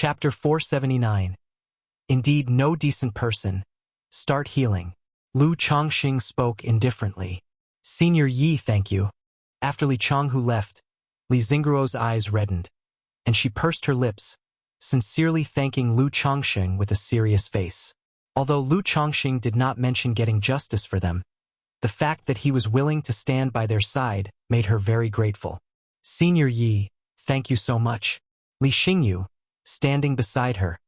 Chapter 479. Indeed, no decent person. Start healing. Lu Chongxing spoke indifferently. Senior Yi, thank you. After Li Chonghu left, Li Xingruo's eyes reddened, and she pursed her lips, sincerely thanking Lu Chongxing with a serious face. Although Lu Chongxing did not mention getting justice for them, the fact that he was willing to stand by their side made her very grateful. Senior Yi, thank you so much. Li Xingyu, standing beside her,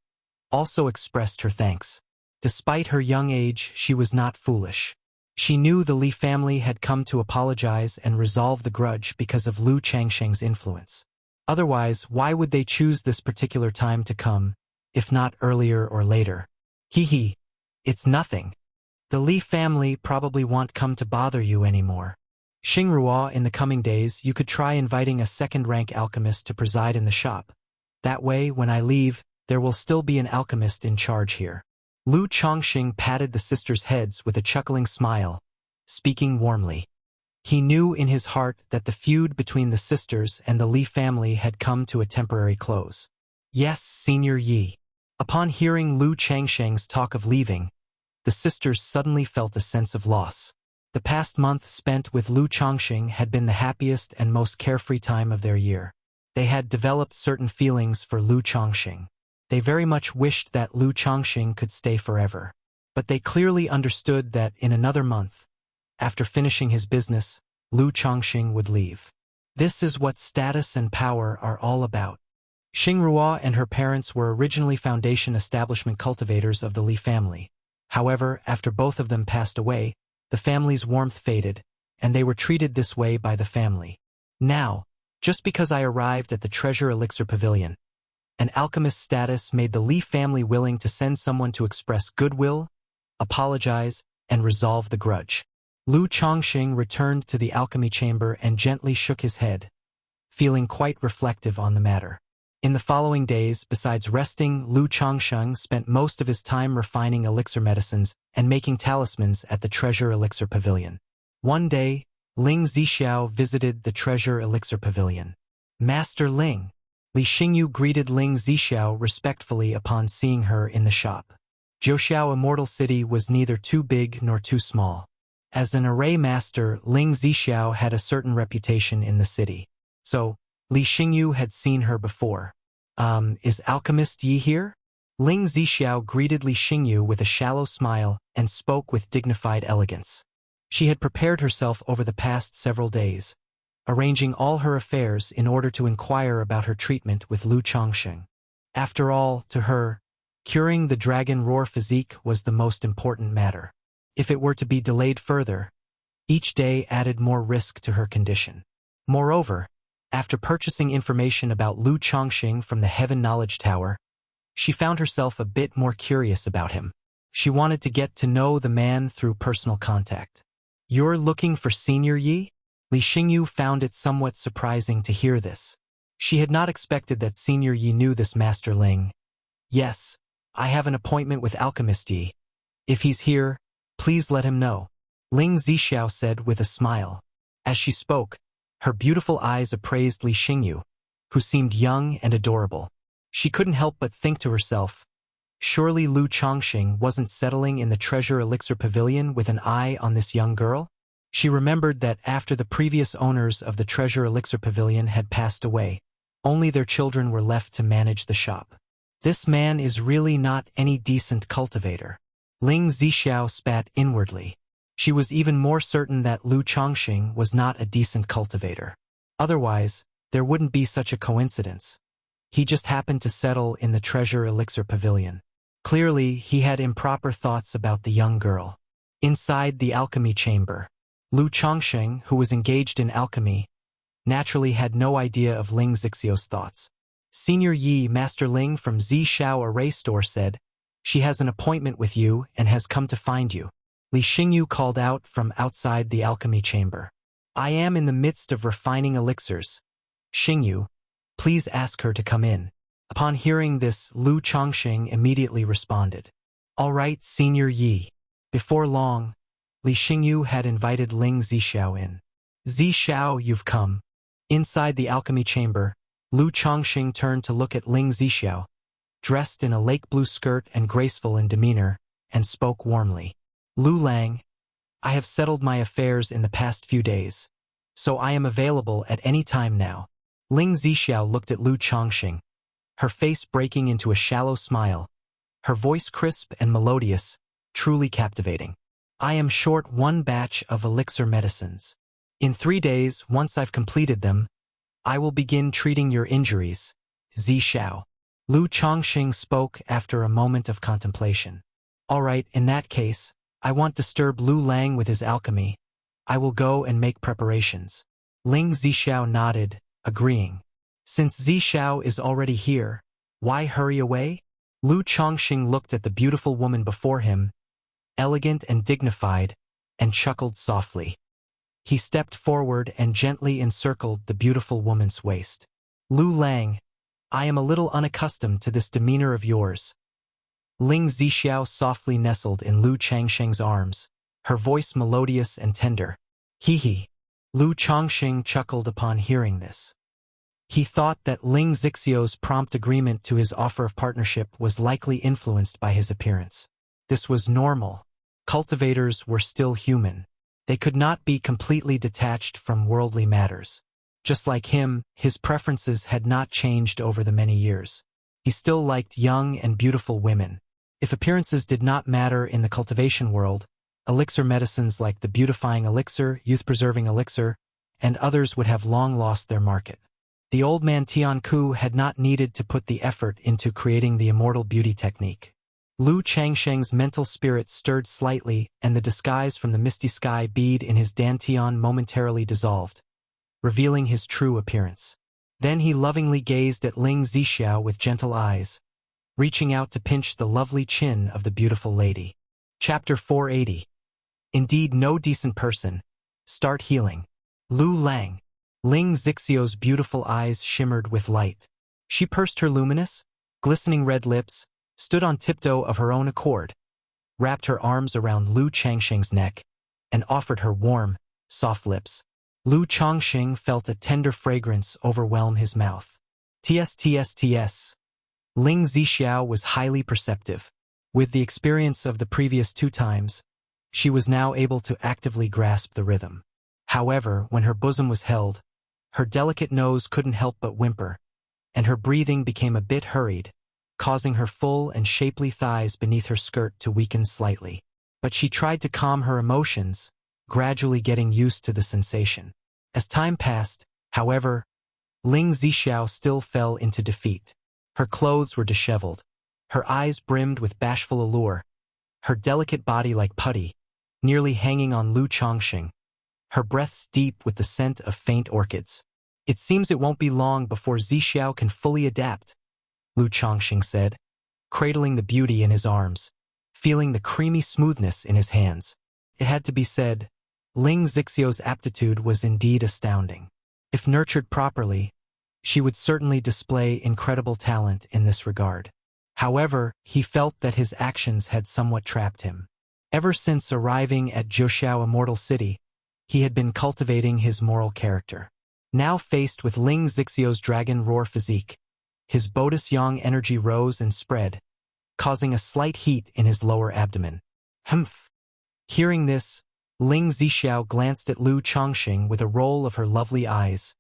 also expressed her thanks. Despite her young age, she was not foolish. She knew the Li family had come to apologize and resolve the grudge because of Lu Changsheng's influence. Otherwise, why would they choose this particular time to come, if not earlier or later? Hee, it's nothing. The Li family probably won't come to bother you anymore. Xingruo, in the coming days, you could try inviting a second-rank alchemist to preside in the shop. That way, when I leave, there will still be an alchemist in charge here. Lu Chongxing patted the sisters' heads with a chuckling smile, speaking warmly. He knew in his heart that the feud between the sisters and the Li family had come to a temporary close. Yes, Senior Yi. Upon hearing Lu Changsheng's talk of leaving, the sisters suddenly felt a sense of loss. The past month spent with Lu Chongxing had been the happiest and most carefree time of their year. They had developed certain feelings for Lu Chongxing. They very much wished that Lu Chongxing could stay forever. But they clearly understood that in another month, after finishing his business, Lu Chongxing would leave. This is what status and power are all about. Xingruo and her parents were originally foundation establishment cultivators of the Li family. However, after both of them passed away, the family's warmth faded, and they were treated this way by the family. Now, just because I arrived at the Treasure Elixir Pavilion, an alchemist's status made the Li family willing to send someone to express goodwill, apologize, and resolve the grudge. Lu Chongxing returned to the alchemy chamber and gently shook his head, feeling quite reflective on the matter. In the following days, besides resting, Lu Chongxing spent most of his time refining elixir medicines and making talismans at the Treasure Elixir Pavilion. One day, Ling Zixiao visited the Treasure Elixir Pavilion. Master Ling. Li Xingyu greeted Ling Zixiao respectfully upon seeing her in the shop. Zhouxiao Immortal City was neither too big nor too small. As an array master, Ling Zixiao had a certain reputation in the city. So, Li Xingyu had seen her before. Is Alchemist Yi here? Ling Zixiao greeted Li Xingyu with a shallow smile and spoke with dignified elegance. She had prepared herself over the past several days, arranging all her affairs in order to inquire about her treatment with Lu Chongxing. After all, to her, curing the dragon roar physique was the most important matter. If it were to be delayed further, each day added more risk to her condition. Moreover, after purchasing information about Lu Chongxing from the Heaven Knowledge Tower, she found herself a bit more curious about him. She wanted to get to know the man through personal contact. You're looking for Senior Yi? Li Xingyu found it somewhat surprising to hear this. She had not expected that Senior Yi knew this Master Ling. Yes, I have an appointment with Alchemist Yi. If he's here, please let him know, Ling Zixiao said with a smile. As she spoke, her beautiful eyes appraised Li Xingyu, who seemed young and adorable. She couldn't help but think to herself, surely Lu Chongxing wasn't settling in the Treasure Elixir Pavilion with an eye on this young girl? She remembered that after the previous owners of the Treasure Elixir Pavilion had passed away, only their children were left to manage the shop. This man is really not any decent cultivator. Ling Zixiao spat inwardly. She was even more certain that Lu Chongxing was not a decent cultivator. Otherwise, there wouldn't be such a coincidence. He just happened to settle in the Treasure Elixir Pavilion. Clearly, he had improper thoughts about the young girl. Inside the alchemy chamber, Lu Chongxing, who was engaged in alchemy, naturally had no idea of Ling Zixiao's thoughts. Senior Yi, Master Ling from Zixiao Array Store said, she has an appointment with you and has come to find you. Li Xingyu called out from outside the alchemy chamber. I am in the midst of refining elixirs. Xingyu, please ask her to come in. Upon hearing this, Lu Chongxing immediately responded. All right, Senior Yi. Before long, Li Xingyu had invited Ling Zixiao in. Zixiao, you've come. Inside the alchemy chamber, Lu Chongxing turned to look at Ling Zixiao, dressed in a lake blue skirt and graceful in demeanor, and spoke warmly. Lu Lang, I have settled my affairs in the past few days, so I am available at any time now. Ling Zixiao looked at Lu Chongqing, her face breaking into a shallow smile, her voice crisp and melodious, truly captivating. I am short one batch of elixir medicines. In 3 days, once I've completed them, I will begin treating your injuries. Zixiao. Lu Chongqing spoke after a moment of contemplation. All right, in that case, I won't disturb Lu Lang with his alchemy. I will go and make preparations. Ling Zixiao nodded, agreeing. Since Zixiao is already here, why hurry away? Lu Chongqing looked at the beautiful woman before him, elegant and dignified, and chuckled softly. He stepped forward and gently encircled the beautiful woman's waist. Lu Lang, I am a little unaccustomed to this demeanor of yours. Ling Zixiao softly nestled in Lu Chongqing's arms, her voice melodious and tender. Hee. Lu Chongqing chuckled upon hearing this. He thought that Ling Zixiao's prompt agreement to his offer of partnership was likely influenced by his appearance. This was normal. Cultivators were still human. They could not be completely detached from worldly matters. Just like him, his preferences had not changed over the many years. He still liked young and beautiful women. If appearances did not matter in the cultivation world, elixir medicines like the beautifying elixir, youth-preserving elixir, and others would have long lost their market. The old man Tian Ku had not needed to put the effort into creating the immortal beauty technique. Lu Chongqing's mental spirit stirred slightly, and the disguise from the misty sky bead in his dantian momentarily dissolved, revealing his true appearance. Then he lovingly gazed at Ling Zixiao with gentle eyes, reaching out to pinch the lovely chin of the beautiful lady. Chapter 480. Indeed, no decent person. Start healing. Lu Lang. Ling Zixiao's beautiful eyes shimmered with light. She pursed her luminous, glistening red lips, stood on tiptoe of her own accord, wrapped her arms around Lu Chongqing's neck, and offered her warm, soft lips. Lu Chongqing felt a tender fragrance overwhelm his mouth. Tss. Ling Zixiao was highly perceptive. With the experience of the previous 2 times, she was now able to actively grasp the rhythm. However, when her bosom was held, her delicate nose couldn't help but whimper, and her breathing became a bit hurried, causing her full and shapely thighs beneath her skirt to weaken slightly. But she tried to calm her emotions, gradually getting used to the sensation. As time passed, however, Ling Zixiao still fell into defeat. Her clothes were disheveled, her eyes brimmed with bashful allure, her delicate body like putty, nearly hanging on Lu Chongqing, her breaths deep with the scent of faint orchids. It seems it won't be long before Zixiao can fully adapt, Lu Chongqing said, cradling the beauty in his arms, feeling the creamy smoothness in his hands. It had to be said, Ling Zixiao's aptitude was indeed astounding. If nurtured properly, she would certainly display incredible talent in this regard. However, he felt that his actions had somewhat trapped him. Ever since arriving at Zhoushan Immortal City, he had been cultivating his moral character. Now faced with Ling Zixiao's dragon roar physique, his Bodis Yang energy rose and spread, causing a slight heat in his lower abdomen. Humph! Hearing this, Ling Zixiao glanced at Lu Chongqing with a roll of her lovely eyes,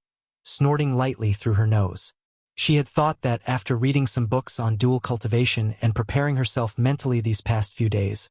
snorting lightly through her nose. She had thought that after reading some books on dual cultivation and preparing herself mentally these past few days,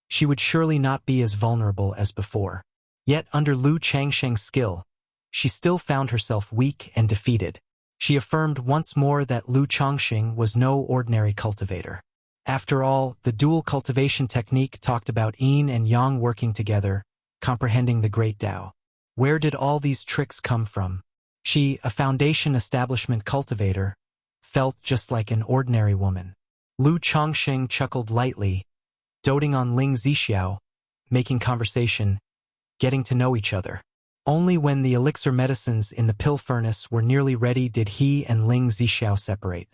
she would surely not be as vulnerable as before. Yet under Lu Chongqing's skill, she still found herself weak and defeated. She affirmed once more that Lu Chongqing was no ordinary cultivator. After all, the dual cultivation technique talked about yin and yang working together, comprehending the great Tao. Where did all these tricks come from? She, a foundation establishment cultivator, felt just like an ordinary woman. Lu Chongqing chuckled lightly, doting on Ling Zixiao, making conversation, getting to know each other. Only when the elixir medicines in the pill furnace were nearly ready did he and Ling Zixiao separate.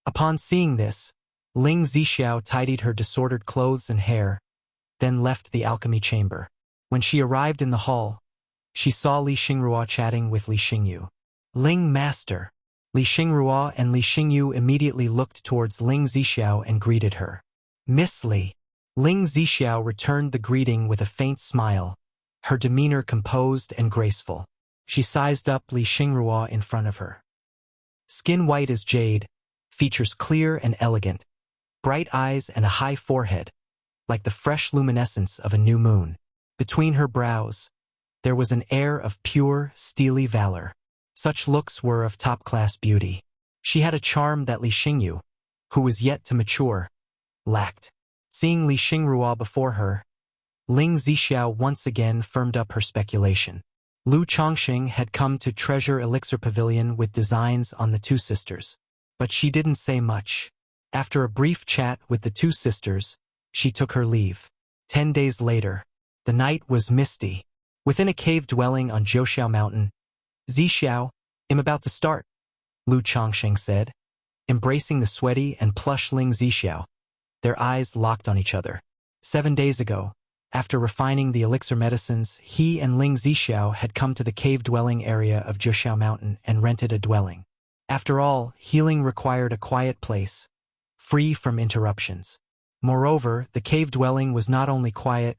Upon seeing this, Ling Zixiao tidied her disordered clothes and hair, then left the alchemy chamber. When she arrived in the hall, she saw Li Xingrua chatting with Li Xingyu. Ling Master, Li Xingrua and Li Xingyu immediately looked towards Ling Zixiao and greeted her. Miss Li. Ling Zixiao returned the greeting with a faint smile, her demeanor composed and graceful. She sized up Li Xingrua in front of her. Skin white as jade, features clear and elegant, bright eyes and a high forehead, like the fresh luminescence of a new moon. Between her brows, there was an air of pure, steely valor. Such looks were of top-class beauty. She had a charm that Li Xingyu, who was yet to mature, lacked. Seeing Li Xingrua before her, Ling Zixiao once again firmed up her speculation. Lu Chongqing had come to Treasure Elixir Pavilion with designs on the two sisters. But she didn't say much. After a brief chat with the two sisters, she took her leave. 10 days later, the night was misty. Within a cave dwelling on Jiuxiao Mountain, Zixiao, I'm about to start, Lu Chongqing said, embracing the sweaty and plush Ling Zixiao. Their eyes locked on each other. 7 days ago, after refining the elixir medicines, he and Ling Zixiao had come to the cave-dwelling area of Jiuxiao Mountain and rented a dwelling. After all, healing required a quiet place, free from interruptions. Moreover, the cave-dwelling was not only quiet,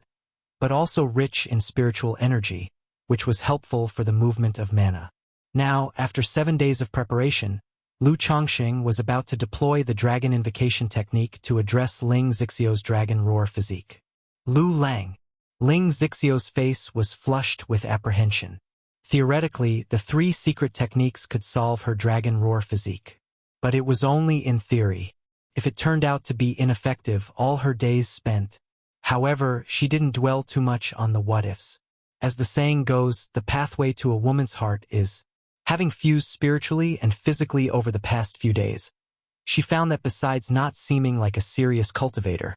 but also rich in spiritual energy, which was helpful for the movement of mana. Now, after 7 days of preparation, Lu Chongqing was about to deploy the dragon invocation technique to address Ling Zixiao's dragon roar physique. Lu Lang. Ling Zixiao's face was flushed with apprehension. Theoretically, the 3 secret techniques could solve her dragon roar physique. But it was only in theory. If it turned out to be ineffective, all her days spent. However, she didn't dwell too much on the what-ifs. As the saying goes, the pathway to a woman's heart is. Having fused spiritually and physically over the past few days, she found that besides not seeming like a serious cultivator,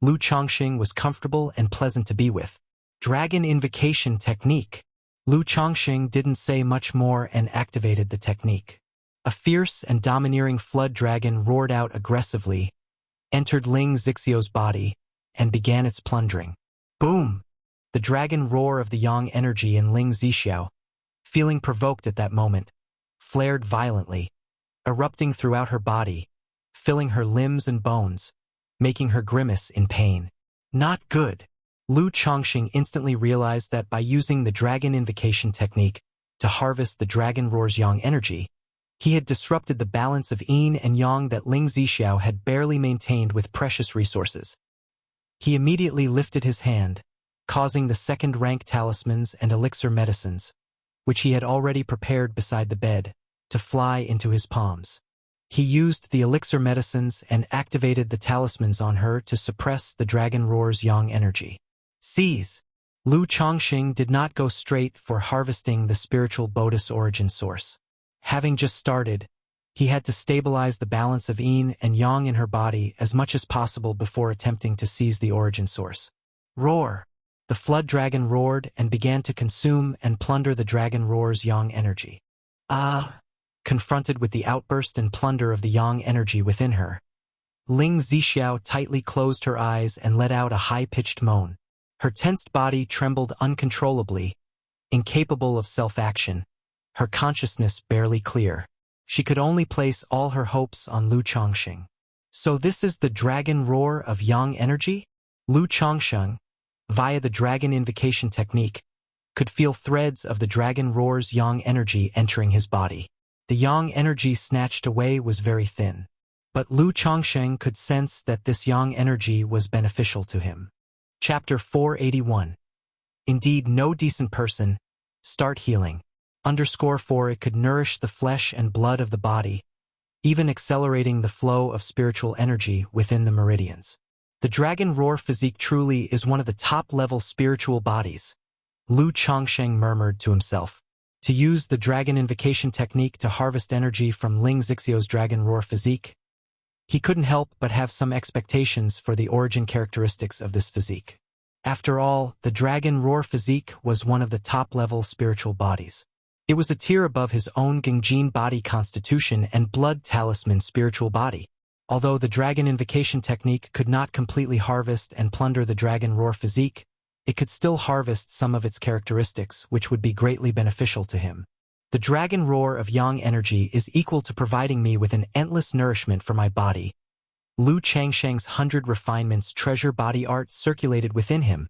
Lu Chongqing was comfortable and pleasant to be with. Dragon invocation technique. Lu Chongqing didn't say much more and activated the technique. A fierce and domineering flood dragon roared out aggressively, entered Ling Zixiao's body, and began its plundering. Boom! The dragon roar of the yang energy in Ling Zixiao, feeling provoked at that moment, flared violently, erupting throughout her body, filling her limbs and bones, making her grimace in pain. Not good. Lu Chongqing instantly realized that by using the dragon invocation technique to harvest the dragon roar's yang energy, he had disrupted the balance of yin and yang that Ling Zixiao had barely maintained with precious resources. He immediately lifted his hand, causing the second-rank talismans and elixir medicines, which he had already prepared beside the bed, to fly into his palms. He used the elixir medicines and activated the talismans on her to suppress the dragon roar's yang energy. Seize! Lu Chongqing did not go straight for harvesting the spiritual Bodhis origin source. Having just started, he had to stabilize the balance of yin and yang in her body as much as possible before attempting to seize the origin source. Roar! The flood dragon roared and began to consume and plunder the dragon roar's yang energy. Confronted with the outburst and plunder of the yang energy within her, Ling Zixiao tightly closed her eyes and let out a high-pitched moan. Her tensed body trembled uncontrollably, incapable of self-action, her consciousness barely clear. She could only place all her hopes on Lu Chongqing. So this is the dragon roar of yang energy? Lu Chongqing, via the dragon invocation technique, could feel threads of the dragon roar's yang energy entering his body. The yang energy snatched away was very thin, but Lu Chongqing could sense that this yang energy was beneficial to him. Chapter 481. Indeed, no decent person. Start healing. _4 It could nourish the flesh and blood of the body, even accelerating the flow of spiritual energy within the meridians. The dragon roar physique truly is one of the top-level spiritual bodies, Lu Chongqing murmured to himself. To use the dragon invocation technique to harvest energy from Ling Zixiao's dragon roar physique, he couldn't help but have some expectations for the origin characteristics of this physique. After all, the dragon roar physique was one of the top-level spiritual bodies. It was a tier above his own Gengjin body constitution and blood talisman spiritual body. Although the dragon invocation technique could not completely harvest and plunder the dragon roar physique, it could still harvest some of its characteristics, which would be greatly beneficial to him. The dragon roar of yang energy is equal to providing me with an endless nourishment for my body. Lu Changsheng's 100 refinements treasure body art circulated within him,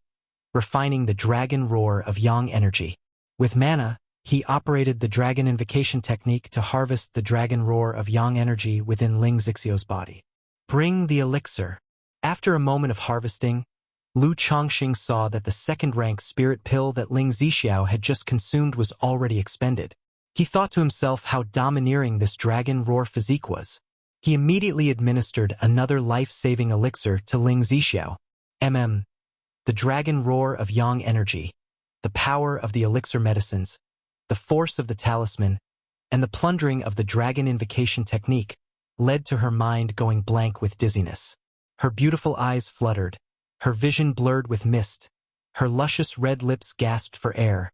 refining the dragon roar of yang energy. With mana, he operated the dragon invocation technique to harvest the dragon roar of yang energy within Ling Zixio's body. Bring the elixir. After a moment of harvesting, Lu Changxing saw that the second-rank spirit pill that Ling Zixiao had just consumed was already expended. He thought to himself how domineering this dragon roar physique was. He immediately administered another life-saving elixir to Ling Zixiao. The dragon roar of yang energy, the power of the elixir medicines, the force of the talisman, and the plundering of the dragon invocation technique led to her mind going blank with dizziness. Her beautiful eyes fluttered, her vision blurred with mist, her luscious red lips gasped for air,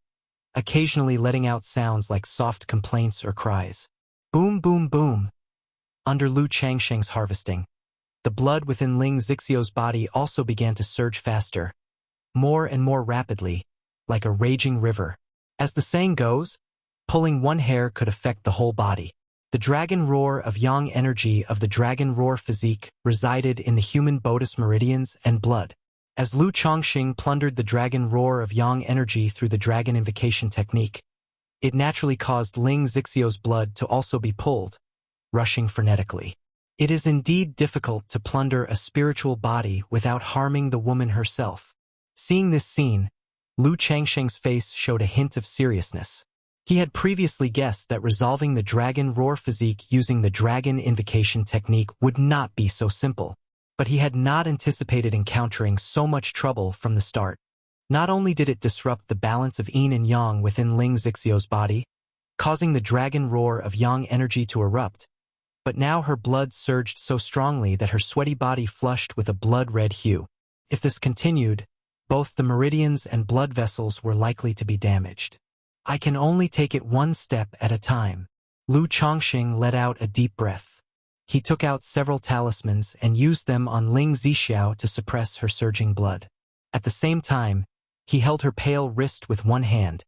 occasionally letting out sounds like soft complaints or cries. Boom, boom, boom. Under Lu Changsheng's harvesting, the blood within Ling Zixio's body also began to surge faster, more and more rapidly, like a raging river. As the saying goes, pulling one hair could affect the whole body. The dragon roar of yang energy of the dragon roar physique resided in the human bodis meridians and blood. As Lu Changxing plundered the dragon roar of yang energy through the dragon invocation technique, it naturally caused Ling Zixio's blood to also be pulled, rushing frenetically. It is indeed difficult to plunder a spiritual body without harming the woman herself. Seeing this scene, Lu Changsheng's face showed a hint of seriousness. He had previously guessed that resolving the dragon roar physique using the dragon invocation technique would not be so simple, but he had not anticipated encountering so much trouble from the start. Not only did it disrupt the balance of yin and yang within Ling Zixio's body, causing the dragon roar of yang energy to erupt, but now her blood surged so strongly that her sweaty body flushed with a blood-red hue. If this continued, both the meridians and blood vessels were likely to be damaged. I can only take it one step at a time. Lu Changxing let out a deep breath. He took out several talismans and used them on Ling Zixiao to suppress her surging blood. At the same time, he held her pale wrist with one hand,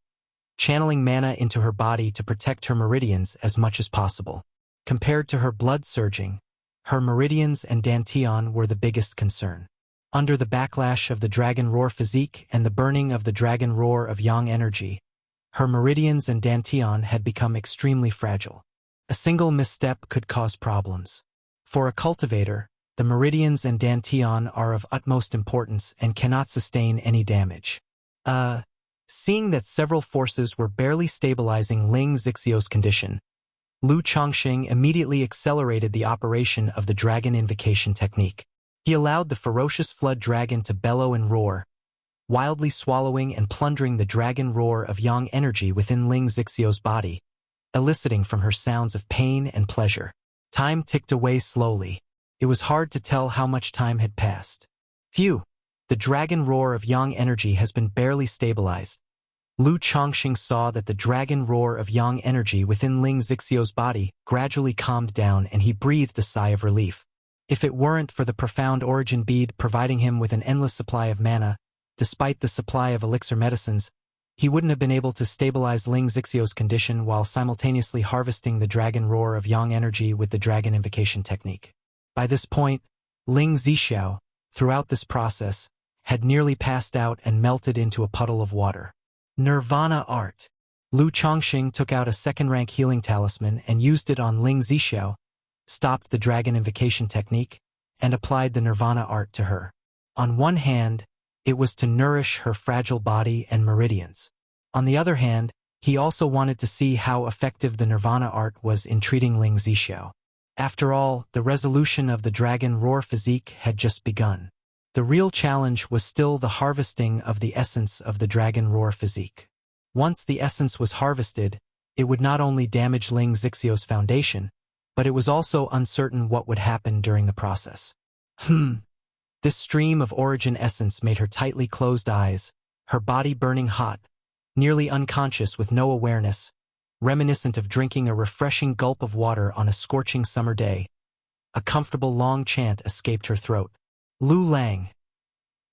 channeling mana into her body to protect her meridians as much as possible. Compared to her blood surging, her meridians and dantian were the biggest concern. Under the backlash of the dragon roar physique and the burning of the dragon roar of yang energy, her meridians and dantian had become extremely fragile. A single misstep could cause problems. For a cultivator, the meridians and dantian are of utmost importance and cannot sustain any damage. Seeing that several forces were barely stabilizing Ling Zixio's condition, Lu Changxing immediately accelerated the operation of the dragon invocation technique. He allowed the ferocious flood dragon to bellow and roar, wildly swallowing and plundering the dragon roar of yang energy within Ling Zixio's body, eliciting from her sounds of pain and pleasure. Time ticked away slowly. It was hard to tell how much time had passed. Phew! The dragon roar of yang energy has been barely stabilized. Lu Changxing saw that the dragon roar of yang energy within Ling Zixio's body gradually calmed down, and he breathed a sigh of relief. If it weren't for the profound origin bead providing him with an endless supply of mana, despite the supply of elixir medicines, he wouldn't have been able to stabilize Ling Zixio's condition while simultaneously harvesting the dragon roar of yang energy with the dragon invocation technique. By this point, Ling Zixiao, throughout this process, had nearly passed out and melted into a puddle of water. Nirvana art. Lu Changxing took out a second-rank healing talisman and used it on Ling Zixiao, stopped the dragon invocation technique, and applied the nirvana art to her. On one hand, it was to nourish her fragile body and meridians. On the other hand, he also wanted to see how effective the nirvana art was in treating Ling Zixiao. After all, the resolution of the dragon roar physique had just begun. The real challenge was still the harvesting of the essence of the dragon roar physique. Once the essence was harvested, it would not only damage Ling Zixio's foundation, but it was also uncertain what would happen during the process. This stream of origin essence made her tightly closed eyes, her body burning hot, nearly unconscious with no awareness, reminiscent of drinking a refreshing gulp of water on a scorching summer day. A comfortable long chant escaped her throat. Lu Lang.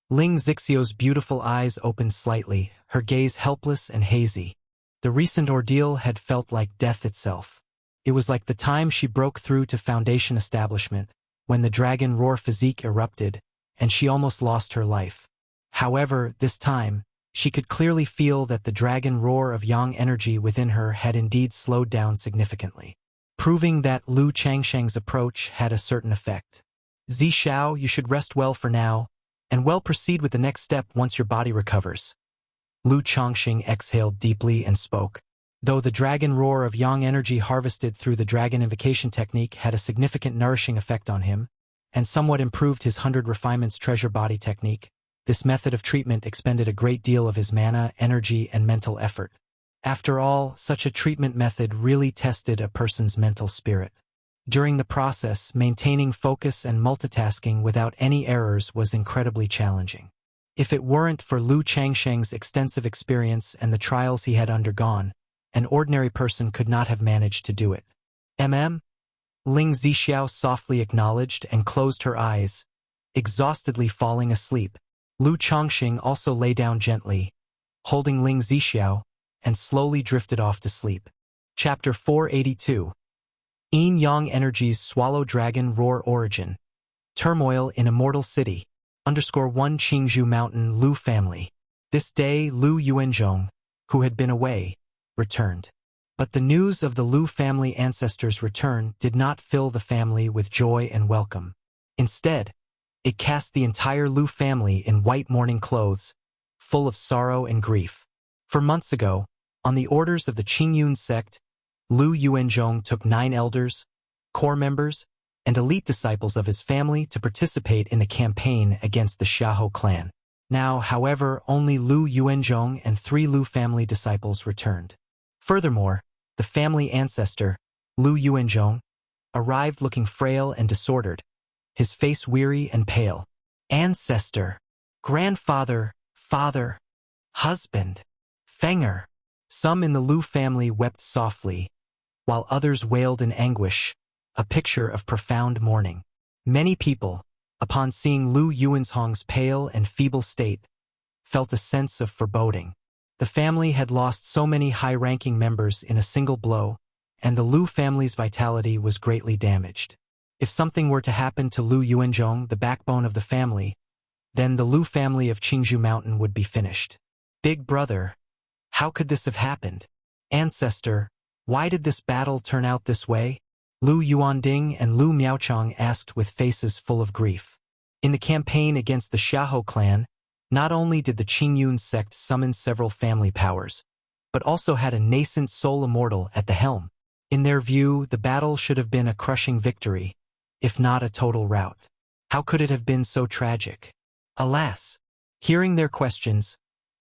Ling Zixio's beautiful eyes opened slightly, her gaze helpless and hazy. The recent ordeal had felt like death itself. It was like the time she broke through to Foundation establishment, when the dragon roar physique erupted, and she almost lost her life. However, this time, she could clearly feel that the dragon roar of yang energy within her had indeed slowed down significantly, proving that Lu Changsheng's approach had a certain effect. Zishao, you should rest well for now, and well proceed with the next step once your body recovers. Lu Changsheng exhaled deeply and spoke. Though the dragon roar of yang energy harvested through the dragon invocation technique had a significant nourishing effect on him, and somewhat improved his 100 refinements treasure body technique, this method of treatment expended a great deal of his mana, energy, and mental effort. After all, such a treatment method really tested a person's mental spirit. During the process, maintaining focus and multitasking without any errors was incredibly challenging. If it weren't for Lu Changsheng's extensive experience and the trials he had undergone, an ordinary person could not have managed to do it. Ling Zixiao softly acknowledged and closed her eyes, exhaustedly falling asleep. Lu Changsheng also lay down gently, holding Ling Zixiao, and slowly drifted off to sleep. Chapter 482. Yin Yang Energy's Swallow Dragon Roar Origin. Turmoil in Immortal City. _1 Qingzhou Mountain Lu family. This day Lu Yuanzhong, who had been away, returned. But the news of the Lu family ancestors' return did not fill the family with joy and welcome. Instead, it cast the entire Lu family in white mourning clothes, full of sorrow and grief. For months ago, on the orders of the Qingyun sect, Lu Yuanzhong took 9 elders, core members, and elite disciples of his family to participate in the campaign against the Xiahou clan. Now, however, only Lu Yuanzhong and 3 Lu family disciples returned. Furthermore, the family ancestor, Lu Yuanzhong, arrived looking frail and disordered, his face weary and pale. Ancestor, grandfather, father, husband, Fenger. Some in the Lu family wept softly, while others wailed in anguish, a picture of profound mourning. Many people, upon seeing Lu Yuanzhong's pale and feeble state, felt a sense of foreboding. The family had lost so many high-ranking members in a single blow, and the Lu family's vitality was greatly damaged. If something were to happen to Lu Yuanzhong, the backbone of the family, then the Lu family of Qingzhou Mountain would be finished. Big brother, how could this have happened? Ancestor, why did this battle turn out this way? Lu Yuanding and Lu Miaochang asked with faces full of grief. In the campaign against the Xiahou clan, not only did the Qingyun sect summon several family powers, but also had a nascent soul immortal at the helm. In their view, the battle should have been a crushing victory, if not a total rout. How could it have been so tragic? Alas! Hearing their questions,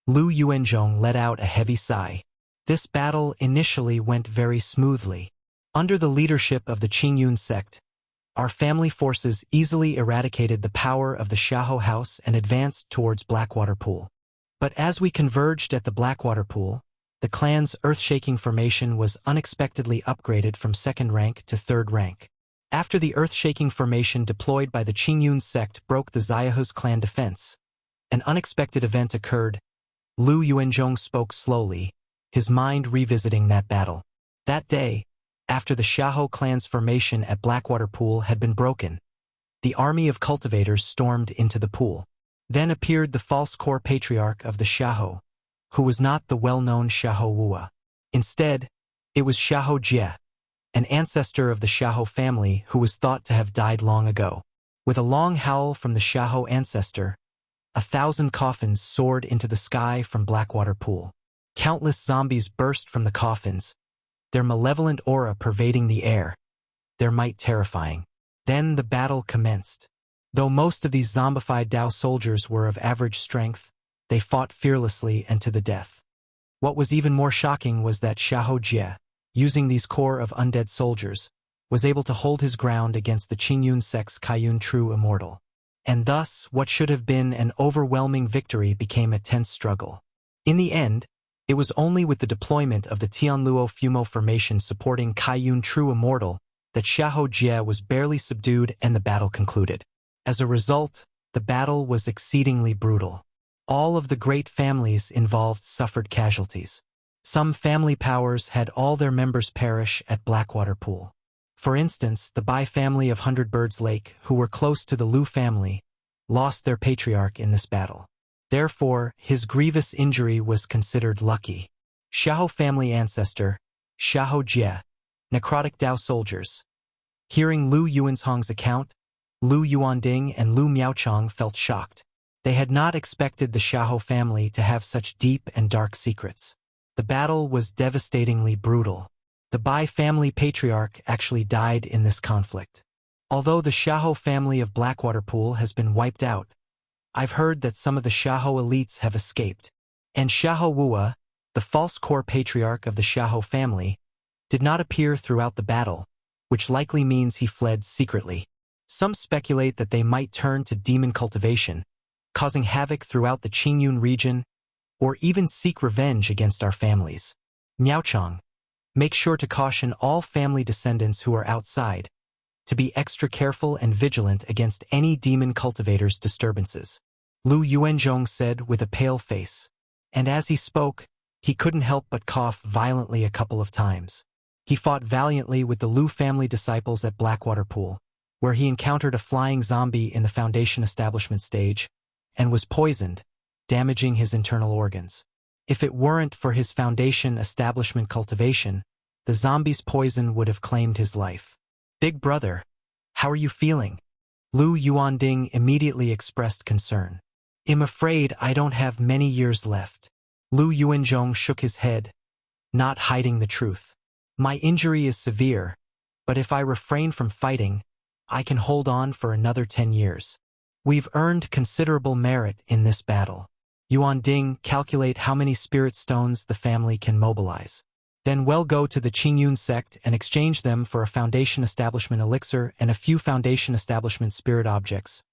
Lu Yuanzhong let out a heavy sigh. This battle initially went very smoothly. Under the leadership of the Qingyun sect, our family forces easily eradicated the power of the Xiahou house and advanced towards Blackwater Pool. But as we converged at the Blackwater Pool, the clan's earth-shaking formation was unexpectedly upgraded from 2nd rank to 3rd rank. After the earth-shaking formation deployed by the Qingyun sect broke the Xiahou's clan defense, an unexpected event occurred. Lu Yuanzhong spoke slowly, his mind revisiting that battle. That day, after the Xiahou clan's formation at Blackwater Pool had been broken, the army of cultivators stormed into the pool. Then appeared the false core patriarch of the Xiahou, who was not the well-known Xiahou Wua. Instead, it was Xiahou Jie, an ancestor of the Xiahou family who was thought to have died long ago. With a long howl from the Xiahou ancestor, 1,000 coffins soared into the sky from Blackwater Pool. Countless zombies burst from the coffins, their malevolent aura pervading the air, their might terrifying. Then the battle commenced. Though most of these zombified Dao soldiers were of average strength, they fought fearlessly and to the death. What was even more shocking was that Xiahou Jie, using these core of undead soldiers, was able to hold his ground against the Qingyun sect's Kaiyun True Immortal. And thus, what should have been an overwhelming victory became a tense struggle. In the end, it was only with the deployment of the Tianluo Fumo formation supporting Kaiyun True Immortal that Xiahou Jie was barely subdued and the battle concluded. As a result, the battle was exceedingly brutal. All of the great families involved suffered casualties. Some family powers had all their members perish at Blackwater Pool. For instance, the Bai family of Hundredbirds Lake, who were close to the Lu family, lost their patriarch in this battle. Therefore, his grievous injury was considered lucky. Xiahou family ancestor, Xiahou Jie, necrotic Dao soldiers. Hearing Lu Yuanzhong's account, Lu Yuanding and Lu Miaochong felt shocked. They had not expected the Xiahou family to have such deep and dark secrets. The battle was devastatingly brutal. The Bai family patriarch actually died in this conflict. Although the Xiahou family of Blackwater Pool has been wiped out, I've heard that some of the Xiahou elites have escaped. And Xiahou Wuwa, the false core patriarch of the Xiahou family, did not appear throughout the battle, which likely means he fled secretly. Some speculate that they might turn to demon cultivation, causing havoc throughout the Qingyun region, or even seek revenge against our families. Miaochong, make sure to caution all family descendants who are outside to be extra careful and vigilant against any demon cultivators' disturbances, Lu Yuanzhong said with a pale face. And as he spoke, he couldn't help but cough violently a couple of times. He fought valiantly with the Lu family disciples at Blackwater Pool, where he encountered a flying zombie in the Foundation establishment stage, and was poisoned, damaging his internal organs. If it weren't for his Foundation establishment cultivation, the zombie's poison would have claimed his life. Big brother, how are you feeling? Lu Yuanding immediately expressed concern. I'm afraid I don't have many years left. Lu Yuanzhong shook his head, not hiding the truth. My injury is severe, but if I refrain from fighting, I can hold on for another 10 years. We've earned considerable merit in this battle. Yuanding, calculate how many spirit stones the family can mobilize. Then we'll go to the Qingyun sect and exchange them for a Foundation establishment elixir and a few Foundation establishment spirit objects,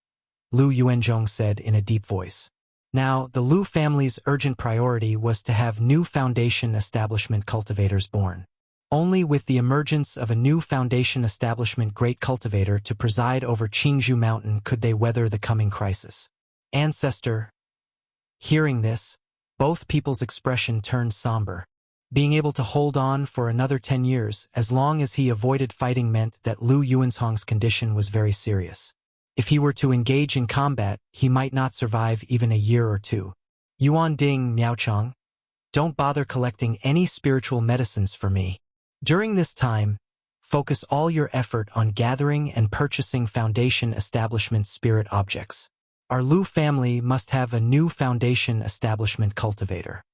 Lu Yuanzhong said in a deep voice. Now, the Lu family's urgent priority was to have new Foundation establishment cultivators born. Only with the emergence of a new Foundation establishment great cultivator to preside over Qingzhou Mountain could they weather the coming crisis. Ancestor. Hearing this, both people's expression turned somber. Being able to hold on for another 10 years, as long as he avoided fighting, meant that Lu Yuanzhong's condition was very serious. If he were to engage in combat, he might not survive even a year or two. Yuanding, Miaochong, don't bother collecting any spiritual medicines for me. During this time, focus all your effort on gathering and purchasing Foundation establishment spirit objects. Our Lu family must have a new Foundation establishment cultivator,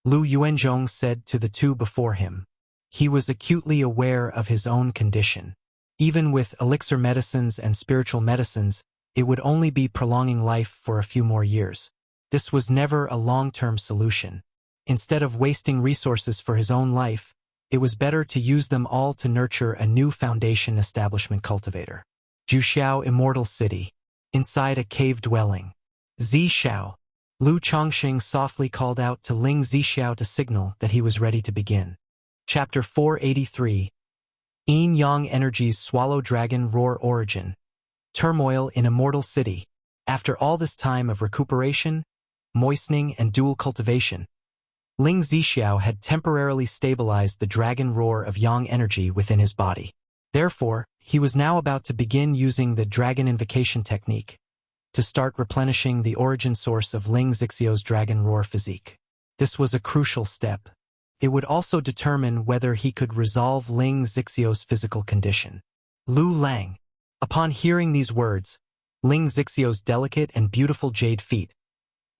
Lu Yuanzhong said to the two before him. He was acutely aware of his own condition. Even with elixir medicines and spiritual medicines, it would only be prolonging life for a few more years. This was never a long-term solution. Instead of wasting resources for his own life, it was better to use them all to nurture a new Foundation establishment cultivator. Juxiao Immortal City. Inside a cave dwelling. Zhixiao. Lu Chongqing softly called out to Ling Zhixiao to signal that he was ready to begin. Chapter 483. Yin Yang Energy's Swallow Dragon Roar Origin. Turmoil in Immortal City. After all this time of recuperation, moistening, and dual cultivation, Ling Zhixiao had temporarily stabilized the dragon roar of Yang energy within his body. Therefore, he was now about to begin using the dragon invocation technique to start replenishing the origin source of Ling Zhixiao's dragon roar physique. This was a crucial step. It would also determine whether he could resolve Ling Zhixiao's physical condition. Lu Lang. Upon hearing these words, Ling Zhixiao's delicate and beautiful jade feet,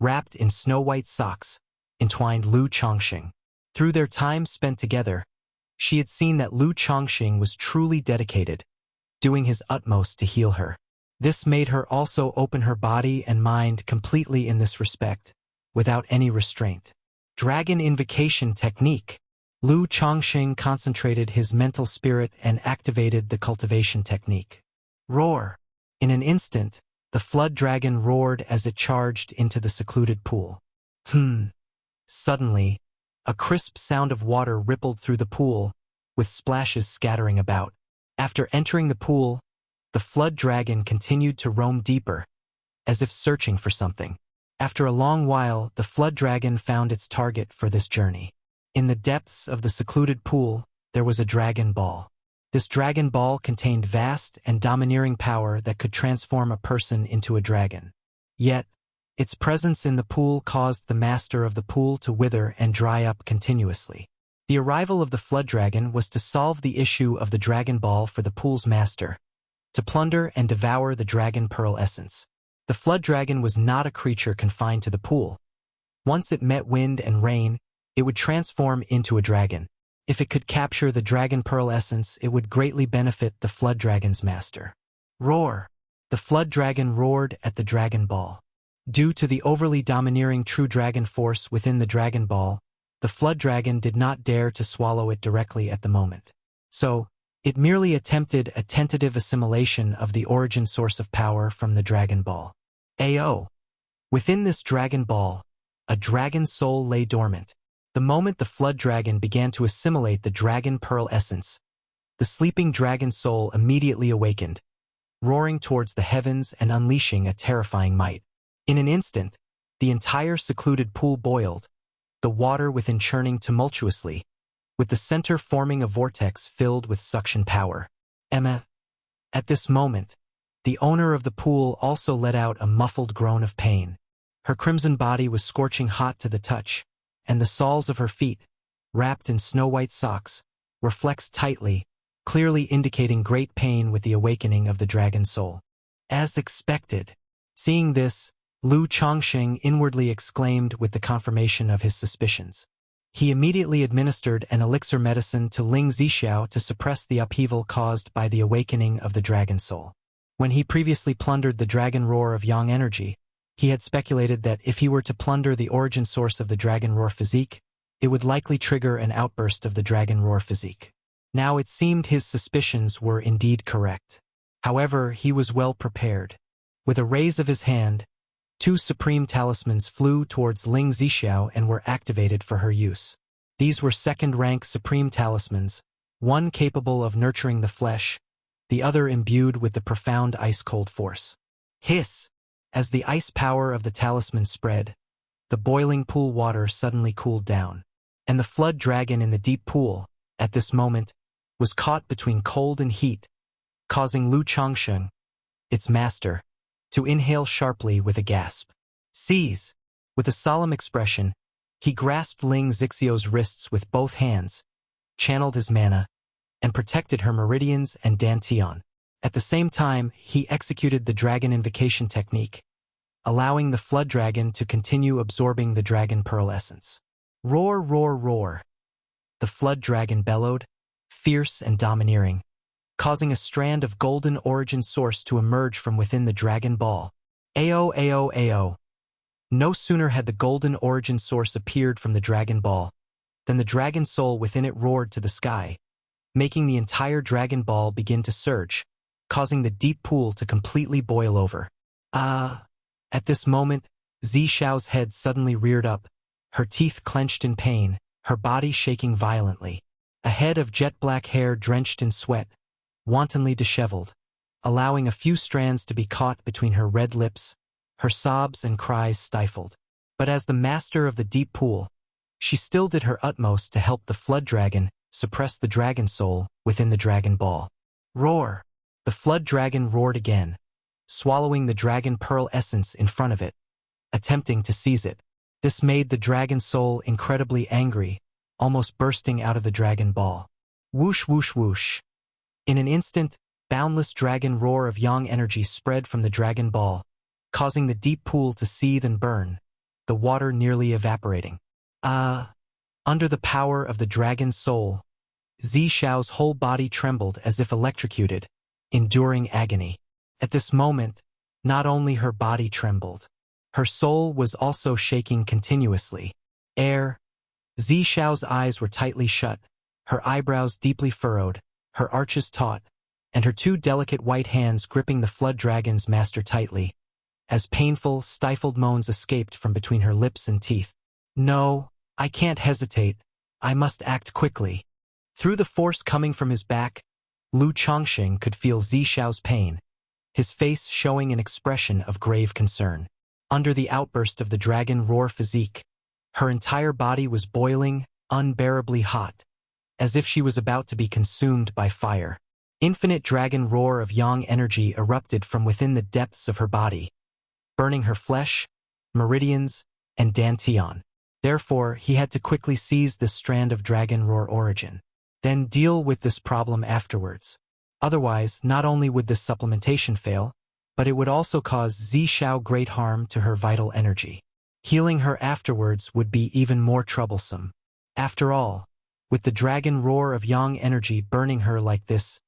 wrapped in snow-white socks, entwined Lu Chongqing. Through their time spent together, she had seen that Lu Chongqing was truly dedicated, doing his utmost to heal her. This made her also open her body and mind completely in this respect, without any restraint. Dragon Invocation Technique. Lu Chongqing concentrated his mental spirit and activated the cultivation technique. Roar. In an instant, the flood dragon roared as it charged into the secluded pool. Suddenly, a crisp sound of water rippled through the pool, with splashes scattering about. After entering the pool, the flood dragon continued to roam deeper, as if searching for something. After a long while, the flood dragon found its target for this journey. In the depths of the secluded pool, there was a dragon ball. This dragon ball contained vast and domineering power that could transform a person into a dragon. Yet, its presence in the pool caused the master of the pool to wither and dry up continuously. The arrival of the flood dragon was to solve the issue of the dragon ball for the pool's master, to plunder and devour the dragon pearl essence. The flood dragon was not a creature confined to the pool. Once it met wind and rain, it would transform into a dragon. If it could capture the dragon pearl essence, it would greatly benefit the flood dragon's master. Roar! The flood dragon roared at the dragon ball. Due to the overly domineering true dragon force within the dragon ball, the flood dragon did not dare to swallow it directly at the moment. So, it merely attempted a tentative assimilation of the origin source of power from the dragon ball. AO! Within this dragon ball, a dragon soul lay dormant. The moment the flood dragon began to assimilate the dragon pearl essence, the sleeping dragon soul immediately awakened, roaring towards the heavens and unleashing a terrifying might. In an instant, the entire secluded pool boiled, the water within churning tumultuously, with the center forming a vortex filled with suction power. Emma. At this moment, the owner of the pool also let out a muffled groan of pain. Her crimson body was scorching hot to the touch, and the soles of her feet, wrapped in snow-white socks, were flexed tightly, clearly indicating great pain with the awakening of the dragon soul. As expected. Seeing this, Lu Chongqing inwardly exclaimed with the confirmation of his suspicions. He immediately administered an elixir medicine to Ling Zixiao to suppress the upheaval caused by the awakening of the dragon soul. When he previously plundered the dragon roar of yang energy, he had speculated that if he were to plunder the origin source of the dragon roar physique, it would likely trigger an outburst of the dragon roar physique. Now it seemed his suspicions were indeed correct. However, he was well prepared. With a raise of his hand, 2 supreme talismans flew towards Ling Zixiao and were activated for her use. These were second-rank supreme talismans, one capable of nurturing the flesh, the other imbued with the profound ice-cold force. Hiss! As the ice power of the talisman spread, the boiling pool water suddenly cooled down, and the flood dragon in the deep pool, at this moment, was caught between cold and heat, causing Lu Chongqing, its master, to inhale sharply with a gasp. Seize! With a solemn expression, he grasped Ling Zixiao's wrists with both hands, channeled his mana, and protected her meridians and dantian. At the same time, he executed the dragon invocation technique, allowing the flood dragon to continue absorbing the dragon pearl essence. Roar, roar, roar! The flood dragon bellowed, fierce and domineering, causing a strand of golden origin source to emerge from within the dragon ball. Ao, ao, ao. No sooner had the golden origin source appeared from the dragon ball than the dragon soul within it roared to the sky, making the entire dragon ball begin to surge, causing the deep pool to completely boil over. At this moment, Zixiao's head suddenly reared up, her teeth clenched in pain, her body shaking violently. A head of jet-black hair drenched in sweat, wantonly disheveled, allowing a few strands to be caught between her red lips, her sobs and cries stifled. But as the master of the deep pool, she still did her utmost to help the flood dragon suppress the dragon soul within the dragon ball. Roar! The flood dragon roared again, swallowing the dragon pearl essence in front of it, attempting to seize it. This made the dragon soul incredibly angry, almost bursting out of the dragon ball. Whoosh, whoosh, whoosh. In an instant, boundless dragon roar of yang energy spread from the dragon ball, causing the deep pool to seethe and burn, the water nearly evaporating. Under the power of the dragon soul, Zixiao's whole body trembled as if electrocuted, enduring agony. At this moment, not only her body trembled, her soul was also shaking continuously. Zixiao's eyes were tightly shut, her eyebrows deeply furrowed, her arches taut, and her 2 delicate white hands gripping the flood dragon's master tightly, as painful, stifled moans escaped from between her lips and teeth. No, I can't hesitate. I must act quickly. Through the force coming from his back, Lu Chongqing could feel Zixiao's pain, his face showing an expression of grave concern. Under the outburst of the dragon roar physique, her entire body was boiling, unbearably hot, as if she was about to be consumed by fire. Infinite dragon roar of yang energy erupted from within the depths of her body, burning her flesh, meridians, and dantian. Therefore, he had to quickly seize this strand of dragon roar origin, then deal with this problem afterwards. Otherwise, not only would this supplementation fail, but it would also cause Zishao great harm to her vital energy. Healing her afterwards would be even more troublesome. After all, with the dragon roar of yang energy burning her like this,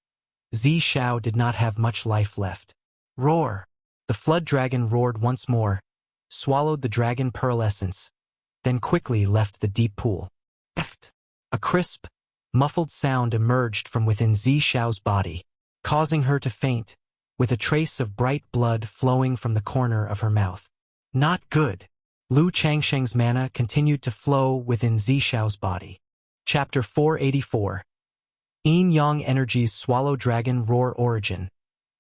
Zishao did not have much life left. Roar! The flood dragon roared once more, swallowed the dragon pearl essence, then quickly left the deep pool. A crisp, muffled sound emerged from within Zishao's body, causing her to faint, with a trace of bright blood flowing from the corner of her mouth. Not good. Lu Changsheng's mana continued to flow within Zishao's body. Chapter 484. Yin-Yang Energies Swallow Dragon Roar Origin.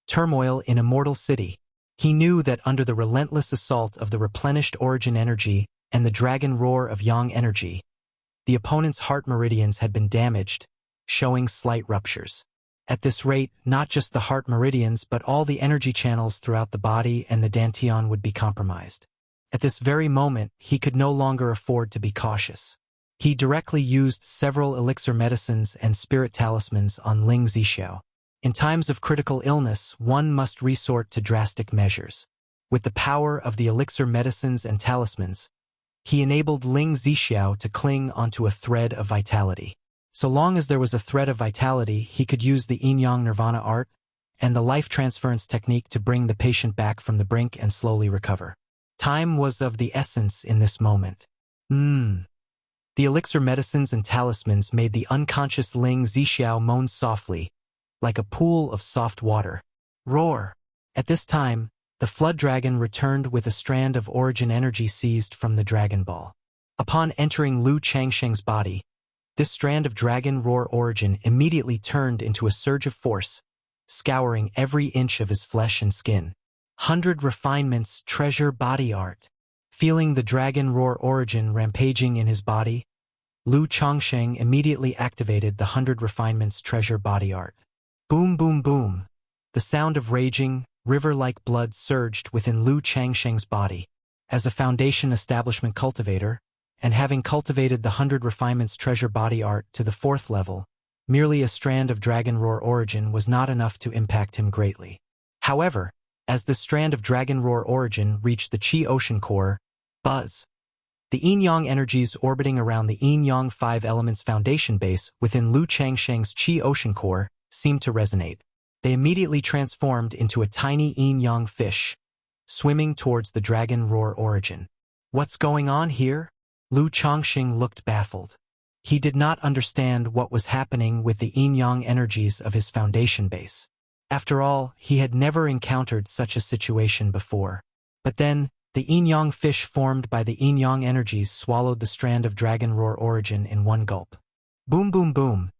Turmoil in Immortal City. He knew that under the relentless assault of the replenished origin energy and the dragon roar of yang energy, the opponent's heart meridians had been damaged, showing slight ruptures. At this rate, not just the heart meridians but all the energy channels throughout the body and the dantian would be compromised. At this very moment, he could no longer afford to be cautious. He directly used several elixir medicines and spirit talismans on Ling Zishao. In times of critical illness, one must resort to drastic measures. With the power of the elixir medicines and talismans, he enabled Ling Zishao to cling onto a thread of vitality. So long as there was a thread of vitality, he could use the Yin-Yang Nirvana art and the life transference technique to bring the patient back from the brink and slowly recover. Time was of the essence in this moment. The elixir medicines and talismans made the unconscious Ling Zishao moan softly, like a pool of soft water. Roar! At this time, the flood dragon returned with a strand of origin energy seized from the Dragon Ball. Upon entering Lu Changsheng's body, this strand of dragon roar origin immediately turned into a surge of force, scouring every inch of his flesh and skin. 100 Refinements Treasure Body Art. Feeling the dragon roar origin rampaging in his body, Lu Changsheng immediately activated the 100 Refinements Treasure Body Art. Boom boom boom. The sound of raging, river-like blood surged within Lu Changsheng's body. As a foundation establishment cultivator, and having cultivated the 100 Refinements Treasure Body Art to the 4th level, merely a strand of dragon roar origin was not enough to impact him greatly. However, as the strand of dragon roar origin reached the Qi Ocean core, buzz. The yin-yang energies orbiting around the yin-yang 5 elements foundation base within Lu Changsheng's Qi Ocean core seemed to resonate. They immediately transformed into a tiny yin-yang fish, swimming towards the dragon roar origin. What's going on here? Lu Changsheng looked baffled. He did not understand what was happening with the yin-yang energies of his foundation base. After all, he had never encountered such a situation before. But then, the yin-yang fish formed by the yin-yang energies swallowed the strand of dragon roar origin in one gulp. Boom boom boom.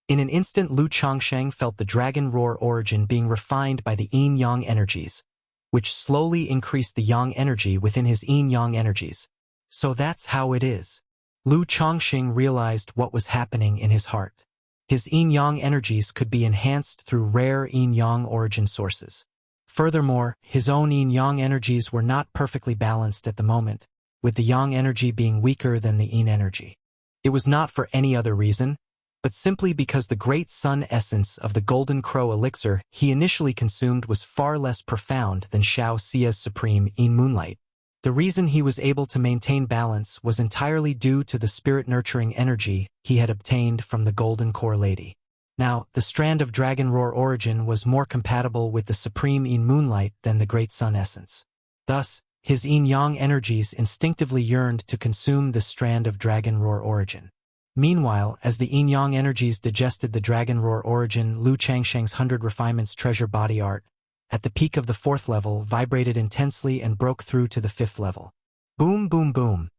In an instant, Lu Changsheng felt the dragon roar origin being refined by the yin-yang energies, which slowly increased the yang energy within his yin-yang energies. So that's how it is. Lu Changsheng realized what was happening in his heart. His yin-yang energies could be enhanced through rare yin-yang origin sources. Furthermore, his own yin-yang energies were not perfectly balanced at the moment, with the yang energy being weaker than the yin energy. It was not for any other reason, but simply because the great sun essence of the Golden Crow elixir he initially consumed was far less profound than Shao Xia's supreme yin moonlight. The reason he was able to maintain balance was entirely due to the spirit-nurturing energy he had obtained from the Golden Core Lady. Now, the strand of Dragon Roar origin was more compatible with the supreme yin moonlight than the great sun essence. Thus, his yin-yang energies instinctively yearned to consume the strand of Dragon Roar origin. Meanwhile, as the yin-yang energies digested the Dragon Roar origin, Lu Changsheng's 100 Refinements Treasure Body Art, at the peak of the 4th level, vibrated intensely and broke through to the 5th level. Boom boom boom.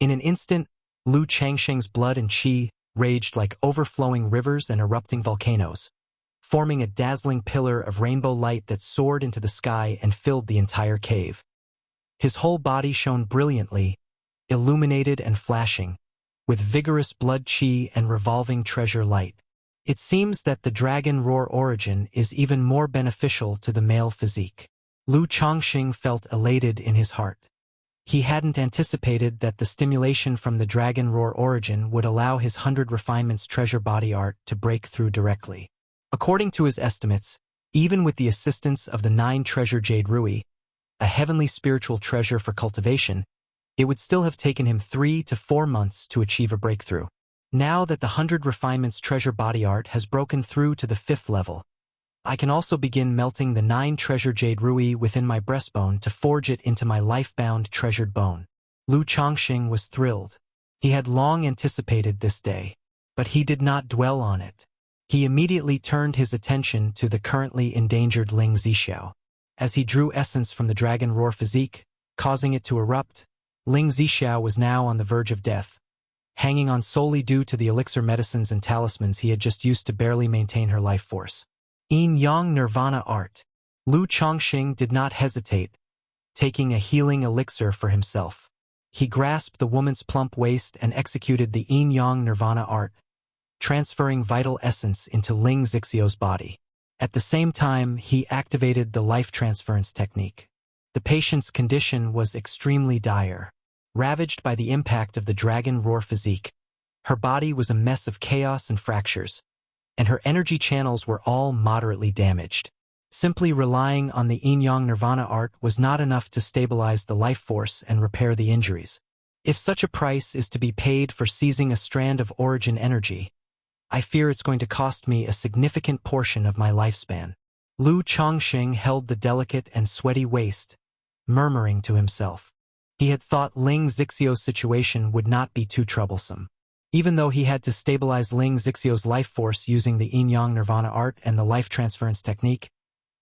In an instant, Lu Changsheng's blood and qi raged like overflowing rivers and erupting volcanoes, forming a dazzling pillar of rainbow light that soared into the sky and filled the entire cave. His whole body shone brilliantly, illuminated and flashing, with vigorous blood chi and revolving treasure light. It seems that the dragon roar origin is even more beneficial to the male physique. Lu Chongqing felt elated in his heart. He hadn't anticipated that the stimulation from the dragon roar origin would allow his 100 refinements treasure body art to break through directly. According to his estimates, even with the assistance of the 9 treasure jade rui, a heavenly spiritual treasure for cultivation, it would still have taken him 3 to 4 months to achieve a breakthrough. Now that the 100 refinements treasure body art has broken through to the 5th level, I can also begin melting the 9 treasure jade rui within my breastbone to forge it into my life-bound treasured bone. Lu Chongqing was thrilled. He had long anticipated this day, but he did not dwell on it. He immediately turned his attention to the currently endangered Ling Zixiao. As he drew essence from the dragon roar physique, causing it to erupt, Ling Zixiao was now on the verge of death, hanging on solely due to the elixir medicines and talismans he had just used to barely maintain her life force. Yin-Yang Nirvana Art. Lu Chongqing did not hesitate, taking a healing elixir for himself. He grasped the woman's plump waist and executed the Yin-Yang Nirvana Art, transferring vital essence into Ling Zixiao's body. At the same time, he activated the life transference technique. The patient's condition was extremely dire. Ravaged by the impact of the dragon roar physique, her body was a mess of chaos and fractures, and her energy channels were all moderately damaged. Simply relying on the Yin-Yang Nirvana Art was not enough to stabilize the life force and repair the injuries. If such a price is to be paid for seizing a strand of origin energy, I fear it's going to cost me a significant portion of my lifespan. Lu Chongqing held the delicate and sweaty waist, murmuring to himself. He had thought Ling Zixiao's situation would not be too troublesome. Even though he had to stabilize Ling Zixiao's life force using the Yin-Yang Nirvana Art and the life transference technique,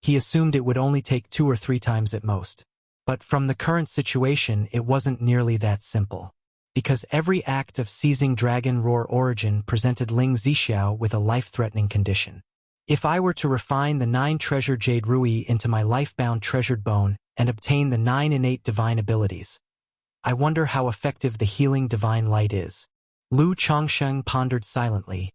he assumed it would only take 2 or 3 times at most. But from the current situation, it wasn't nearly that simple. Because every act of seizing Dragon Roar Origin presented Ling Zixiao with a life-threatening condition. If I were to refine the 9 treasure jade rui into my life-bound treasured bone and obtain the 9 innate divine abilities, I wonder how effective the healing divine light is. Lu Chongqing pondered silently,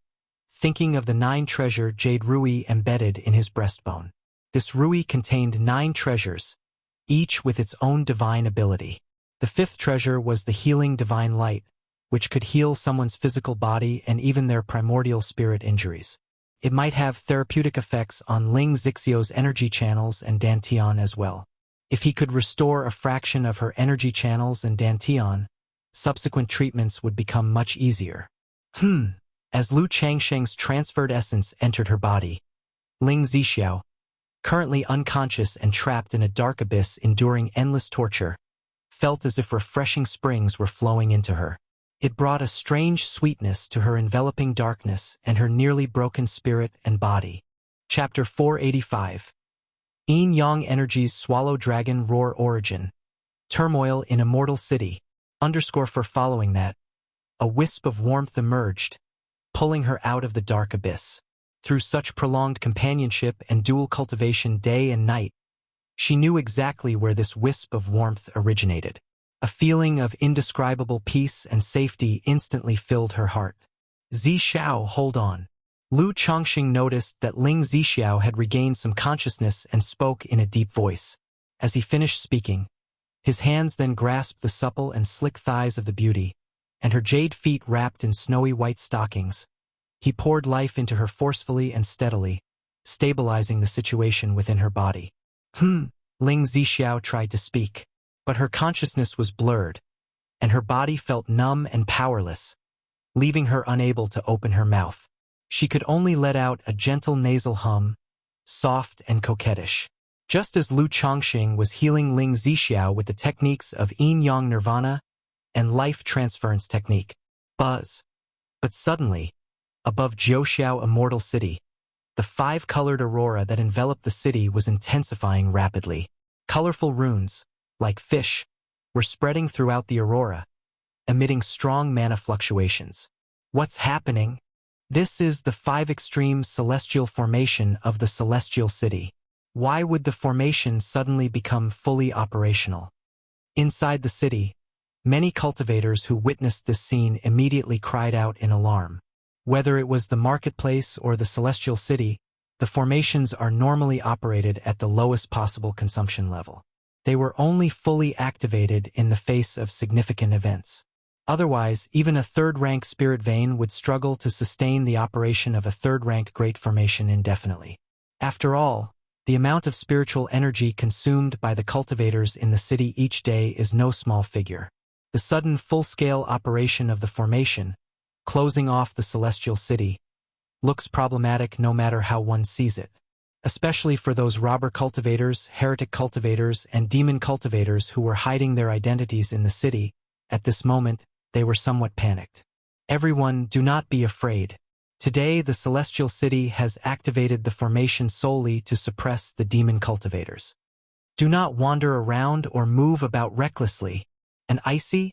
thinking of the 9 treasure jade rui embedded in his breastbone. This rui contained 9 treasures, each with its own divine ability. The 5th treasure was the healing divine light, which could heal someone's physical body and even their primordial spirit injuries. It might have therapeutic effects on Ling Zixiao's energy channels and Dantian as well. If he could restore a fraction of her energy channels and Dantian, subsequent treatments would become much easier. As Lu Chongqing's transferred essence entered her body, Ling Zixiao, currently unconscious and trapped in a dark abyss enduring endless torture, felt as if refreshing springs were flowing into her. It brought a strange sweetness to her enveloping darkness and her nearly broken spirit and body. Chapter 485. Yin-Yang Energies Swallow Dragon Roar Origin. Turmoil in Immortal City. For following that, a wisp of warmth emerged, pulling her out of the dark abyss. Through such prolonged companionship and dual cultivation day and night, she knew exactly where this wisp of warmth originated. A feeling of indescribable peace and safety instantly filled her heart. Zixiao, hold on. Lu Chongqing noticed that Ling Zixiao had regained some consciousness and spoke in a deep voice. As he finished speaking, his hands then grasped the supple and slick thighs of the beauty, and her jade feet wrapped in snowy white stockings. He poured life into her forcefully and steadily, stabilizing the situation within her body. Ling Zixiao tried to speak, but her consciousness was blurred, and her body felt numb and powerless, leaving her unable to open her mouth. She could only let out a gentle nasal hum, soft and coquettish. Just as Lu Chongqing was healing Ling Zixiao with the techniques of Yin-Yang Nirvana and life transference technique. Buzz. But suddenly, above Jiuxiao Immortal City, the 5-colored aurora that enveloped the city was intensifying rapidly. Colorful runes, like fish, were spreading throughout the aurora, emitting strong mana fluctuations. What's happening? This is the 5 extreme celestial formation of the celestial city. Why would the formation suddenly become fully operational? Inside the city, Many cultivators who witnessed this scene immediately cried out in alarm. Whether it was the marketplace or the celestial city, the formations are normally operated at the lowest possible consumption level. They were only fully activated in the face of significant events. Otherwise, even a third-rank spirit vein would struggle to sustain the operation of a third-rank great formation indefinitely. After all, the amount of spiritual energy consumed by the cultivators in the city each day is no small figure. The sudden full-scale operation of the formation, closing off the celestial city, looks problematic no matter how one sees it, especially for those robber cultivators, heretic cultivators, and demon cultivators who were hiding their identities in the city. At this moment, they were somewhat panicked. Everyone, do not be afraid. Today, the celestial city has activated the formation solely to suppress the demon cultivators. Do not wander around or move about recklessly. An icy,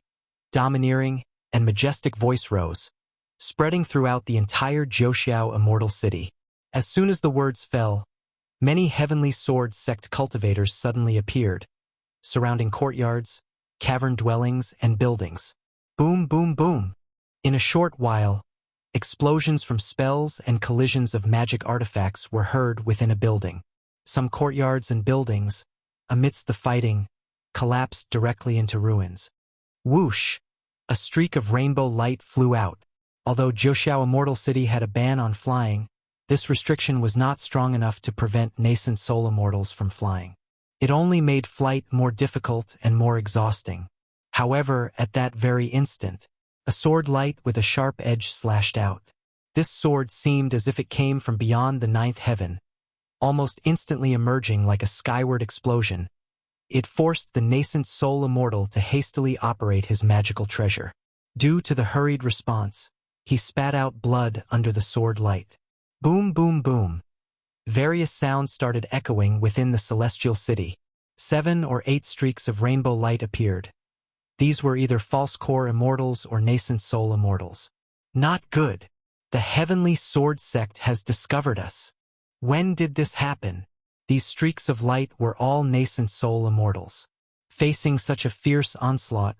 domineering, and majestic voice rose, spreading throughout the entire Wuxia Immortal city. As soon as the words fell, many heavenly sword sect cultivators suddenly appeared, surrounding courtyards, cavern dwellings, and buildings. Boom, boom, boom. In a short while, explosions from spells and collisions of magic artifacts were heard within a building. Some courtyards and buildings, amidst the fighting, collapsed directly into ruins. Whoosh! A streak of rainbow light flew out. Although Wuxia Immortal City had a ban on flying, this restriction was not strong enough to prevent nascent soul immortals from flying. It only made flight more difficult and more exhausting. However, at that very instant, a sword light with a sharp edge slashed out. This sword seemed as if it came from beyond the ninth heaven, almost instantly emerging like a skyward explosion. It forced the nascent soul immortal to hastily operate his magical treasure. Due to the hurried response, he spat out blood under the sword light. Boom, boom, boom. Various sounds started echoing within the celestial city. 7 or 8 streaks of rainbow light appeared. These were either false core immortals or nascent soul immortals. Not good. The heavenly sword sect has discovered us. When did this happen? These streaks of light were all nascent soul immortals. Facing such a fierce onslaught,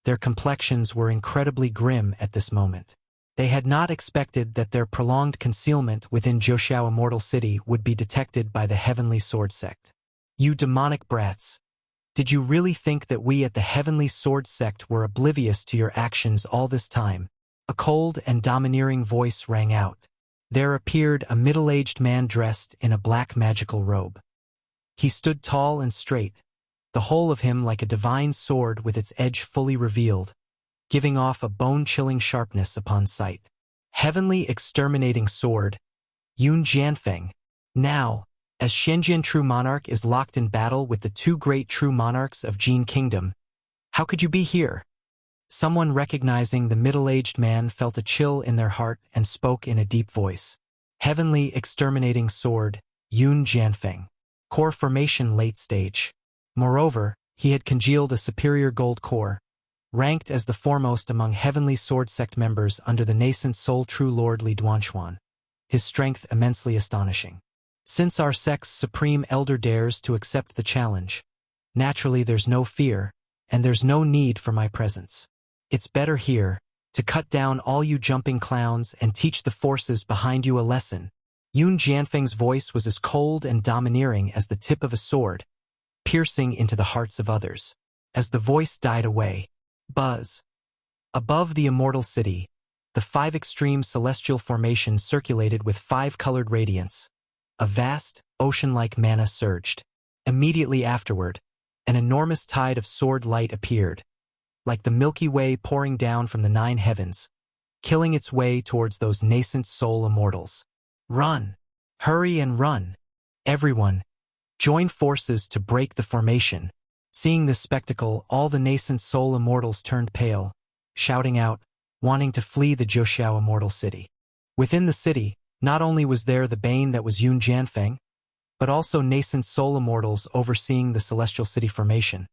their complexions were incredibly grim at this moment. They had not expected that their prolonged concealment within Wuxia Immortal City would be detected by the Heavenly Sword Sect. You demonic brats! Did you really think that we at the Heavenly Sword Sect were oblivious to your actions all this time? A cold and domineering voice rang out. There appeared a middle-aged man dressed in a black magical robe. He stood tall and straight, the whole of him like a divine sword with its edge fully revealed, giving off a bone-chilling sharpness upon sight. Heavenly Exterminating Sword, Yun Jianfeng. Now, as Shenzhen True Monarch is locked in battle with the 2 great true monarchs of Jin Kingdom, how could you be here? Someone recognizing the middle-aged man felt a chill in their heart and spoke in a deep voice. Heavenly Exterminating Sword, Yun Jianfeng. Core formation late stage. Moreover, he had congealed a superior gold core, ranked as the foremost among Heavenly Sword Sect members under the nascent Soul True Lord Li Duanshuan, his strength immensely astonishing. Since our sect's supreme elder dares to accept the challenge, naturally there's no fear, and there's no need for my presence. It's better here, to cut down all you jumping clowns and teach the forces behind you a lesson. Yun Jianfeng's voice was as cold and domineering as the tip of a sword, piercing into the hearts of others. As the voice died away, buzz. Above the immortal city, the 5 extreme celestial formations circulated with 5-colored radiance. A vast, ocean-like mana surged. Immediately afterward, an enormous tide of sword light appeared, like the Milky Way pouring down from the 9 heavens, killing its way towards those nascent soul immortals. Run! Hurry and run! Everyone, join forces to break the formation. Seeing this spectacle, all the nascent soul immortals turned pale, shouting out, wanting to flee the Wuxia Immortal City. Within the city, not only was there the bane that was Yun Jianfeng, but also nascent soul immortals overseeing the celestial city formation,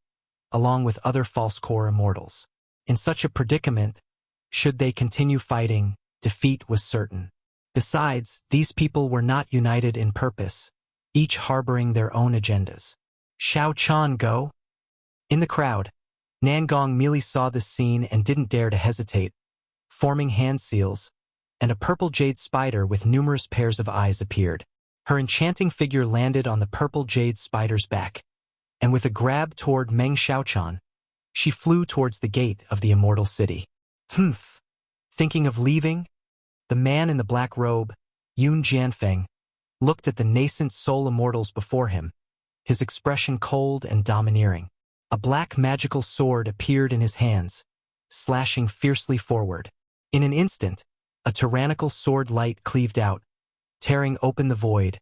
along with other false core immortals. In such a predicament, should they continue fighting, defeat was certain. Besides, these people were not united in purpose, each harboring their own agendas. Shao Chan go? In the crowd, Nangong merely saw this scene and didn't dare to hesitate, forming hand seals, and a purple jade spider with numerous pairs of eyes appeared. Her enchanting figure landed on the purple jade spider's back, and with a grab toward Meng Xiaochan, she flew towards the gate of the Immortal City. Humph! Thinking of leaving? The man in the black robe, Yun Jianfeng, looked at the nascent soul immortals before him, his expression cold and domineering. A black magical sword appeared in his hands, slashing fiercely forward. In an instant, a tyrannical sword light cleaved out, tearing open the void,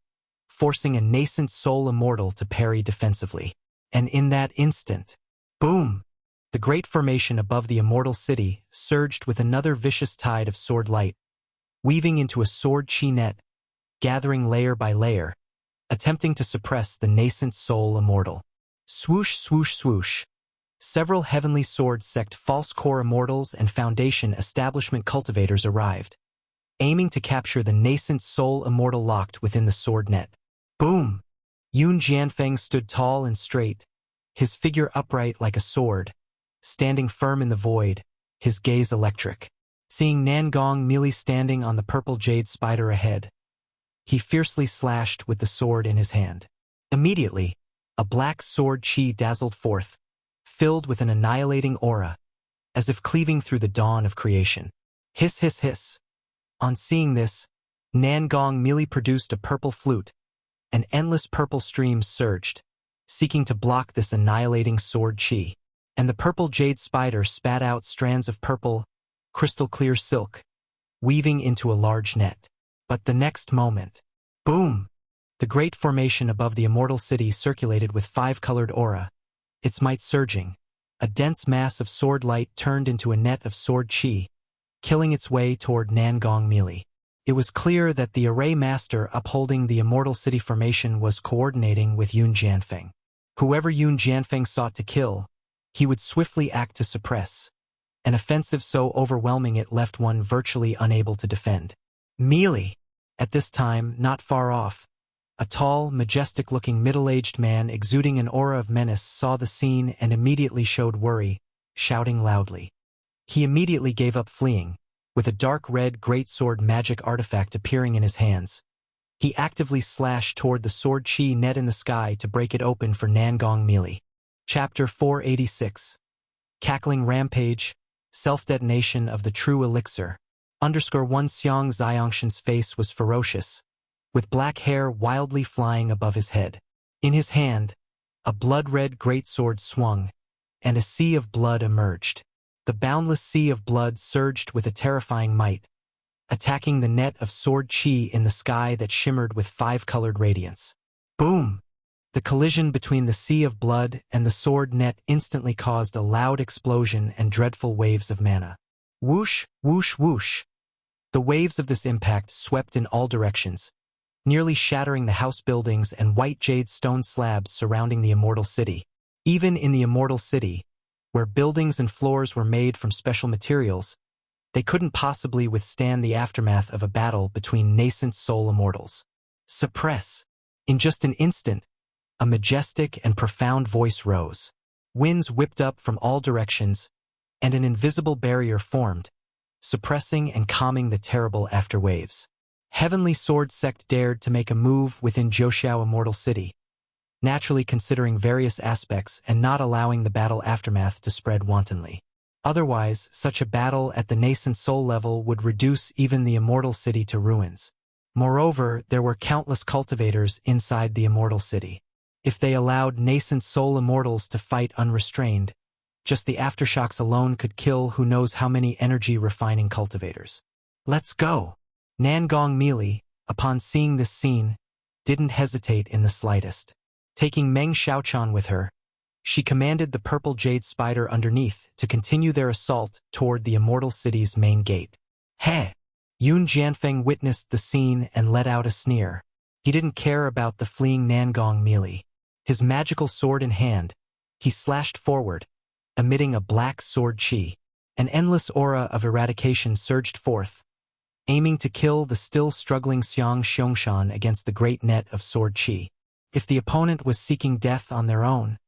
forcing a nascent soul immortal to parry defensively. And in that instant, boom! The great formation above the Immortal City surged with another vicious tide of sword light, weaving into a sword chi net, gathering layer by layer, attempting to suppress the nascent soul immortal. Swoosh, swoosh, swoosh. Several heavenly sword sect false core immortals and foundation establishment cultivators arrived, aiming to capture the nascent soul immortal locked within the sword net. Boom! Yun Jianfeng stood tall and straight, his figure upright like a sword, standing firm in the void, his gaze electric. Seeing Nangong merely standing on the purple jade spider ahead, he fiercely slashed with the sword in his hand. Immediately, a black sword chi dazzled forth, filled with an annihilating aura, as if cleaving through the dawn of creation. Hiss, hiss, hiss. On seeing this, Nangong merely produced a purple flute, and endless purple streams surged, seeking to block this annihilating sword chi. And the purple jade spider spat out strands of purple, crystal-clear silk, weaving into a large net. But the next moment, boom! The great formation above the Immortal City circulated with five-colored aura, its might surging. A dense mass of sword light turned into a net of sword chi, killing its way toward Nangong melee. It was clear that the array master upholding the Immortal City formation was coordinating with Yun Jianfeng. Whoever Yun Jianfeng sought to kill, he would swiftly act to suppress, an offensive so overwhelming it left one virtually unable to defend. Melee. At this time, not far off, a tall, majestic-looking middle-aged man exuding an aura of menace saw the scene and immediately showed worry, shouting loudly. He immediately gave up fleeing, with a dark red greatsword magic artifact appearing in his hands. He actively slashed toward the sword chi net in the sky to break it open for Nangong melee. Chapter 486. Cackling Rampage, Self-Detonation of the True Elixir. _1 Xiang Xiangshan's face was ferocious, with black hair wildly flying above his head. In his hand, a blood-red greatsword swung, and a sea of blood emerged. The boundless sea of blood surged with a terrifying might, attacking the net of sword chi in the sky that shimmered with five-colored radiance. Boom! The collision between the sea of blood and the sword net instantly caused a loud explosion and dreadful waves of mana. Whoosh, whoosh, whoosh. The waves of this impact swept in all directions, nearly shattering the house buildings and white jade stone slabs surrounding the Immortal City. Even in the Immortal City, where buildings and floors were made from special materials, they couldn't possibly withstand the aftermath of a battle between nascent soul immortals. Suppress. In just an instant, a majestic and profound voice rose. Winds whipped up from all directions, and an invisible barrier formed, suppressing and calming the terrible afterwaves. Heavenly Sword Sect dared to make a move within Zhouxiao Immortal City, naturally considering various aspects and not allowing the battle aftermath to spread wantonly. Otherwise, such a battle at the nascent soul level would reduce even the Immortal City to ruins. Moreover, there were countless cultivators inside the Immortal City. If they allowed nascent soul immortals to fight unrestrained, just the aftershocks alone could kill who knows how many energy-refining cultivators. Let's go! Nangong melee, upon seeing this scene, didn't hesitate in the slightest. Taking Meng Xiaochan with her, she commanded the purple jade spider underneath to continue their assault toward the Immortal City's main gate. Heh! Yun Jianfeng witnessed the scene and let out a sneer. He didn't care about the fleeing Nangong melee. His magical sword in hand, he slashed forward, emitting a black sword chi. An endless aura of eradication surged forth, aiming to kill the still struggling Xiang Xiangshan against the great net of sword chi. If the opponent was seeking death on their own,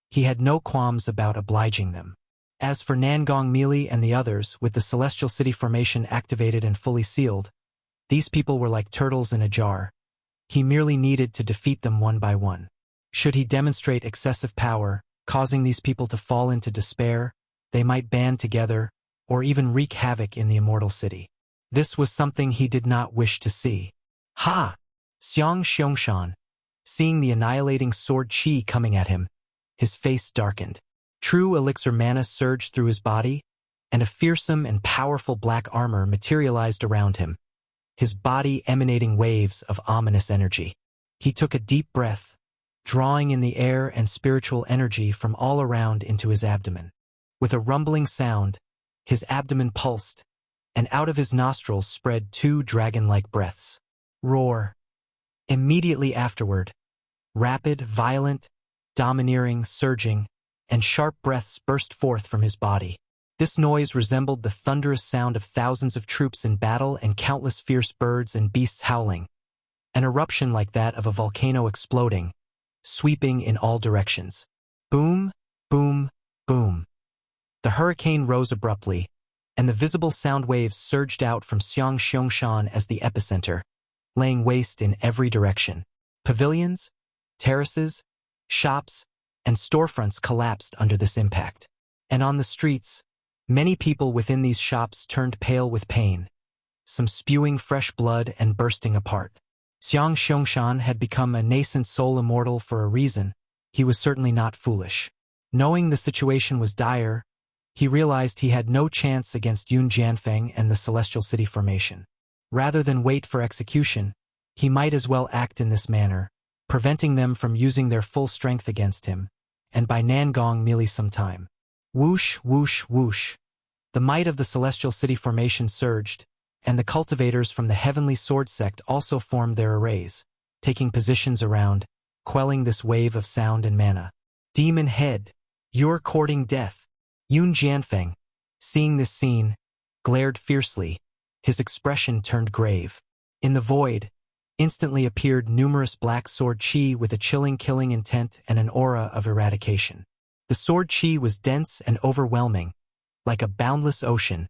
he had no qualms about obliging them. As for Nangong Meili and the others, with the Celestial City formation activated and fully sealed, these people were like turtles in a jar. He merely needed to defeat them one by one. Should he demonstrate excessive power, causing these people to fall into despair, they might band together, or even wreak havoc in the Immortal City. This was something he did not wish to see. Ha! Xiang Xiangshan, seeing the annihilating sword qi coming at him, his face darkened. True elixir mana surged through his body, and a fearsome and powerful black armor materialized around him, his body emanating waves of ominous energy. He took a deep breath, drawing in the air and spiritual energy from all around into his abdomen. With a rumbling sound, his abdomen pulsed, and out of his nostrils spread 2 dragon-like breaths. Roar. Immediately afterward, rapid, violent, domineering, surging, and sharp breaths burst forth from his body. This noise resembled the thunderous sound of thousands of troops in battle and countless fierce birds and beasts howling, an eruption like that of a volcano exploding, sweeping in all directions. Boom, boom, boom. The hurricane rose abruptly, and the visible sound waves surged out from Xiang Xiangshan as the epicenter, laying waste in every direction. Pavilions, terraces, shops, and storefronts collapsed under this impact. And on the streets, many people within these shops turned pale with pain, some spewing fresh blood and bursting apart. Xiang Xiangshan had become a nascent soul immortal for a reason. He was certainly not foolish. Knowing the situation was dire, he realized he had no chance against Yun Jianfeng and the Celestial City formation. Rather than wait for execution, he might as well act in this manner, preventing them from using their full strength against him, and by Nangong Meili some time. Whoosh, whoosh, whoosh. The might of the Celestial City formation surged, and the cultivators from the Heavenly Sword Sect also formed their arrays, taking positions around, quelling this wave of sound and mana. Demon Head, you're courting death. Yun Jianfeng, seeing this scene, glared fiercely, his expression turned grave. In the void, instantly appeared numerous black sword qi with a chilling killing intent and an aura of eradication. The sword qi was dense and overwhelming, like a boundless ocean,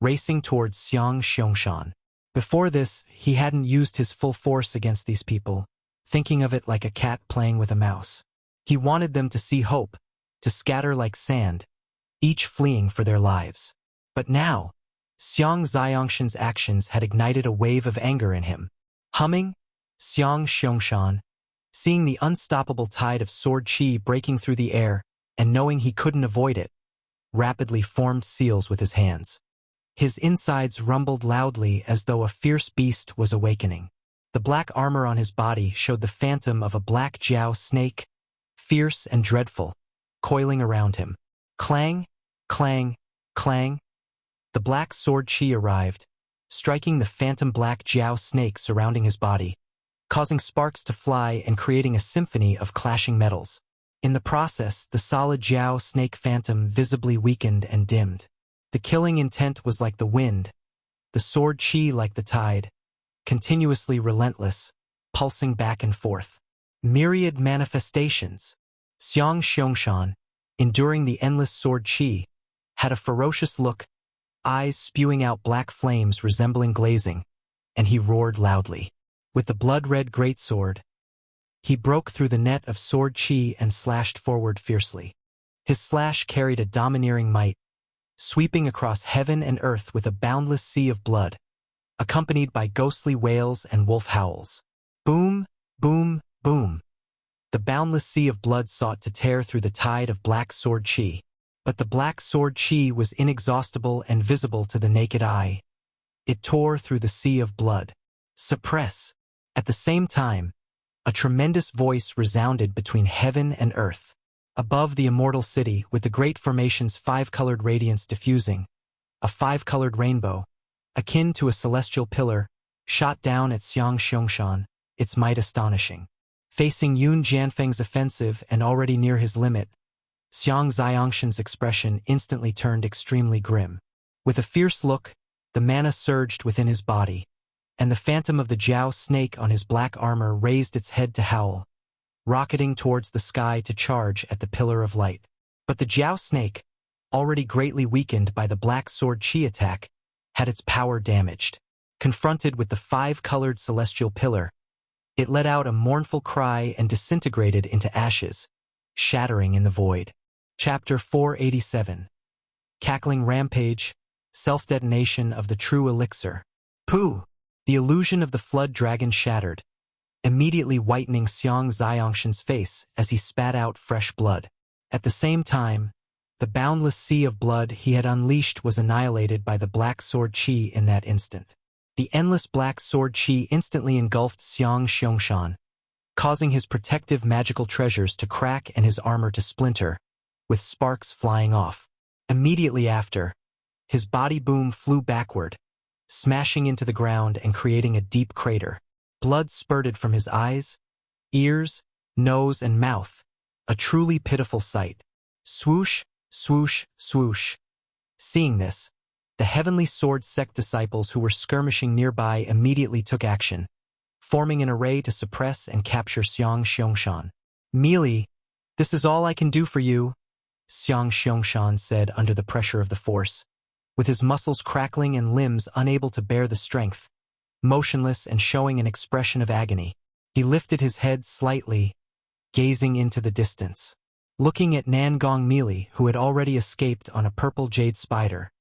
racing towards Xiang Xiangshan. Before this, he hadn't used his full force against these people, thinking of it like a cat playing with a mouse. He wanted them to see hope, to scatter like sand, each fleeing for their lives. But now, Xiang Xiangshan's actions had ignited a wave of anger in him. Humming, Xiang Xiangshan, seeing the unstoppable tide of sword qi breaking through the air and knowing he couldn't avoid it, rapidly formed seals with his hands. His insides rumbled loudly as though a fierce beast was awakening. The black armor on his body showed the phantom of a black jiao snake, fierce and dreadful, coiling around him. Clang, clang, clang. The black sword qi arrived, striking the phantom black jiao snake surrounding his body, causing sparks to fly and creating a symphony of clashing metals. In the process, the solid jiao snake phantom visibly weakened and dimmed. The killing intent was like the wind, the sword qi like the tide, continuously relentless, pulsing back and forth. Myriad manifestations. Xiang Xiangshan, enduring the endless sword qi, had a ferocious look, eyes spewing out black flames resembling glazing, and he roared loudly. With the blood-red greatsword, he broke through the net of sword qi and slashed forward fiercely. His slash carried a domineering might, sweeping across heaven and earth with a boundless sea of blood, accompanied by ghostly wails and wolf howls. Boom, boom, boom. The boundless sea of blood sought to tear through the tide of black sword qi, but the black sword qi was inexhaustible and visible to the naked eye. It tore through the sea of blood. Suppress. At the same time, a tremendous voice resounded between heaven and earth. Above the Immortal City, with the great formation's 5-colored radiance diffusing, a 5-colored rainbow, akin to a celestial pillar, shot down at Xiang Xiangshan, its might astonishing. Facing Yun Jianfeng's offensive and already near his limit, Xiang Xiangshan's expression instantly turned extremely grim. With a fierce look, the mana surged within his body, and the phantom of the jiao snake on his black armor raised its head to howl, rocketing towards the sky to charge at the pillar of light. But the jiao snake, already greatly weakened by the black sword chi attack, had its power damaged. Confronted with the five-colored celestial pillar, it let out a mournful cry and disintegrated into ashes, shattering in the void. Chapter 487. Cackling Rampage, Self-Detonation of the True Elixir. Pooh! The illusion of the flood dragon shattered, immediately whitening Xiong Ziongshan's face as he spat out fresh blood. At the same time, the boundless sea of blood he had unleashed was annihilated by the black sword chi in that instant. The endless black sword chi instantly engulfed Xiong Xiangshan, causing his protective magical treasures to crack and his armor to splinter, with sparks flying off. Immediately after, his body boom flew backward, smashing into the ground and creating a deep crater. Blood spurted from his eyes, ears, nose, and mouth, a truly pitiful sight. Swoosh, swoosh, swoosh. Seeing this, the Heavenly Sword sect disciples who were skirmishing nearby immediately took action, forming an array to suppress and capture Xiong Xiangshan. "Mealy, this is all I can do for you," Xiong Xiangshan said under the pressure of the force, with his muscles crackling and limbs unable to bear the strength. Motionless and showing an expression of agony, he lifted his head slightly, gazing into the distance. Looking at Nangong Mealy, who had already escaped on a purple jade spider,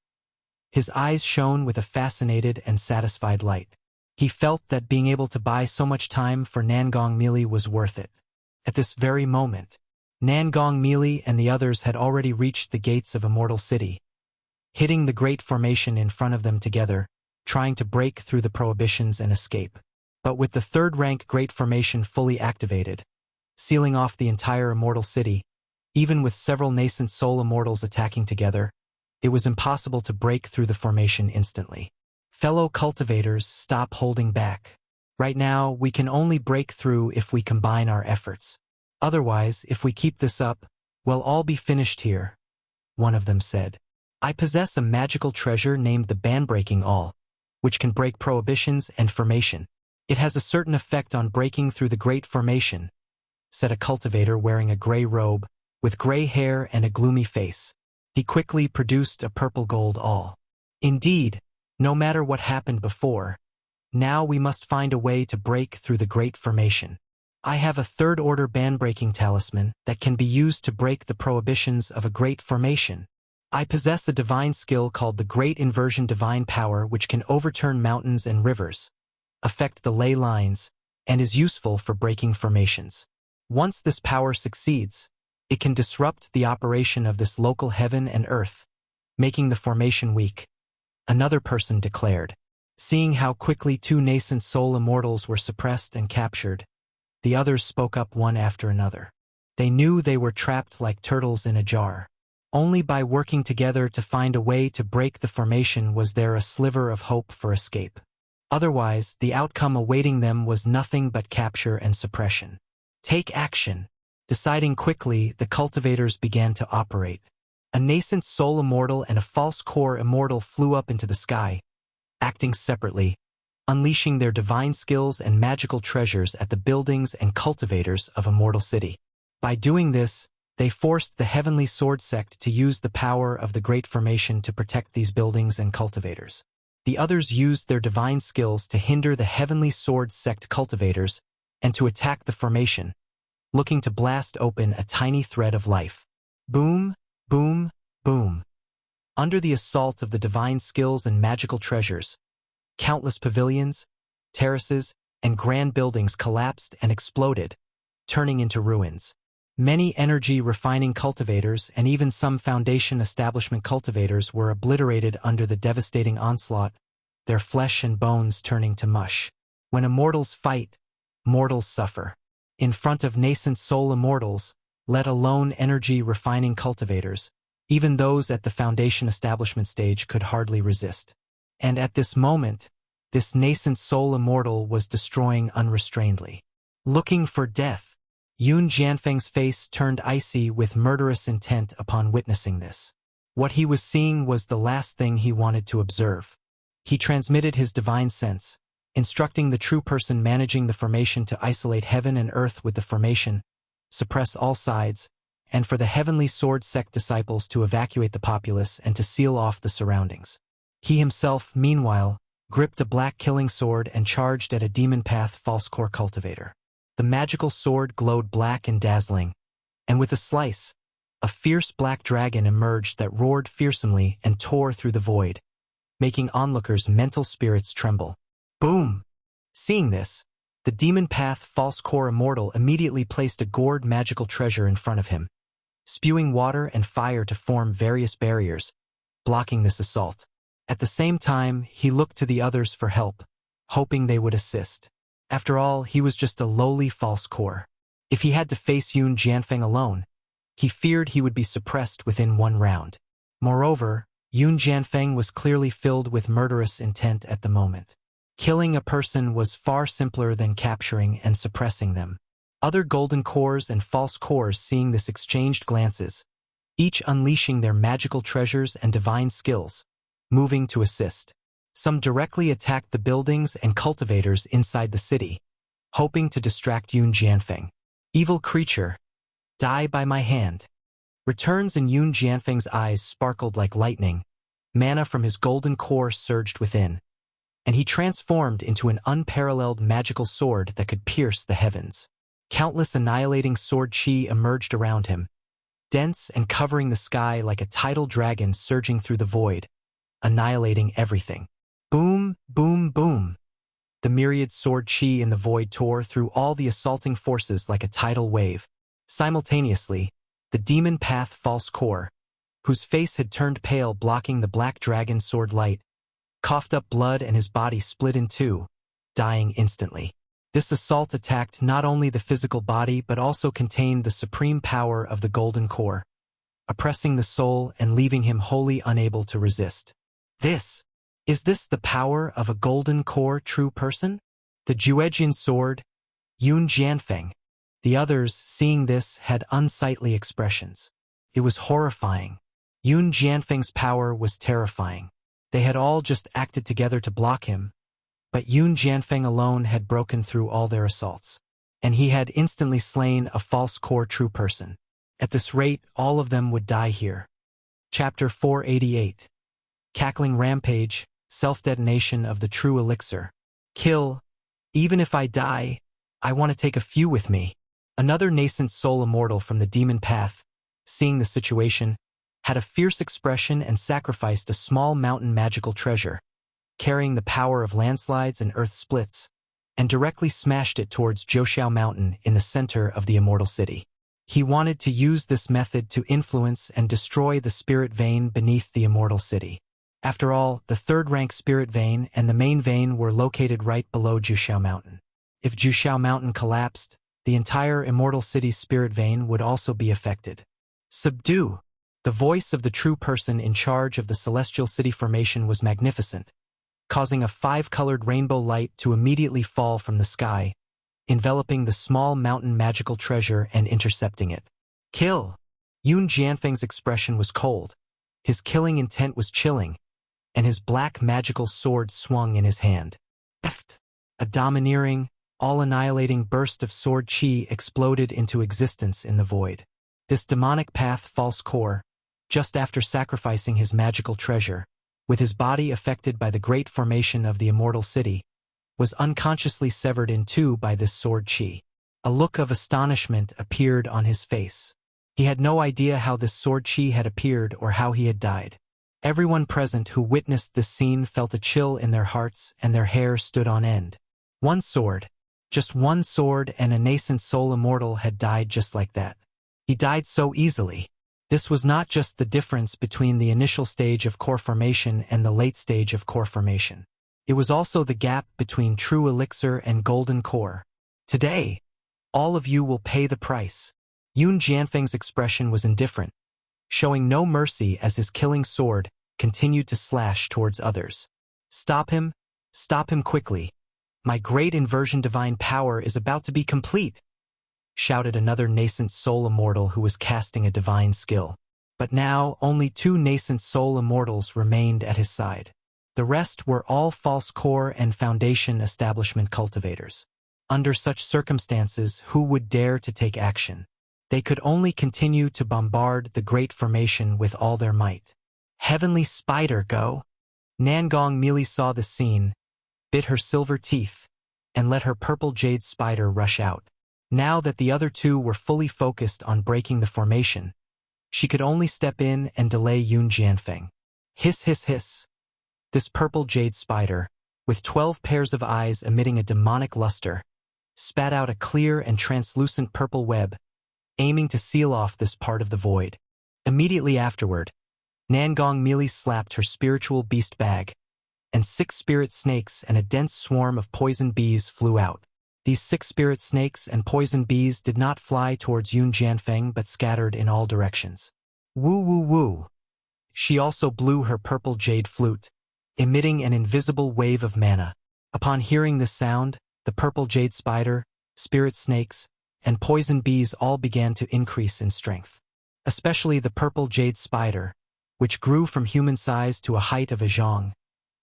his eyes shone with a fascinated and satisfied light. He felt that being able to buy so much time for Nangong Mealy was worth it. At this very moment, Nangong Mealy and the others had already reached the gates of Immortal City, hitting the great formation in front of them together, trying to break through the prohibitions and escape. But with the third-rank Great Formation fully activated, sealing off the entire Immortal City, even with several nascent soul immortals attacking together, it was impossible to break through the formation instantly. Fellow cultivators, stop holding back. Right now, we can only break through if we combine our efforts. Otherwise, if we keep this up, we'll all be finished here, one of them said. "I possess a magical treasure named the Ban-Breaking All, which can break prohibitions and formation. It has a certain effect on breaking through the Great Formation," said a cultivator wearing a gray robe, with gray hair and a gloomy face. He quickly produced a purple gold awl. "Indeed, no matter what happened before, now we must find a way to break through the Great Formation. I have a third-order ban-breaking talisman that can be used to break the prohibitions of a Great Formation. I possess a divine skill called the Great Inversion Divine Power, which can overturn mountains and rivers, affect the ley lines, and is useful for breaking formations. Once this power succeeds, it can disrupt the operation of this local heaven and earth, making the formation weak," another person declared. Seeing how quickly two nascent soul immortals were suppressed and captured, the others spoke up one after another. They knew they were trapped like turtles in a jar. Only by working together to find a way to break the formation was there a sliver of hope for escape. Otherwise, the outcome awaiting them was nothing but capture and suppression. Take action. Deciding quickly, the cultivators began to operate. A nascent soul immortal and a false core immortal flew up into the sky, acting separately, unleashing their divine skills and magical treasures at the buildings and cultivators of Immortal City. By doing this, they forced the Heavenly Sword sect to use the power of the Great Formation to protect these buildings and cultivators. The others used their divine skills to hinder the Heavenly Sword sect cultivators and to attack the formation, looking to blast open a tiny thread of life. Boom, boom, boom. Under the assault of the divine skills and magical treasures, countless pavilions, terraces, and grand buildings collapsed and exploded, turning into ruins. Many energy-refining cultivators and even some foundation establishment cultivators were obliterated under the devastating onslaught, their flesh and bones turning to mush. When immortals fight, mortals suffer. In front of nascent soul immortals, let alone energy-refining cultivators, even those at the foundation establishment stage could hardly resist. And at this moment, this nascent soul immortal was destroying unrestrainedly. Looking for death, Yun Jianfeng's face turned icy with murderous intent upon witnessing this. What he was seeing was the last thing he wanted to observe. He transmitted his divine sense, instructing the true person managing the formation to isolate heaven and earth with the formation, suppress all sides, and for the Heavenly Sword sect disciples to evacuate the populace and to seal off the surroundings. He himself, meanwhile, gripped a black killing sword and charged at a demon path false core cultivator. The magical sword glowed black and dazzling, and with a slice, a fierce black dragon emerged that roared fearsomely and tore through the void, making onlookers' mental spirits tremble. Boom! Seeing this, the demon path false core Immortal immediately placed a gourd magical treasure in front of him, spewing water and fire to form various barriers, blocking this assault. At the same time, he looked to the others for help, hoping they would assist. After all, he was just a lowly false core. If he had to face Yun Jianfeng alone, he feared he would be suppressed within one round. Moreover, Yun Jianfeng was clearly filled with murderous intent at the moment. Killing a person was far simpler than capturing and suppressing them. Other golden cores and false cores seeing this exchanged glances, each unleashing their magical treasures and divine skills, moving to assist. Some directly attacked the buildings and cultivators inside the city, hoping to distract Yun Jianfeng. Evil creature, die by my hand. Returns in Yun Jianfeng's eyes sparkled like lightning. Mana from his golden core surged within, and he transformed into an unparalleled magical sword that could pierce the heavens. Countless annihilating sword chi emerged around him, dense and covering the sky like a tidal dragon surging through the void, annihilating everything. Boom, boom, boom. The myriad sword chi in the void tore through all the assaulting forces like a tidal wave. Simultaneously, the demon path false core, whose face had turned pale blocking the black dragon sword light, coughed up blood and his body split in two, dying instantly. This assault attacked not only the physical body but also contained the supreme power of the golden core, oppressing the soul and leaving him wholly unable to resist. Is this the power of a golden core true person? The Juejian sword, Yun Jianfeng. The others, seeing this, had unsightly expressions. It was horrifying. Yun Jianfeng's power was terrifying. They had all just acted together to block him, but Yun Jianfeng alone had broken through all their assaults, and he had instantly slain a false core true person. At this rate, all of them would die here. Chapter 488. Cackling Rampage, Self-Detonation of the True Elixir. Kill. Even if I die, I want to take a few with me. Another nascent soul immortal from the demon path, seeing the situation, had a fierce expression and sacrificed a small mountain magical treasure, carrying the power of landslides and earth splits, and directly smashed it towards Zhouxiao Mountain in the center of the Immortal City. He wanted to use this method to influence and destroy the spirit vein beneath the Immortal City. After all, the third-rank spirit vein and the main vein were located right below Zhouxiao Mountain. If Zhouxiao Mountain collapsed, the entire Immortal City's spirit vein would also be affected. Subdue! The voice of the true person in charge of the Celestial City formation was magnificent, causing a 5-colored rainbow light to immediately fall from the sky, enveloping the small mountain magical treasure and intercepting it. Kill! Yun Jianfeng's expression was cold. His killing intent was chilling, and his black magical sword swung in his hand. A domineering, all-annihilating burst of sword chi exploded into existence in the void. This demonic path false core, just after sacrificing his magical treasure, with his body affected by the great formation of the Immortal City, was unconsciously severed in two by this sword chi. A look of astonishment appeared on his face. He had no idea how this sword chi had appeared or how he had died. Everyone present who witnessed this scene felt a chill in their hearts and their hair stood on end. One sword, just one sword, and a nascent soul immortal had died just like that. He died so easily. This was not just the difference between the initial stage of core formation and the late stage of core formation. It was also the gap between true elixir and golden core. Today, all of you will pay the price. Yun Jianfeng's expression was indifferent, showing no mercy as his killing sword continued to slash towards others. Stop him quickly. My great inversion divine power is about to be complete, shouted another nascent soul immortal who was casting a divine skill. But now only 2 nascent soul immortals remained at his side. The rest were all false core and foundation establishment cultivators. Under such circumstances, who would dare to take action? They could only continue to bombard the Great Formation with all their might. Heavenly Spider, go! Nangong Mealy saw the scene, bit her silver teeth, and let her purple jade spider rush out. Now that the other two were fully focused on breaking the formation, she could only step in and delay Yun Jianfeng. Hiss, hiss, hiss. This purple jade spider, with 12 pairs of eyes emitting a demonic luster, spat out a clear and translucent purple web, aiming to seal off this part of the void. Immediately afterward, Nangong Mealy slapped her spiritual beast bag, and 6 spirit snakes and a dense swarm of poison bees flew out. These 6 spirit snakes and poison bees did not fly towards Yun Jianfeng but scattered in all directions. Woo woo woo. She also blew her purple jade flute, emitting an invisible wave of mana. Upon hearing this sound, the purple jade spider, spirit snakes, and poison bees all began to increase in strength. Especially the purple jade spider, which grew from human size to a height of a zhang,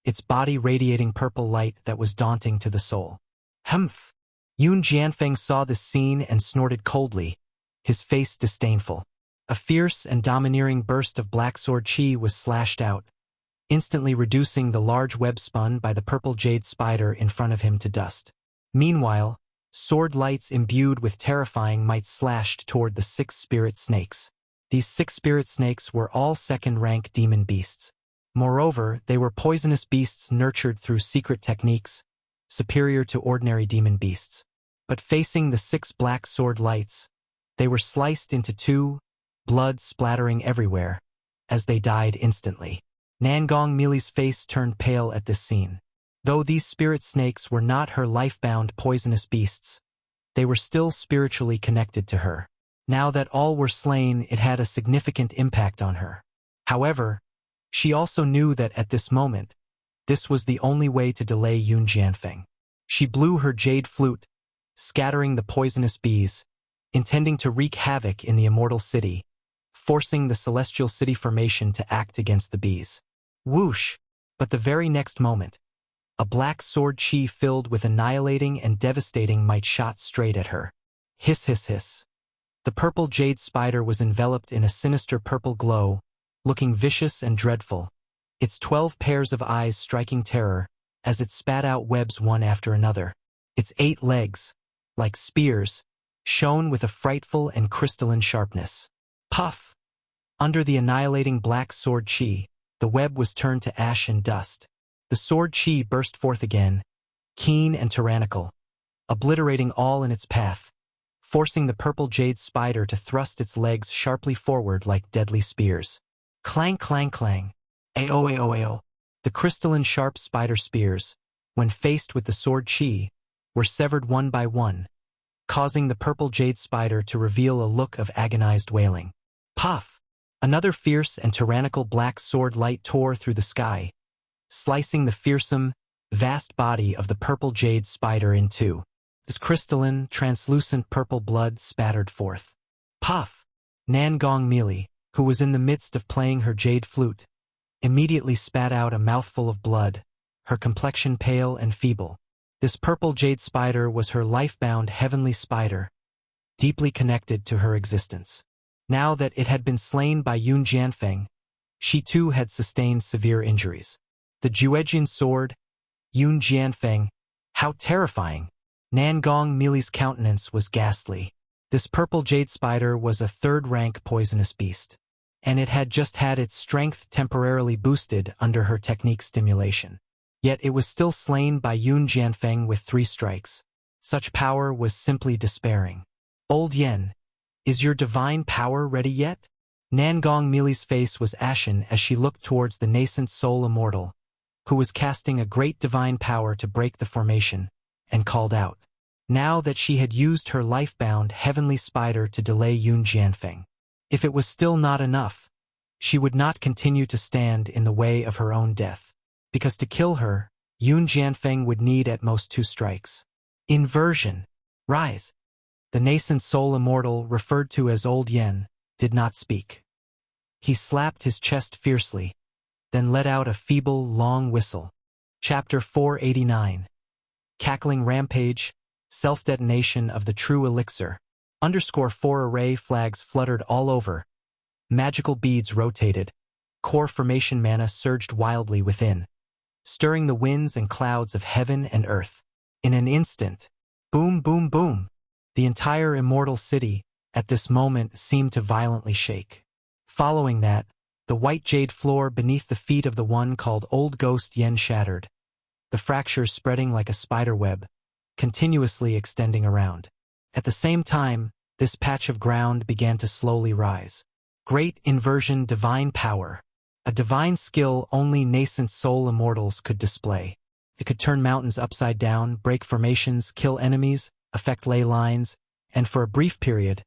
its body radiating purple light that was daunting to the soul. Humph! Yun Jianfeng saw this scene and snorted coldly, his face disdainful. A fierce and domineering burst of black sword chi was slashed out, instantly reducing the large web spun by the purple jade spider in front of him to dust. Meanwhile, sword lights imbued with terrifying might slashed toward the 6 spirit snakes. These 6 spirit snakes were all second-rank demon beasts. Moreover, they were poisonous beasts nurtured through secret techniques, superior to ordinary demon beasts. But facing the 6 black sword lights, they were sliced into 2, blood splattering everywhere, as they died instantly. Nangong Mealy's face turned pale at this scene. Though these spirit snakes were not her life-bound poisonous beasts, they were still spiritually connected to her. Now that all were slain, it had a significant impact on her. However, she also knew that at this moment, this was the only way to delay Yun Jianfeng. She blew her jade flute, scattering the poisonous bees, intending to wreak havoc in the Immortal City, forcing the Celestial City Formation to act against the bees. Whoosh! But the very next moment, a black sword chi filled with annihilating and devastating might shot straight at her. Hiss, hiss, hiss. The purple jade spider was enveloped in a sinister purple glow, looking vicious and dreadful, its 12 pairs of eyes striking terror as it spat out webs one after another. Its 8 legs, like spears, shone with a frightful and crystalline sharpness. Puff! Under the annihilating black sword chi, the web was turned to ash and dust. The sword chi burst forth again, keen and tyrannical, obliterating all in its path, forcing the purple jade spider to thrust its legs sharply forward like deadly spears. Clang, clang, clang. Ao, ao, ao. The crystalline sharp spider spears, when faced with the sword chi, were severed one by one, causing the purple jade spider to reveal a look of agonized wailing. Puff! Another fierce and tyrannical black sword light tore through the sky, slicing the fearsome, vast body of the purple jade spider in 2. This crystalline, translucent purple blood spattered forth. Puff! Nangong Mealy, who was in the midst of playing her jade flute, immediately spat out a mouthful of blood, her complexion pale and feeble. This purple jade spider was her life-bound heavenly spider, deeply connected to her existence. Now that it had been slain by Yun Jianfeng, she too had sustained severe injuries. The Juejian sword, Yun Jianfeng, how terrifying! Nangong Mealy's countenance was ghastly. This purple jade spider was a 3rd-rank poisonous beast, and it had just had its strength temporarily boosted under her technique stimulation. Yet it was still slain by Yun Jianfeng with 3 strikes. Such power was simply despairing. Old Yen, is your divine power ready yet? Nangong Mealy's face was ashen as she looked towards the nascent soul Immortal, who was casting a great divine power to break the formation, and called out. Now that she had used her life-bound heavenly spider to delay Yun Jianfeng. If it was still not enough, she would not continue to stand in the way of her own death, because to kill her, Yun Jianfeng would need at most 2 strikes. Inversion. Rise. The nascent soul Immortal, referred to as Old Yen, did not speak. He slapped his chest fiercely, then let out a feeble, long whistle. Chapter 489. Cackling Rampage, Self-Detonation of the True Elixir. _4 array flags fluttered all over. Magical beads rotated. Core formation mana surged wildly within, stirring the winds and clouds of heaven and earth. In an instant, boom, boom, boom, the entire immortal city, at this moment, seemed to violently shake. Following that, the white jade floor beneath the feet of the one called Old Ghost Yen shattered, the fractures spreading like a spider web, continuously extending around. At the same time, this patch of ground began to slowly rise. Great Inversion Divine Power. A divine skill only nascent soul immortals could display. It could turn mountains upside down, break formations, kill enemies, affect ley lines, and for a brief period,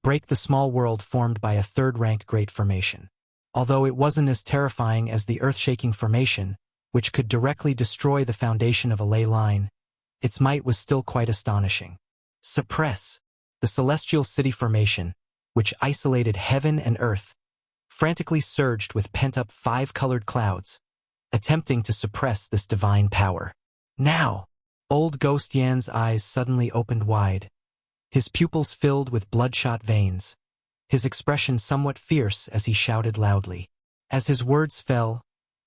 break the small world formed by a third-rank Great Formation. Although it wasn't as terrifying as the earth-shaking formation, which could directly destroy the foundation of a ley line, its might was still quite astonishing. Suppress. The Celestial City Formation, which isolated heaven and earth, frantically surged with pent-up 5-colored clouds, attempting to suppress this divine power. Now, Old Ghost Yan's eyes suddenly opened wide, his pupils filled with bloodshot veins, his expression somewhat fierce as he shouted loudly. As his words fell,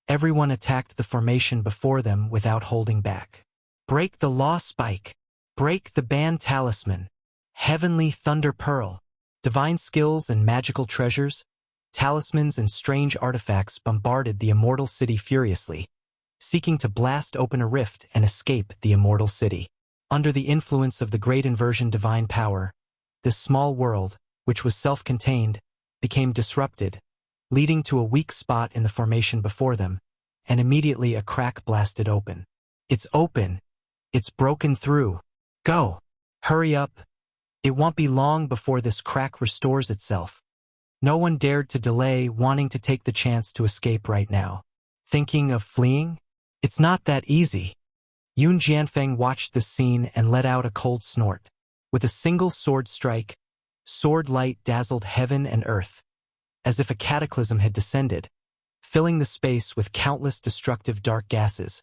everyone attacked the formation before them without holding back. Break the Law Spike. Break the Band Talisman. Heavenly Thunder Pearl. Divine skills and magical treasures, talismans and strange artifacts bombarded the immortal city furiously, seeking to blast open a rift and escape the immortal city. Under the influence of the Great Inversion Divine Power, this small world, which was self-contained, became disrupted, leading to a weak spot in the formation before them, and immediately a crack blasted open. It's open! It's broken through! Go! Hurry up! It won't be long before this crack restores itself. No one dared to delay, wanting to take the chance to escape right now. Thinking of fleeing? It's not that easy. Yun Jianfeng watched this scene and let out a cold snort. With a single sword strike, sword light dazzled heaven and earth, as if a cataclysm had descended, filling the space with countless destructive dark gases,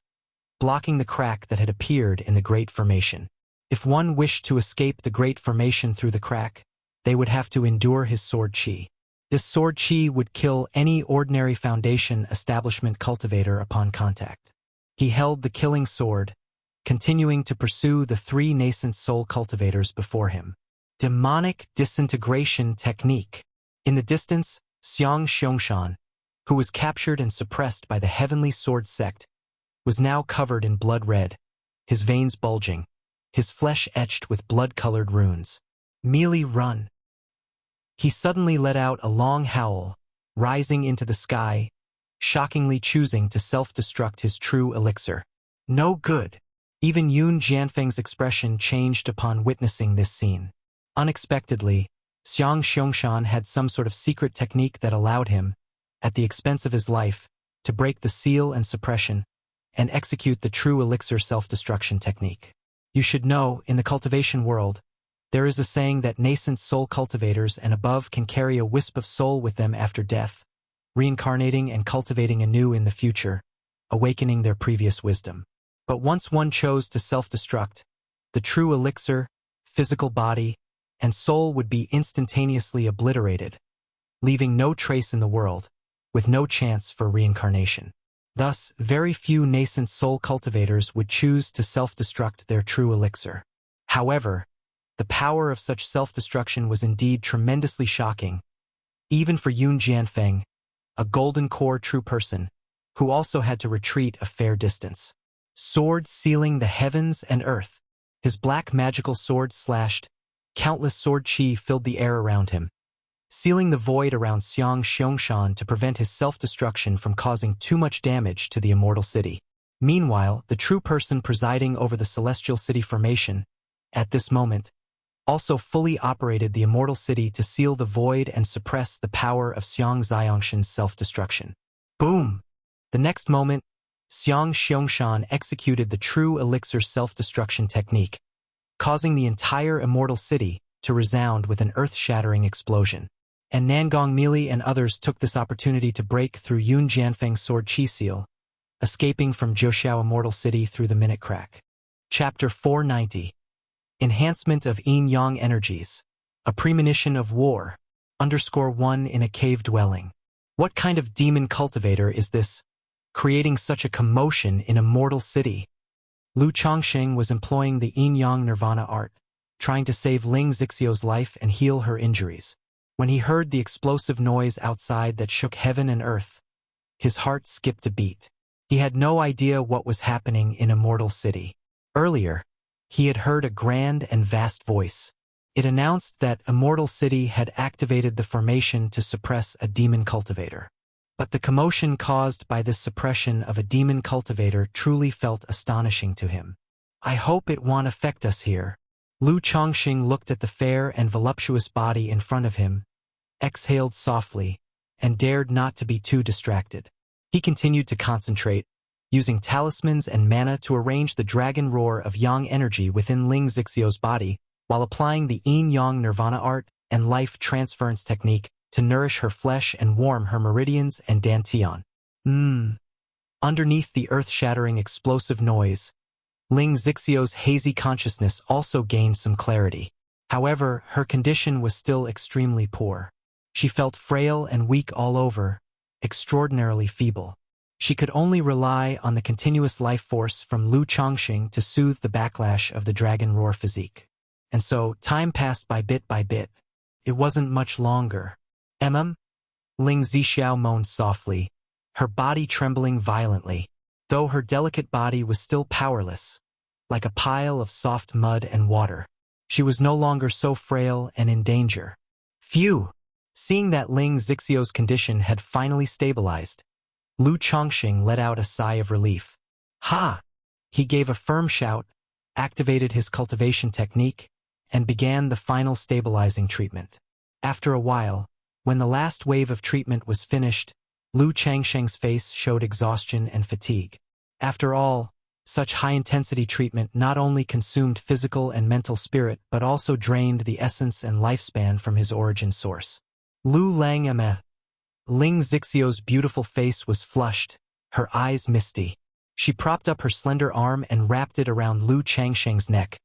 blocking the crack that had appeared in the Great Formation. If one wished to escape the Great Formation through the crack, they would have to endure his sword chi. This sword chi would kill any ordinary Foundation establishment cultivator upon contact. He held the killing sword, continuing to pursue the 3 nascent soul cultivators before him. Demonic Disintegration Technique. In the distance, Xiang Xiangshan, who was captured and suppressed by the Heavenly Sword Sect, was now covered in blood red, his veins bulging, his flesh etched with blood-colored runes. Melee run. He suddenly let out a long howl, rising into the sky, shockingly choosing to self-destruct his true elixir. No good. Even Yun Jianfeng's expression changed upon witnessing this scene. Unexpectedly, Xiang Xiangshan had some sort of secret technique that allowed him, at the expense of his life, to break the seal and suppression, and execute the true elixir self-destruction technique. You should know, in the cultivation world, there is a saying that nascent soul cultivators and above can carry a wisp of soul with them after death, reincarnating and cultivating anew in the future, awakening their previous wisdom. But once one chose to self-destruct, the true elixir, physical body, and soul would be instantaneously obliterated, leaving no trace in the world, with no chance for reincarnation. Thus, very few nascent soul cultivators would choose to self-destruct their true elixir. However, the power of such self-destruction was indeed tremendously shocking, even for Yun Jianfeng, a golden core true person, who also had to retreat a fair distance. Sword sealing the heavens and earth. His black magical sword slashed, countless sword chi filled the air around him, sealing the void around Xiang Xiangshan to prevent his self-destruction from causing too much damage to the immortal city. Meanwhile, the true person presiding over the Celestial City Formation, at this moment, also fully operated the immortal city to seal the void and suppress the power of Xiang Xiangshan's self-destruction. Boom! The next moment, Xiang Xiangshan executed the true elixir self-destruction technique, causing the entire immortal city to resound with an earth-shattering explosion. And Nangong Meili and others took this opportunity to break through Yun Jianfeng's sword chi seal, escaping from Zhouxiao Immortal City through the minute crack. Chapter 490. Enhancement of Yin-Yang Energies. A premonition of war. _1 in a cave dwelling. What kind of demon cultivator is this, creating such a commotion in Immortal City? Lu Chongqing was employing the yin-yang nirvana art, trying to save Ling Zixio's life and heal her injuries. When he heard the explosive noise outside that shook heaven and earth, his heart skipped a beat. He had no idea what was happening in Immortal City. Earlier, he had heard a grand and vast voice. It announced that Immortal City had activated the formation to suppress a demon cultivator. But the commotion caused by this suppression of a demon cultivator truly felt astonishing to him. I hope it won't affect us here. Lu Chongqing looked at the fair and voluptuous body in front of him, exhaled softly, and dared not to be too distracted. He continued to concentrate, using talismans and mana to arrange the dragon roar of yang energy within Ling Zixio's body, while applying the yin-yang nirvana art and life transference technique to nourish her flesh and warm her meridians and dantian. Underneath the earth-shattering explosive noise, Ling Zixio's hazy consciousness also gained some clarity. However, her condition was still extremely poor. She felt frail and weak all over, extraordinarily feeble. She could only rely on the continuous life force from Lu Chongqing to soothe the backlash of the dragon roar physique. And so, time passed by bit. It wasn't much longer. Ling Zixiao moaned softly, her body trembling violently, though her delicate body was still powerless, like a pile of soft mud and water. She was no longer so frail and in danger. Phew! Seeing that Ling Zixio's condition had finally stabilized, Lu Chongqing let out a sigh of relief. Ha! He gave a firm shout, activated his cultivation technique, and began the final stabilizing treatment. After a while, when the last wave of treatment was finished, Lu Chongqing's face showed exhaustion and fatigue. After all, such high-intensity treatment not only consumed physical and mental spirit but also drained the essence and lifespan from his origin source. Ling Zixio's beautiful face was flushed, her eyes misty. She propped up her slender arm and wrapped it around Lu Chongqing's neck,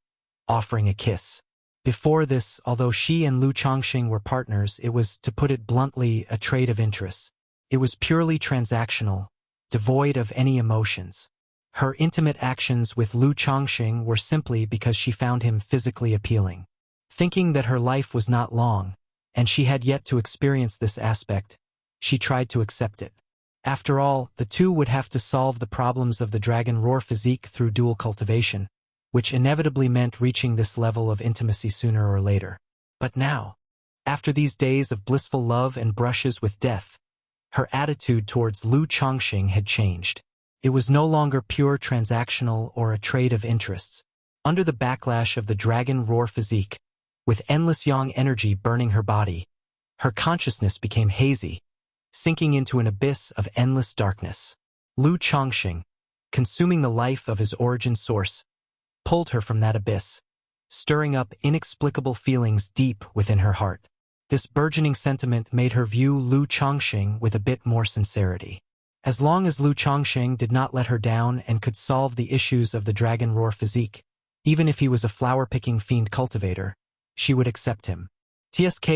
offering a kiss. Before this, although she and Lu Chongqing were partners, it was, to put it bluntly, a trade of interests. It was purely transactional, devoid of any emotions. Her intimate actions with Lu Chongqing were simply because she found him physically appealing. Thinking that her life was not long, and she had yet to experience this aspect, she tried to accept it. After all, the two would have to solve the problems of the dragon roar physique through dual cultivation, which inevitably meant reaching this level of intimacy sooner or later. But now, after these days of blissful love and brushes with death, her attitude towards Lu Chongqing had changed. It was no longer pure transactional or a trade of interests. Under the backlash of the dragon roar physique, with endless yang energy burning her body, her consciousness became hazy, sinking into an abyss of endless darkness. Lu Chongqing, consuming the life of his origin source, pulled her from that abyss, stirring up inexplicable feelings deep within her heart. This burgeoning sentiment made her view Lu Chongqing with a bit more sincerity. As long as Lu Chongqing did not let her down and could solve the issues of the dragon roar physique, even if he was a flower-picking fiend cultivator, she would accept him. TSK.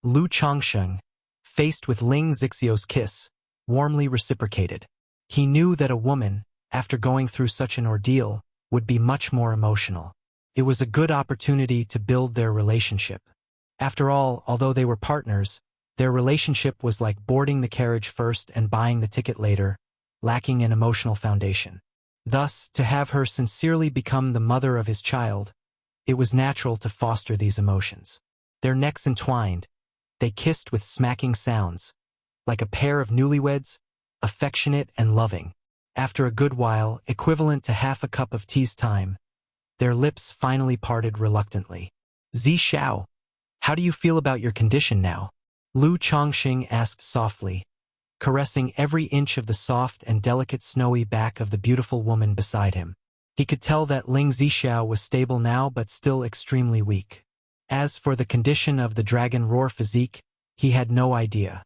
Lu Chongqing, faced with Ling Zixio's kiss, warmly reciprocated. He knew that a woman, after going through such an ordeal, would be much more emotional. It was a good opportunity to build their relationship. After all, although they were partners, their relationship was like boarding the carriage first and buying the ticket later, lacking an emotional foundation. Thus, to have her sincerely become the mother of his child, it was natural to foster these emotions. Their necks entwined, they kissed with smacking sounds, like a pair of newlyweds, affectionate and loving. After a good while, equivalent to half a cup of tea's time, their lips finally parted reluctantly. Zixiao, how do you feel about your condition now? Lu Chongqing asked softly, caressing every inch of the soft and delicate snowy back of the beautiful woman beside him. He could tell that Ling Zixiao was stable now but still extremely weak. As for the condition of the dragon roar physique, he had no idea.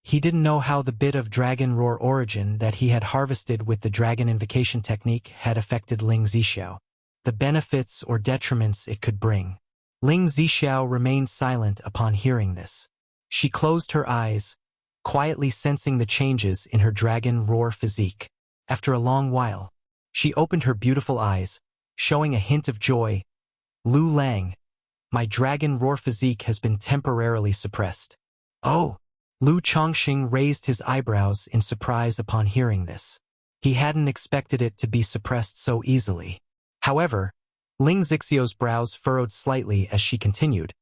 He didn't know how the bit of dragon roar origin that he had harvested with the dragon invocation technique had affected Ling Zixiao, the benefits or detriments it could bring. Ling Zixiao remained silent upon hearing this. She closed her eyes, quietly sensing the changes in her dragon roar physique. After a long while, she opened her beautiful eyes, showing a hint of joy. Lu Lang, my dragon roar physique has been temporarily suppressed. Oh! Lu Chongqing raised his eyebrows in surprise upon hearing this. He hadn't expected it to be suppressed so easily. However, Ling Zixiao's brows furrowed slightly as she continued.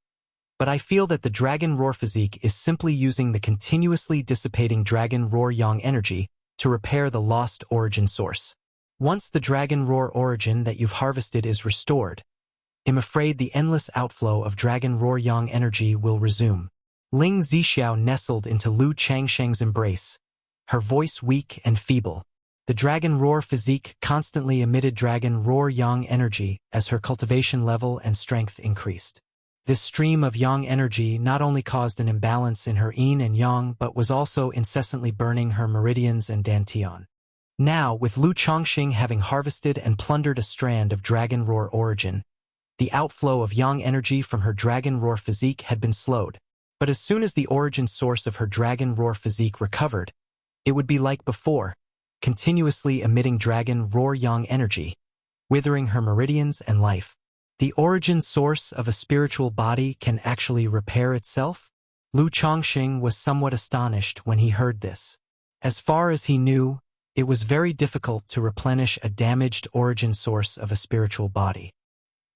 But I feel that the dragon roar physique is simply using the continuously dissipating dragon roar yang energy to repair the lost origin source. Once the dragon roar origin that you've harvested is restored, I'm afraid the endless outflow of dragon roar yang energy will resume. Ling Zixiao nestled into Lu Changsheng's embrace, her voice weak and feeble. The dragon roar physique constantly emitted dragon roar yang energy as her cultivation level and strength increased. This stream of yang energy not only caused an imbalance in her yin and yang but was also incessantly burning her meridians and dantian. Now, with Lu Chongqing having harvested and plundered a strand of dragon roar origin, the outflow of yang energy from her dragon roar physique had been slowed. But as soon as the origin source of her dragon roar physique recovered, it would be like before, continuously emitting dragon roar yang energy, withering her meridians and life. The origin source of a spiritual body can actually repair itself? Lu Chongqing was somewhat astonished when he heard this. As far as he knew, it was very difficult to replenish a damaged origin source of a spiritual body.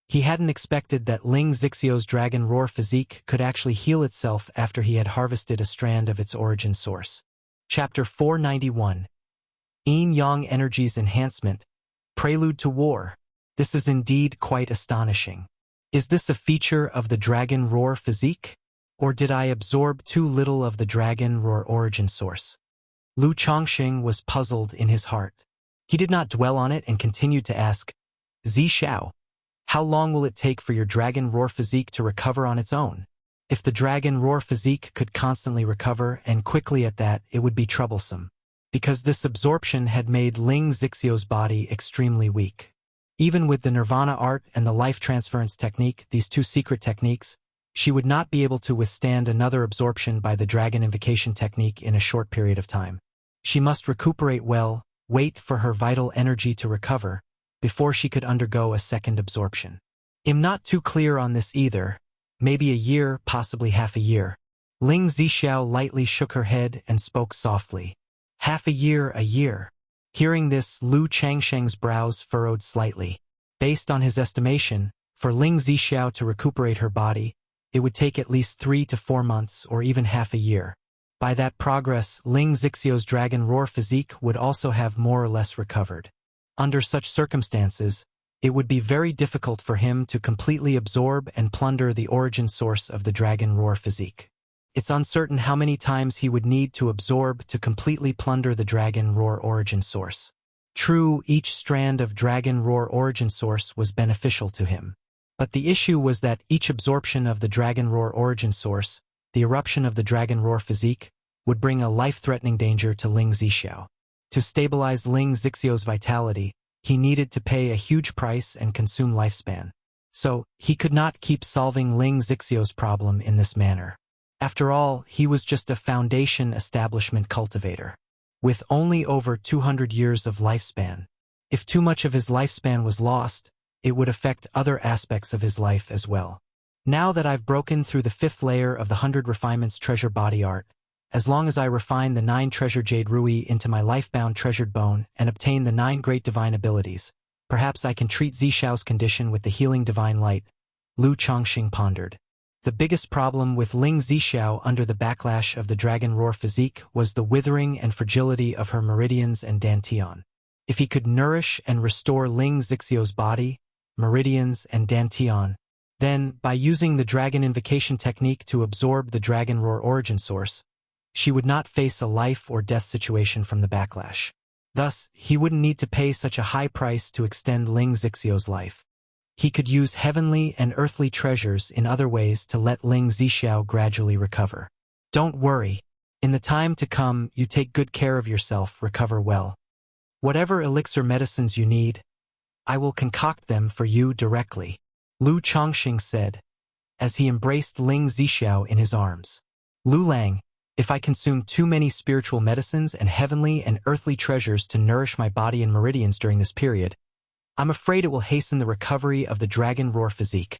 He hadn't expected that Ling Zixiao's dragon roar physique could actually heal itself after he had harvested a strand of its origin source. Chapter 491. Yin-Yang Energies Enhancement, Prelude to War. This is indeed quite astonishing. Is this a feature of the dragon roar physique? Or did I absorb too little of the dragon roar origin source? Lu Chongqing was puzzled in his heart. He did not dwell on it and continued to ask, Zixiao, how long will it take for your dragon roar physique to recover on its own? If the dragon roar physique could constantly recover and quickly at that, it would be troublesome, because this absorption had made Ling Zixiao's body extremely weak. Even with the nirvana art and the life transference technique, these two secret techniques, she would not be able to withstand another absorption by the dragon invocation technique in a short period of time. She must recuperate well, wait for her vital energy to recover, before she could undergo a second absorption. I'm not too clear on this either. Maybe a year, possibly half a year. Ling Zixiao lightly shook her head and spoke softly. Half a year, a year. Hearing this, Lu Changsheng's brows furrowed slightly. Based on his estimation, for Ling Zixiao to recuperate her body, it would take at least 3 to 4 months or even half a year. By that progress, Ling Zixiao's dragon roar physique would also have more or less recovered. Under such circumstances, it would be very difficult for him to completely absorb and plunder the origin source of the dragon roar physique. It's uncertain how many times he would need to absorb to completely plunder the dragon roar origin source. True, each strand of dragon roar origin source was beneficial to him. But the issue was that each absorption of the dragon roar origin source, the eruption of the dragon roar physique, would bring a life-threatening danger to Ling Zixiao. To stabilize Ling Zixiao's vitality, he needed to pay a huge price and consume lifespan. So, he could not keep solving Ling Zixiao's problem in this manner. After all, he was just a foundation establishment cultivator, with only over 200 years of lifespan. If too much of his lifespan was lost, it would affect other aspects of his life as well. Now that I've broken through the 5th layer of the 100 Refinements Treasure Body Art, as long as I refine the 9 Treasure Jade Rui into my life-bound treasured bone and obtain the 9 great divine abilities, perhaps I can treat Zixiao's condition with the healing divine light, Lu Chongqing pondered. The biggest problem with Ling Zixiao under the backlash of the dragon roar physique was the withering and fragility of her meridians and dantian. If he could nourish and restore Ling Zixiao's body, meridians, and dantian, then, by using the dragon invocation technique to absorb the dragon roar origin source, she would not face a life or death situation from the backlash. Thus, he wouldn't need to pay such a high price to extend Ling Zixiao's life. He could use heavenly and earthly treasures in other ways to let Ling Zixiao gradually recover. Don't worry. In the time to come, you take good care of yourself, recover well. Whatever elixir medicines you need, I will concoct them for you directly, Lu Chongqing said. as he embraced Ling Zixiao in his arms. Lu Lang, if I consume too many spiritual medicines and heavenly and earthly treasures to nourish my body and meridians during this period, I'm afraid it will hasten the recovery of the dragon roar physique.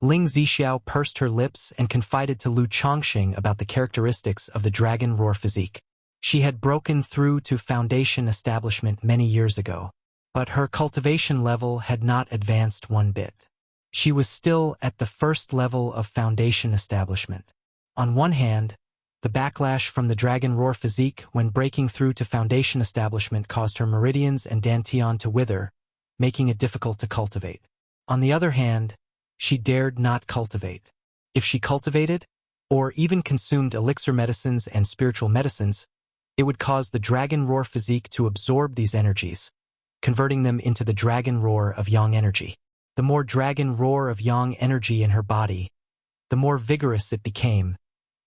Ling Zixiao pursed her lips and confided to Lu Chongqing about the characteristics of the dragon roar physique. She had broken through to foundation establishment many years ago, but her cultivation level had not advanced one bit. She was still at the first level of foundation establishment. On one hand, the backlash from the dragon roar physique when breaking through to foundation establishment caused her meridians and dantian to wither, making it difficult to cultivate. On the other hand, she dared not cultivate. If she cultivated, or even consumed elixir medicines and spiritual medicines, it would cause the dragon roar physique to absorb these energies, converting them into the dragon roar of yang energy. The more dragon roar of yang energy in her body, the more vigorous it became,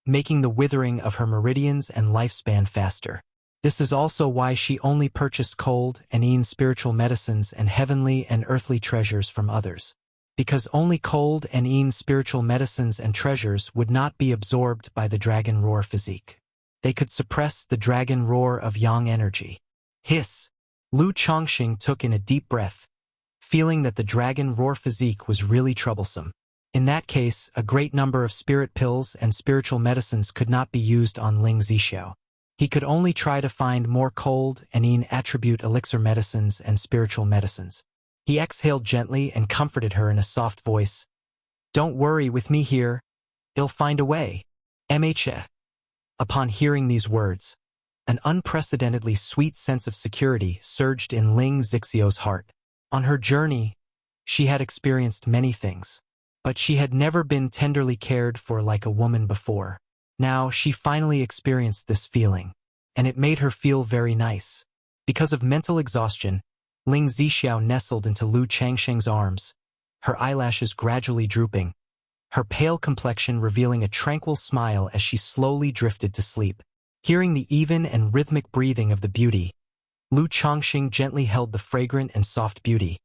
making the withering of her meridians and lifespan faster. This is also why she only purchased cold and yin spiritual medicines and heavenly and earthly treasures from others. Because only cold and yin spiritual medicines and treasures would not be absorbed by the dragon roar physique. They could suppress the dragon roar of yang energy. Hiss! Lu Chongqing took in a deep breath, feeling that the dragon roar physique was really troublesome. In that case, a great number of spirit pills and spiritual medicines could not be used on Ling Zixiao. He could only try to find more cold and yin attribute elixir medicines and spiritual medicines. He exhaled gently and comforted her in a soft voice. Don't worry with me here. I'll find a way. MHA. Upon hearing these words, an unprecedentedly sweet sense of security surged in Ling Zixiao's heart. On her journey, she had experienced many things, but she had never been tenderly cared for like a woman before. Now she finally experienced this feeling, and it made her feel very nice. Because of mental exhaustion, Ling Zixiao nestled into Lu Changsheng's arms, her eyelashes gradually drooping, her pale complexion revealing a tranquil smile as she slowly drifted to sleep. Hearing the even and rhythmic breathing of the beauty, Lu Chongqing gently held the fragrant and soft beauty,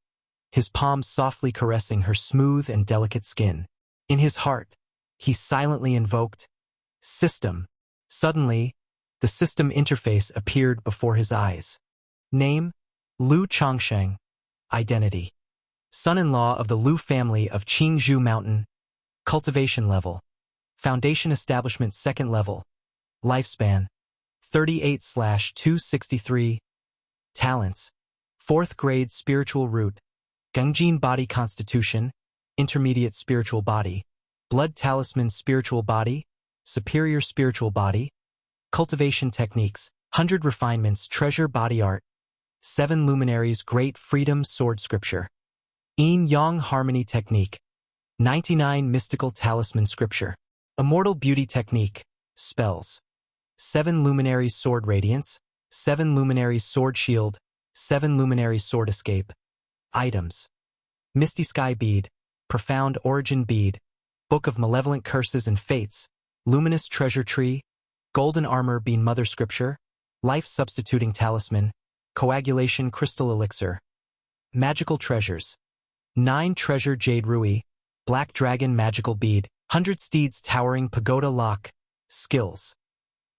his palms softly caressing her smooth and delicate skin. In his heart, he silently invoked, System. Suddenly, the system interface appeared before his eyes. Name, Lu Chongqing. Identity, son-in-law of the Lu family of Qingzhou Mountain. Cultivation level, foundation establishment 2nd level. Lifespan, 38/263. Talents, 4th grade spiritual root. Gengjin body constitution, intermediate spiritual body. Blood talisman spiritual body, superior spiritual body. Cultivation techniques, 100 refinements treasure body art. 7 luminaries great freedom sword scripture. Yin-yang harmony technique, 99 mystical talisman scripture. Immortal beauty technique, spells. 7 luminaries sword radiance, 7 luminaries sword shield, 7 luminaries sword escape. Items. Misty sky bead, profound origin bead, book of malevolent curses and fates, luminous treasure tree, golden armor bean mother scripture, life substituting talisman, coagulation crystal elixir. Magical treasures. 9 treasure jade rui, black dragon magical bead, 100 steeds towering pagoda lock. Skills.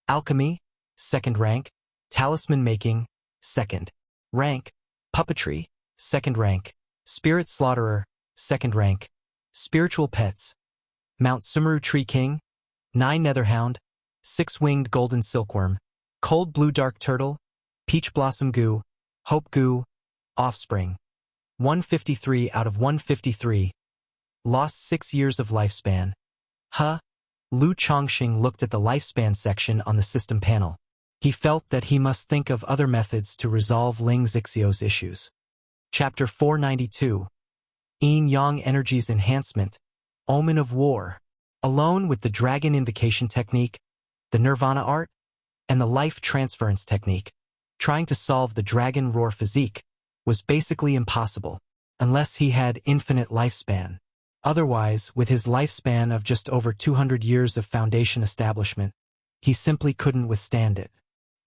Alchemy, 2nd rank. Talisman making, 2nd rank. Puppetry, 2nd rank. Spirit slaughterer, 2nd rank. Spiritual pets. Mount Sumeru tree king, 9 netherhound, 6-winged golden silkworm, cold blue dark turtle, peach blossom goo, hope goo, offspring. 153 out of 153. Lost 6 years of lifespan. Lu Chongqing looked at the lifespan section on the system panel. He felt that he must think of other methods to resolve Ling Zixiao's issues. Chapter 492. Yin-Yang Energies Enhancement, Omen of War. Alone with the Dragon Invocation Technique, the Nirvana Art, and the Life Transference Technique, trying to solve the Dragon Roar physique was basically impossible, unless he had infinite lifespan. Otherwise, with his lifespan of just over 200 years of foundation establishment, he simply couldn't withstand it.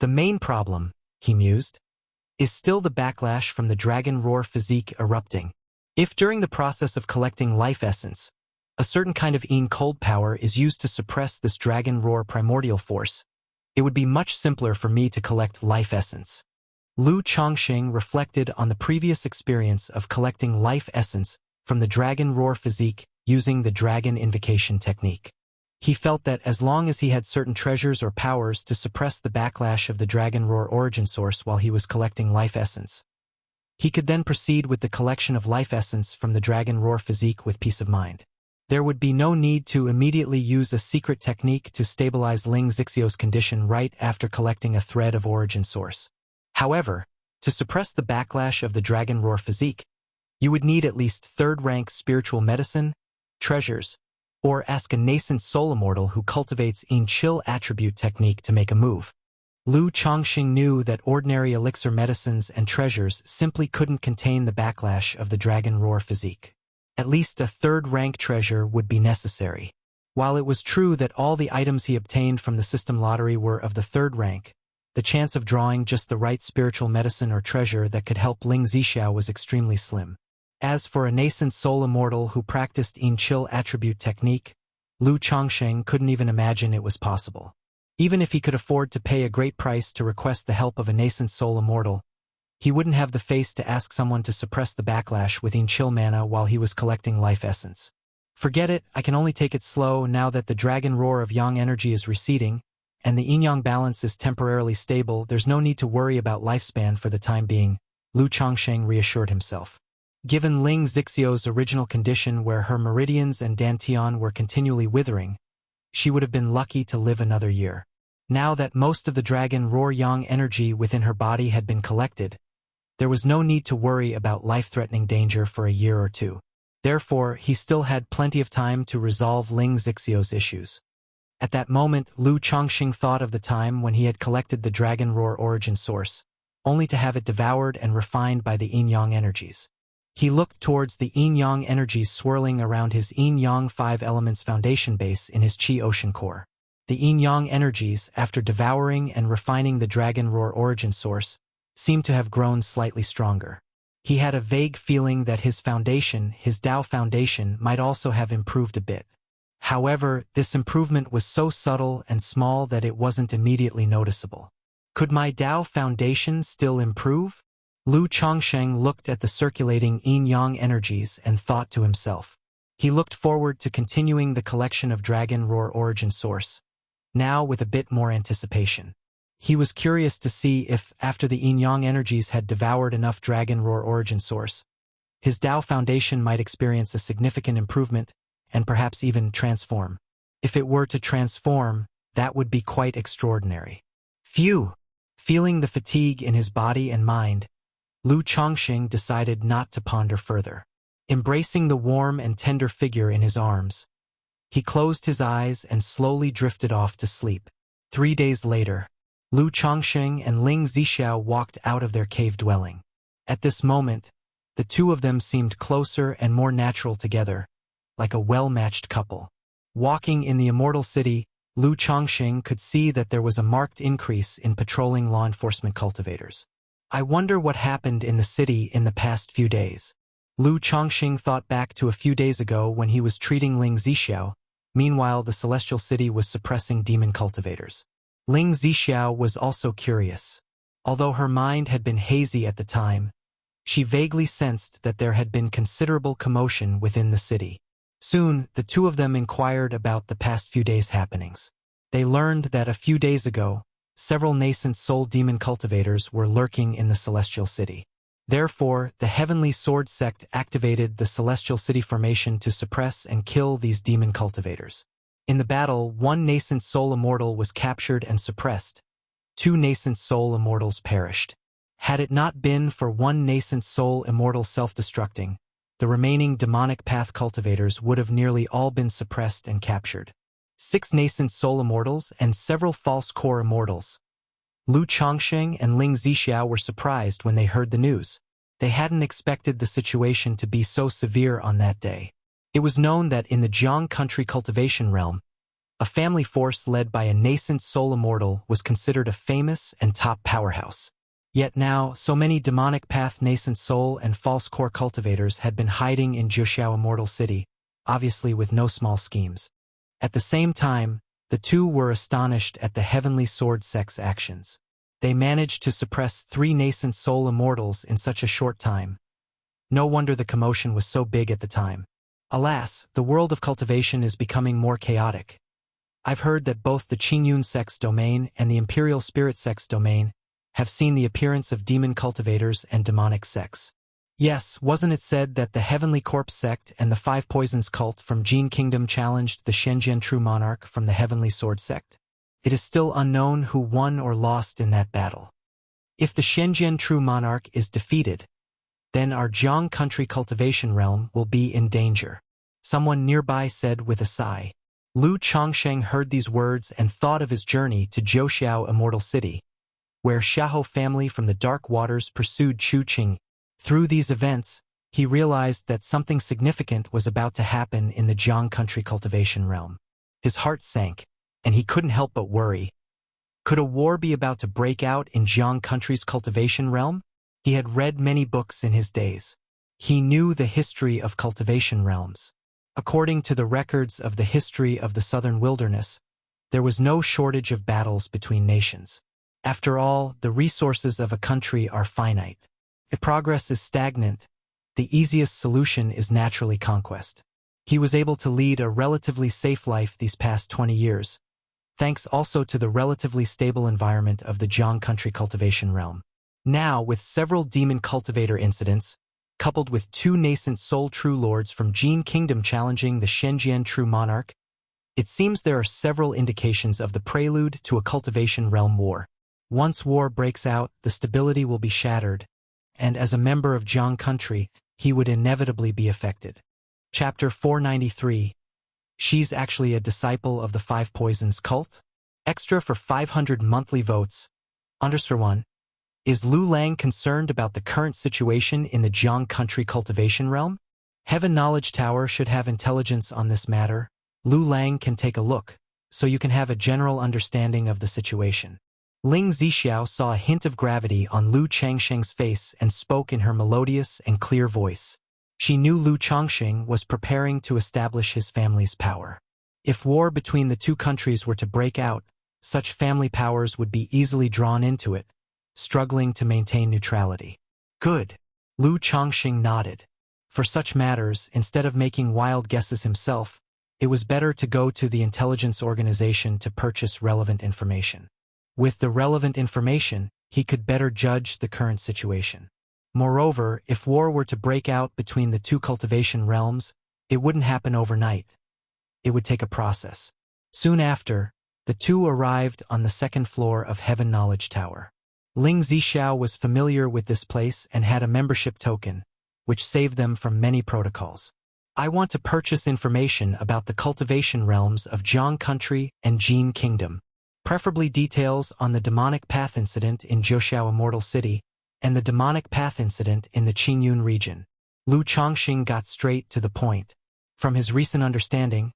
The main problem, he mused, is still the backlash from the Dragon Roar physique erupting. If during the process of collecting life essence, A certain kind of cold power is used to suppress this dragon roar primordial force. It would be much simpler for me to collect life essence. Lu Chongqing reflected on the previous experience of collecting life essence from the dragon roar physique using the dragon invocation technique. He felt that as long as he had certain treasures or powers to suppress the backlash of the dragon roar origin source while he was collecting life essence, he could then proceed with the collection of life essence from the dragon roar physique with peace of mind. There would be no need to immediately use a secret technique to stabilize Ling Zixio's condition right after collecting a thread of origin source. However, to suppress the backlash of the dragon roar physique, you would need at least third-rank spiritual medicine, treasures, or ask a nascent soul immortal who cultivates chill attribute technique to make a move. Lu Chongqing knew that ordinary elixir medicines and treasures simply couldn't contain the backlash of the dragon roar physique. At least a third-rank treasure would be necessary. While it was true that all the items he obtained from the system lottery were of the third rank, the chance of drawing just the right spiritual medicine or treasure that could help Ling Zixiao was extremely slim. As for a nascent soul immortal who practiced chill attribute technique, Lu Chongqing couldn't even imagine it was possible. Even if he could afford to pay a great price to request the help of a nascent soul immortal, he wouldn't have the face to ask someone to suppress the backlash with chill mana while he was collecting life essence. Forget it, I can only take it slow now that the dragon roar of yang energy is receding, and the yin-yang balance is temporarily stable. There's no need to worry about lifespan for the time being, Lu Chongqing reassured himself. Given Ling Zixio's original condition where her meridians and dantian were continually withering, she would have been lucky to live another year. Now that most of the dragon roar yang energy within her body had been collected, there was no need to worry about life-threatening danger for a year or two. Therefore, he still had plenty of time to resolve Ling Zixio's issues. At that moment, Lu Chongqing thought of the time when he had collected the dragon roar origin source, only to have it devoured and refined by the yin-yang energies. He looked towards the yin-yang energies swirling around his yin-yang 5 elements foundation base in his Qi ocean core. The yin-yang energies, after devouring and refining the dragon roar origin source, seemed to have grown slightly stronger. He had a vague feeling that his foundation, his Dao foundation, might also have improved a bit. However, this improvement was so subtle and small that it wasn't immediately noticeable. Could my Dao foundation still improve? Lu Chongqing looked at the circulating yin-yang energies and thought to himself. He looked forward to continuing the collection of dragon roar origin source, now with a bit more anticipation. He was curious to see if, after the yin-yang energies had devoured enough dragon roar origin source, his Dao foundation might experience a significant improvement and perhaps even transform. If it were to transform, that would be quite extraordinary. Phew! Feeling the fatigue in his body and mind, Lu Chongqing decided not to ponder further. Embracing the warm and tender figure in his arms, he closed his eyes and slowly drifted off to sleep. 3 days later, Lu Chongqing and Ling Zixiao walked out of their cave dwelling. At this moment, the two of them seemed closer and more natural together, like a well-matched couple. Walking in the Immortal City, Lu Chongqing could see that there was a marked increase in patrolling law enforcement cultivators. I wonder what happened in the city in the past few days. Lu Chongqing thought back to a few days ago when he was treating Ling Zixiao. Meanwhile, the Celestial City was suppressing demon cultivators. Ling Zixiao was also curious. Although her mind had been hazy at the time, she vaguely sensed that there had been considerable commotion within the city. Soon, the two of them inquired about the past few days' happenings. They learned that a few days ago, several nascent soul demon cultivators were lurking in the Celestial City. Therefore, the Heavenly Sword Sect activated the Celestial City formation to suppress and kill these demon cultivators. In the battle, one nascent soul immortal was captured and suppressed. 2 nascent soul immortals perished. Had it not been for one nascent soul immortal self-destructing, the remaining demonic path cultivators would have nearly all been suppressed and captured. 6 nascent soul immortals and several false core immortals. Lu Chongqing and Ling Zixiao were surprised when they heard the news. They hadn't expected the situation to be so severe on that day. It was known that in the Jiang country cultivation realm, a family force led by a nascent soul immortal was considered a famous and top powerhouse. Yet now, so many demonic path nascent soul and false core cultivators had been hiding in Jiuxiao Immortal City, obviously with no small schemes. At the same time, the two were astonished at the Heavenly Sword sect's actions. They managed to suppress 3 nascent soul immortals in such a short time. No wonder the commotion was so big at the time. Alas, the world of cultivation is becoming more chaotic. I've heard that both the Qingyun sect's domain and the Imperial Spirit sect's domain have seen the appearance of demon cultivators and demonic sects. Yes, wasn't it said that the Heavenly Corpse sect and the Five Poisons cult from Jin Kingdom challenged the Shenzhen True Monarch from the Heavenly Sword sect? It is still unknown who won or lost in that battle. If the Shenzhen True Monarch is defeated, then our Jiang country cultivation realm will be in danger. Someone nearby said with a sigh. Lu Chongsheng heard these words and thought of his journey to Zhouxiao Immortal City, where Xiahou family from the Dark Waters pursued Chu Qing. Through these events, he realized that something significant was about to happen in the Jiang country cultivation realm. His heart sank, and he couldn't help but worry. Could a war be about to break out in Jiang country's cultivation realm? He had read many books in his days. He knew the history of cultivation realms. According to the records of the history of the southern wilderness, there was no shortage of battles between nations. After all, the resources of a country are finite. If progress is stagnant, the easiest solution is naturally conquest. He was able to lead a relatively safe life these past 20 years, thanks also to the relatively stable environment of the Jiang country cultivation realm. Now, with several demon cultivator incidents, coupled with 2 nascent soul true lords from Jin Kingdom challenging the Shenzhen True Monarch, it seems there are several indications of the prelude to a cultivation realm war. Once war breaks out, the stability will be shattered, and as a member of Jiang country, he would inevitably be affected. Chapter 493. She's actually a disciple of the Five Poisons cult? Extra for 500 monthly votes. Underscore 1. Is Lu Lang concerned about the current situation in the Jiang country cultivation realm? Heaven Knowledge Tower should have intelligence on this matter. Lu Lang can take a look, so you can have a general understanding of the situation. Ling Zixiao saw a hint of gravity on Lu Changsheng's face and spoke in her melodious and clear voice. She knew Lu Changsheng was preparing to establish his family's power. If war between the two countries were to break out, such family powers would be easily drawn into it, struggling to maintain neutrality. Good. Lu Changsheng nodded. For such matters, instead of making wild guesses himself, it was better to go to the intelligence organization to purchase relevant information. With the relevant information, he could better judge the current situation. Moreover, if war were to break out between the two cultivation realms, it wouldn't happen overnight. It would take a process. Soon after, the two arrived on the 2nd floor of Heaven Knowledge Tower. Ling Zixiao was familiar with this place and had a membership token, which saved them from many protocols. I want to purchase information about the cultivation realms of Jiang country and Jin Kingdom, preferably details on the demonic path incident in Zhouxiao Immortal City and the demonic path incident in the Qingyun region. Lu Chongqing got straight to the point. From his recent understanding,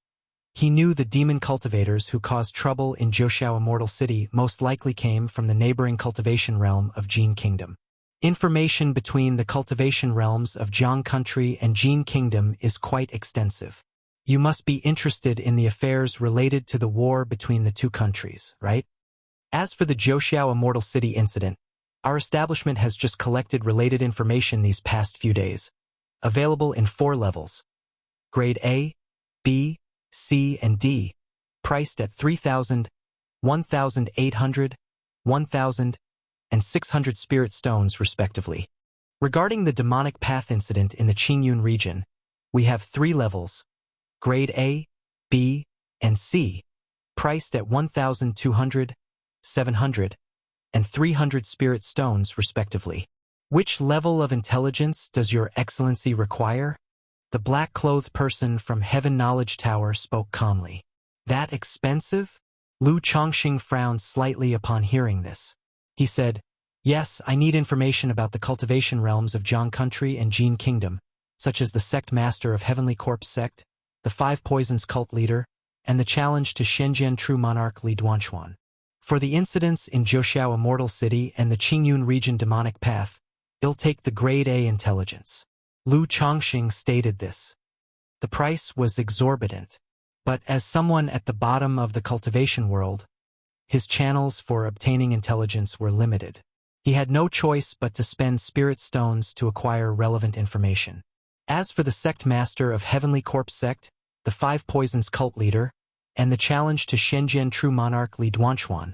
he knew the demon cultivators who caused trouble in Zhouxiao Immortal City most likely came from the neighboring cultivation realm of Jin Kingdom. Information between the cultivation realms of Jiang country and Jin Kingdom is quite extensive. You must be interested in the affairs related to the war between the two countries, right? As for the Zhouxiao Immortal City incident, our establishment has just collected related information these past few days, available in 4 levels. Grade A, B, C, and D, priced at 3,000, 1,800, 1,000, and 600 spirit stones respectively. Regarding the demonic path incident in the Qingyun region, we have 3 levels, Grade A, B, and C, priced at 1,200, 700, and 300 spirit stones respectively. Which level of intelligence does Your Excellency require? The black-clothed person from Heaven Knowledge Tower spoke calmly. That expensive? Lu Chongqing frowned slightly upon hearing this. He said, yes, I need information about the cultivation realms of Jiang country and Jin Kingdom, such as the sect master of Heavenly Corpse sect, the Five Poisons cult leader, and the challenge to Shenzhen True Monarch Li Duanquan. For the incidents in Zhouxiao Immortal City and the Qingyun region demonic path, it'll take the Grade A intelligence. Lu Chongqing stated this. The price was exorbitant. But as someone at the bottom of the cultivation world, his channels for obtaining intelligence were limited. He had no choice but to spend spirit stones to acquire relevant information. As for the sect master of Heavenly Corpse Sect, the Five Poisons cult leader, and the challenge to Shenzhen True Monarch Li Duanquan,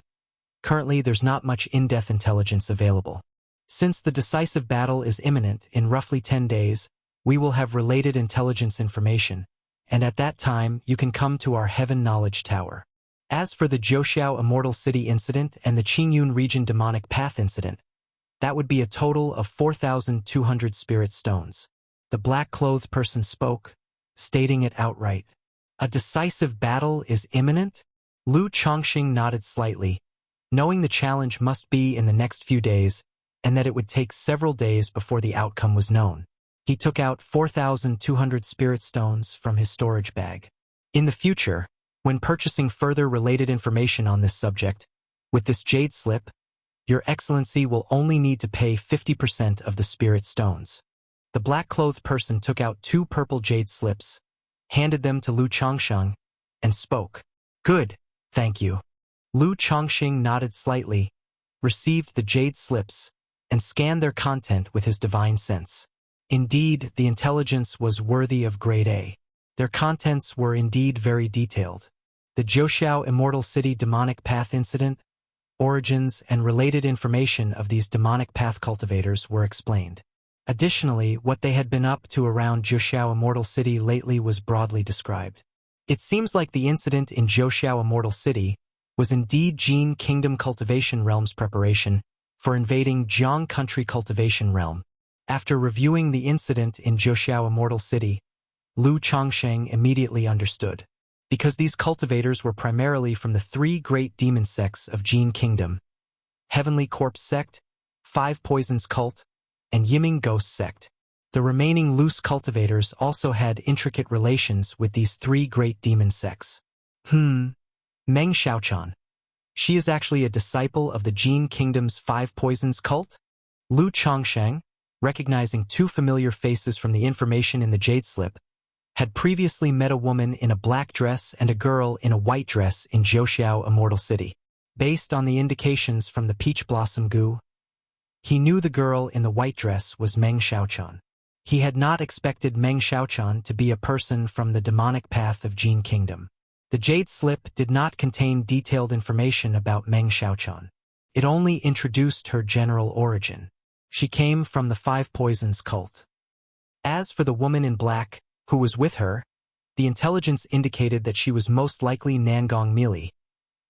currently there's not much in-depth intelligence available. Since the decisive battle is imminent in roughly 10 days, we will have related intelligence information, and at that time you can come to our Heaven Knowledge Tower. As for the Zhouxiao Immortal City incident and the Qingyun Region Demonic Path incident, that would be a total of 4,200 spirit stones. The black-clothed person spoke, stating it outright. A decisive battle is imminent? Lu Chongqing nodded slightly, knowing the challenge must be in the next few days, and that it would take several days before the outcome was known. He took out 4,200 spirit stones from his storage bag. In the future, when purchasing further related information on this subject, with this jade slip, Your Excellency will only need to pay 50% of the spirit stones. The black-clothed person took out 2 purple jade slips, handed them to Lu Chongqing, and spoke. Good, thank you. Lu Chongqing nodded slightly, received the jade slips, and scanned their content with his divine sense. Indeed, the intelligence was worthy of grade A. Their contents were indeed very detailed. The Zhouxiao Immortal City Demonic Path Incident, origins and related information of these demonic path cultivators were explained. Additionally, what they had been up to around Zhouxiao Immortal City lately was broadly described. It seems like the incident in Zhouxiao Immortal City was indeed Jin Kingdom Cultivation Realm's preparation for invading Jiang Country Cultivation Realm. After reviewing the incident in Zhouxiao Immortal City, Lu Chongqing immediately understood. Because these cultivators were primarily from the 3 great demon sects of Jin Kingdom, Heavenly Corpse Sect, Five Poisons Cult, and Yiming Ghost Sect. The remaining loose cultivators also had intricate relations with these 3 great demon sects. Meng Xiaochan. She is actually a disciple of the Jin Kingdom's Five Poisons Cult? Lu Chongqing, recognizing 2 familiar faces from the information in the jade slip, had previously met a woman in a black dress and a girl in a white dress in Zhouxiao Immortal City. Based on the indications from the peach blossom goo, he knew the girl in the white dress was Meng Xiaochan. He had not expected Meng Xiaochan to be a person from the demonic path of Jin Kingdom. The jade slip did not contain detailed information about Meng Xiaochan. It only introduced her general origin. She came from the Five Poisons cult. As for the woman in black, who was with her, the intelligence indicated that she was most likely Nangong Mili,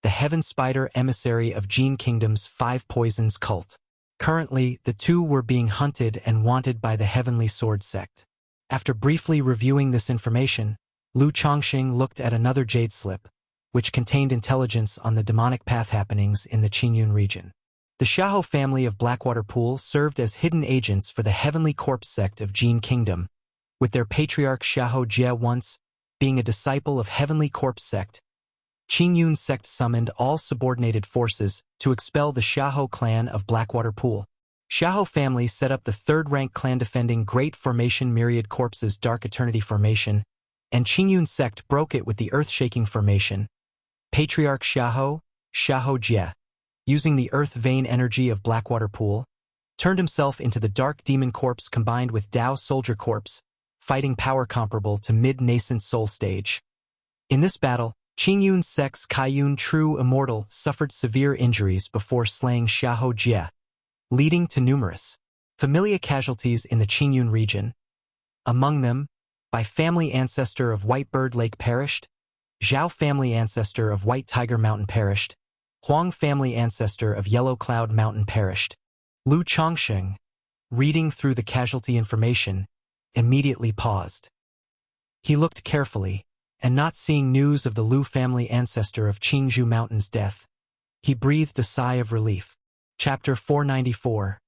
the Heaven Spider emissary of Jin Kingdom's Five Poisons cult. Currently, the 2 were being hunted and wanted by the Heavenly Sword sect. After briefly reviewing this information, Lu Chongqing looked at another jade slip, which contained intelligence on the demonic path happenings in the Qingyun region. The Xiahou family of Blackwater Pool served as hidden agents for the Heavenly Corpse sect of Jin Kingdom, with their patriarch Xiahou Jie once being a disciple of Heavenly Corpse sect. Qingyun sect summoned all subordinated forces to expel the Xiahou clan of Blackwater Pool. Xiahou family set up the 3rd-rank clan defending Great Formation Myriad Corpses Dark Eternity Formation, and Qingyun sect broke it with the Earth-Shaking Formation. Patriarch Xiahou Jie, using the Earth Vein energy of Blackwater Pool, turned himself into the Dark Demon Corpse combined with Dao Soldier Corpse, fighting power comparable to mid-nascent soul stage. In this battle, Qingyun sect's Kaiyun True Immortal suffered severe injuries before slaying Xiahou Jie, leading to numerous familiar casualties in the Qingyun region. Among them, Bai family ancestor of White Bird Lake perished, Zhao family ancestor of White Tiger Mountain perished, Huang family ancestor of Yellow Cloud Mountain perished. Lu Chongqing, reading through the casualty information, immediately paused. He looked carefully, and not seeing news of the Lu family ancestor of Qingzhou Mountain's death, he breathed a sigh of relief. Chapter 494.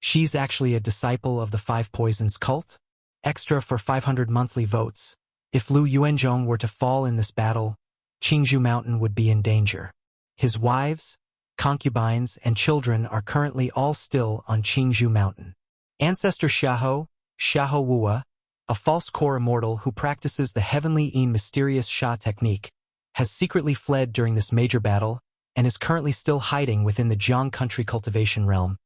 She's actually a disciple of the Five Poisons cult? Extra for 500 monthly votes. If Lu Yuanzhong were to fall in this battle, Qingzhou Mountain would be in danger. His wives, concubines, and children are currently all still on Qingzhou Mountain. Ancestor Xiahou Wuwa, a false core immortal who practices the heavenly and mysterious Sha technique, has secretly fled during this major battle and is currently still hiding within the Jiang country cultivation realm.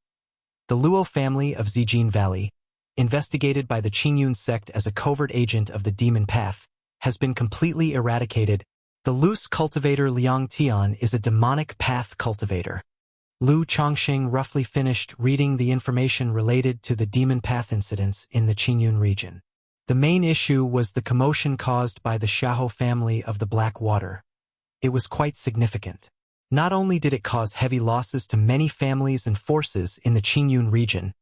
The Luo family of Zijin Valley, investigated by the Qingyun sect as a covert agent of the demon path, has been completely eradicated. The loose cultivator Liang Tian is a demonic path cultivator. Lu Chongqing roughly finished reading the information related to the demon path incidents in the Qingyun region. The main issue was the commotion caused by the Xiahou family of the Black Water. It was quite significant. Not only did it cause heavy losses to many families and forces in the Qingyun region,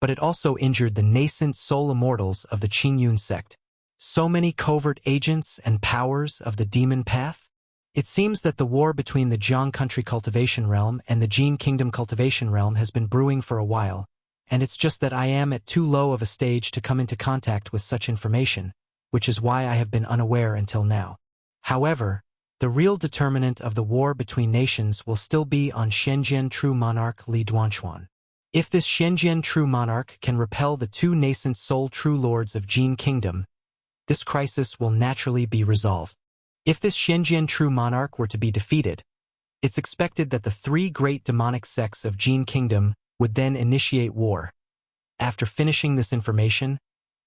but it also injured the nascent soul immortals of the Qingyun sect. So many covert agents and powers of the demon path? It seems that the war between the Jiang country cultivation realm and the Jin kingdom cultivation realm has been brewing for a while, and it's just that I am at too low of a stage to come into contact with such information, which is why I have been unaware until now. However, the real determinant of the war between nations will still be on Shenzhen true monarch Li Duanquan. If this Shenzhen true monarch can repel the two nascent soul true lords of Jin kingdom, this crisis will naturally be resolved. If this Shenzhen true monarch were to be defeated, it's expected that the three great demonic sects of Jin kingdom would then initiate war. After finishing this information,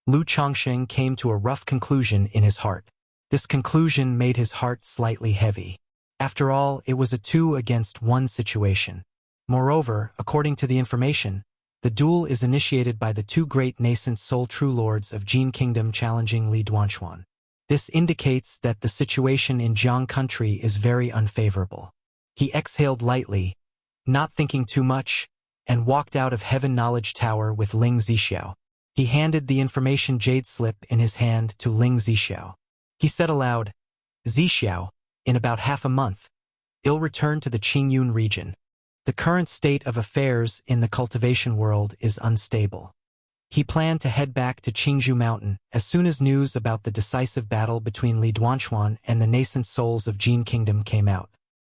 Lu Chongqing came to a rough conclusion in his heart. This conclusion made his heart slightly heavy. After all, it was a 2-against-1 situation. Moreover, according to the information, the duel is initiated by the two great nascent soul true lords of Jin kingdom challenging Li Duanquan. This indicates that the situation in Jiang country is very unfavorable. He exhaled lightly, not thinking too much, and walked out of Heaven Knowledge Tower with Ling Zixiao. He handed the information jade slip in his hand to Ling Zixiao. He said aloud, "Zixiao, in about half a month, I'll return to the Qingyun region. The current state of affairs in the cultivation world is unstable." He planned to head back to Qingzhou Mountain as soon as news about the decisive battle between Li Duanquan and the nascent souls of Jin Kingdom came out.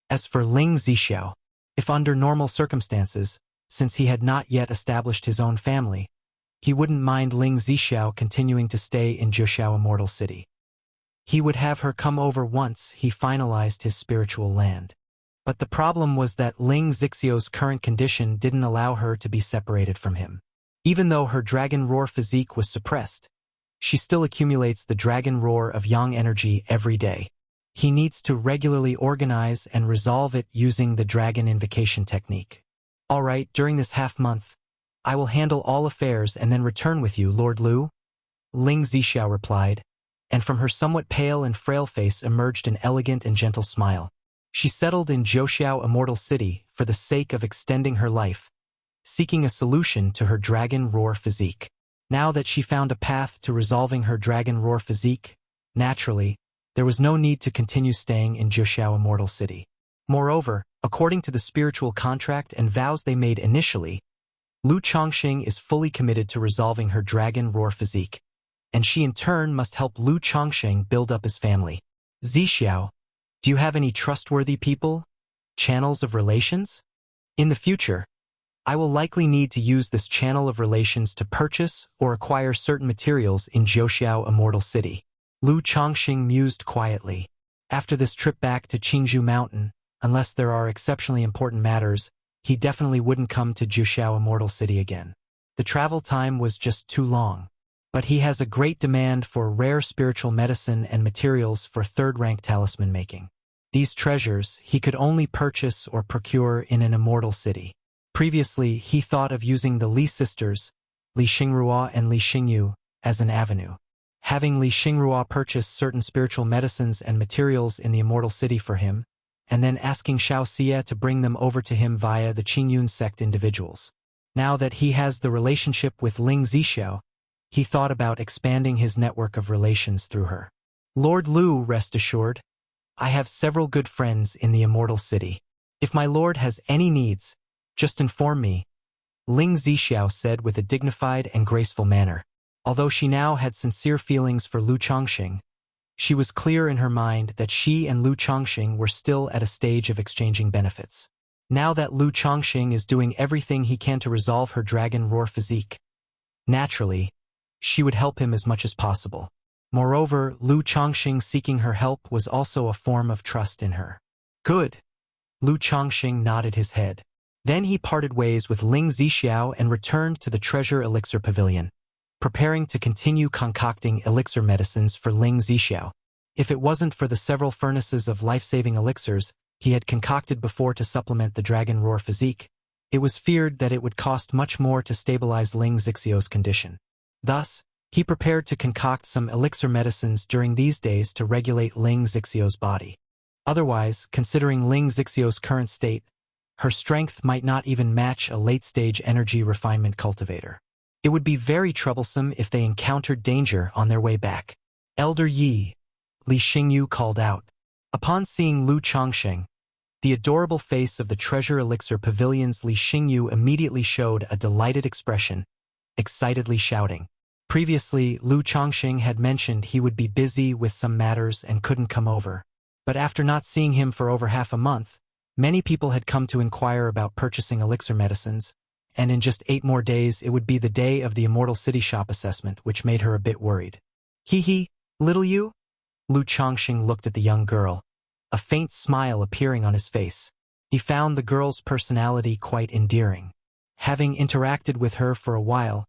As for Ling Zixiao, if under normal circumstances, since he had not yet established his own family, he wouldn't mind Ling Zixiao continuing to stay in Zhoushan Immortal City. He would have her come over once he finalized his spiritual land. But the problem was that Ling Zixiao's current condition didn't allow her to be separated from him. Even though her dragon roar physique was suppressed, she still accumulates the dragon roar of yang energy every day. He needs to regularly organize and resolve it using the dragon invocation technique. "All right, during this half-month, I will handle all affairs and then return with you, Lord Lu," Ling Zixiao replied, and from her somewhat pale and frail face emerged an elegant and gentle smile. She settled in Zhoushan Immortal City for the sake of extending her life, seeking a solution to her dragon roar physique. Now that she found a path to resolving her dragon roar physique, naturally, there was no need to continue staying in Zhoushan Immortal City. Moreover, according to the spiritual contract and vows they made initially, Lu Chongqing is fully committed to resolving her dragon roar physique, and she in turn must help Lu Chongqing build up his family. "Zixiao, do you have any trustworthy people? Channels of relations? In the future, I will likely need to use this channel of relations to purchase or acquire certain materials in Zhoushan Immortal City." Lu Chongqing mused quietly. After this trip back to Qingzhou Mountain, unless there are exceptionally important matters, he definitely wouldn't come to Zhoushan Immortal City again. The travel time was just too long. But he has a great demand for rare spiritual medicine and materials for third-rank talisman making. These treasures he could only purchase or procure in an immortal city. Previously, he thought of using the Li sisters, Li Xingrua and Li Xingyu, as an avenue. Having Li Xingrua purchase certain spiritual medicines and materials in the immortal city for him, and then asking Xiao Xie to bring them over to him via the Qingyun sect individuals. Now that he has the relationship with Ling Zixiao, he thought about expanding his network of relations through her. "Lord Lu, rest assured, I have several good friends in the immortal city. If my lord has any needs, just inform me," Ling Zixiao said with a dignified and graceful manner. Although she now had sincere feelings for Lu Chongqing, she was clear in her mind that she and Lu Chongqing were still at a stage of exchanging benefits. Now that Lu Chongqing is doing everything he can to resolve her dragon roar physique, naturally, she would help him as much as possible. Moreover, Lu Chongqing seeking her help was also a form of trust in her. Good. Lu Chongqing nodded his head. Then he parted ways with Ling Zixiao and returned to the Treasure Elixir Pavilion, preparing to continue concocting elixir medicines for Ling Zixiao. If it wasn't for the several furnaces of life-saving elixirs he had concocted before to supplement the dragon roar physique, it was feared that it would cost much more to stabilize Ling Zixiao's condition. Thus, he prepared to concoct some elixir medicines during these days to regulate Ling Zixiao's body. Otherwise, considering Ling Zixiao's current state, her strength might not even match a late-stage energy refinement cultivator. It would be very troublesome if they encountered danger on their way back. Elder Yi, Li Xingyu called out. Upon seeing Lu Chongqing, the adorable face of the Treasure Elixir Pavilion's Li Xingyu immediately showed a delighted expression, excitedly shouting. Previously, Lu Chongqing had mentioned he would be busy with some matters and couldn't come over. But after not seeing him for over half a month, many people had come to inquire about purchasing elixir medicines, and in just 8 more days it would be the day of the Immortal City Shop assessment, which made her a bit worried. Hee, little you? Lu Chongqing looked at the young girl, a faint smile appearing on his face. He found the girl's personality quite endearing. Having interacted with her for a while,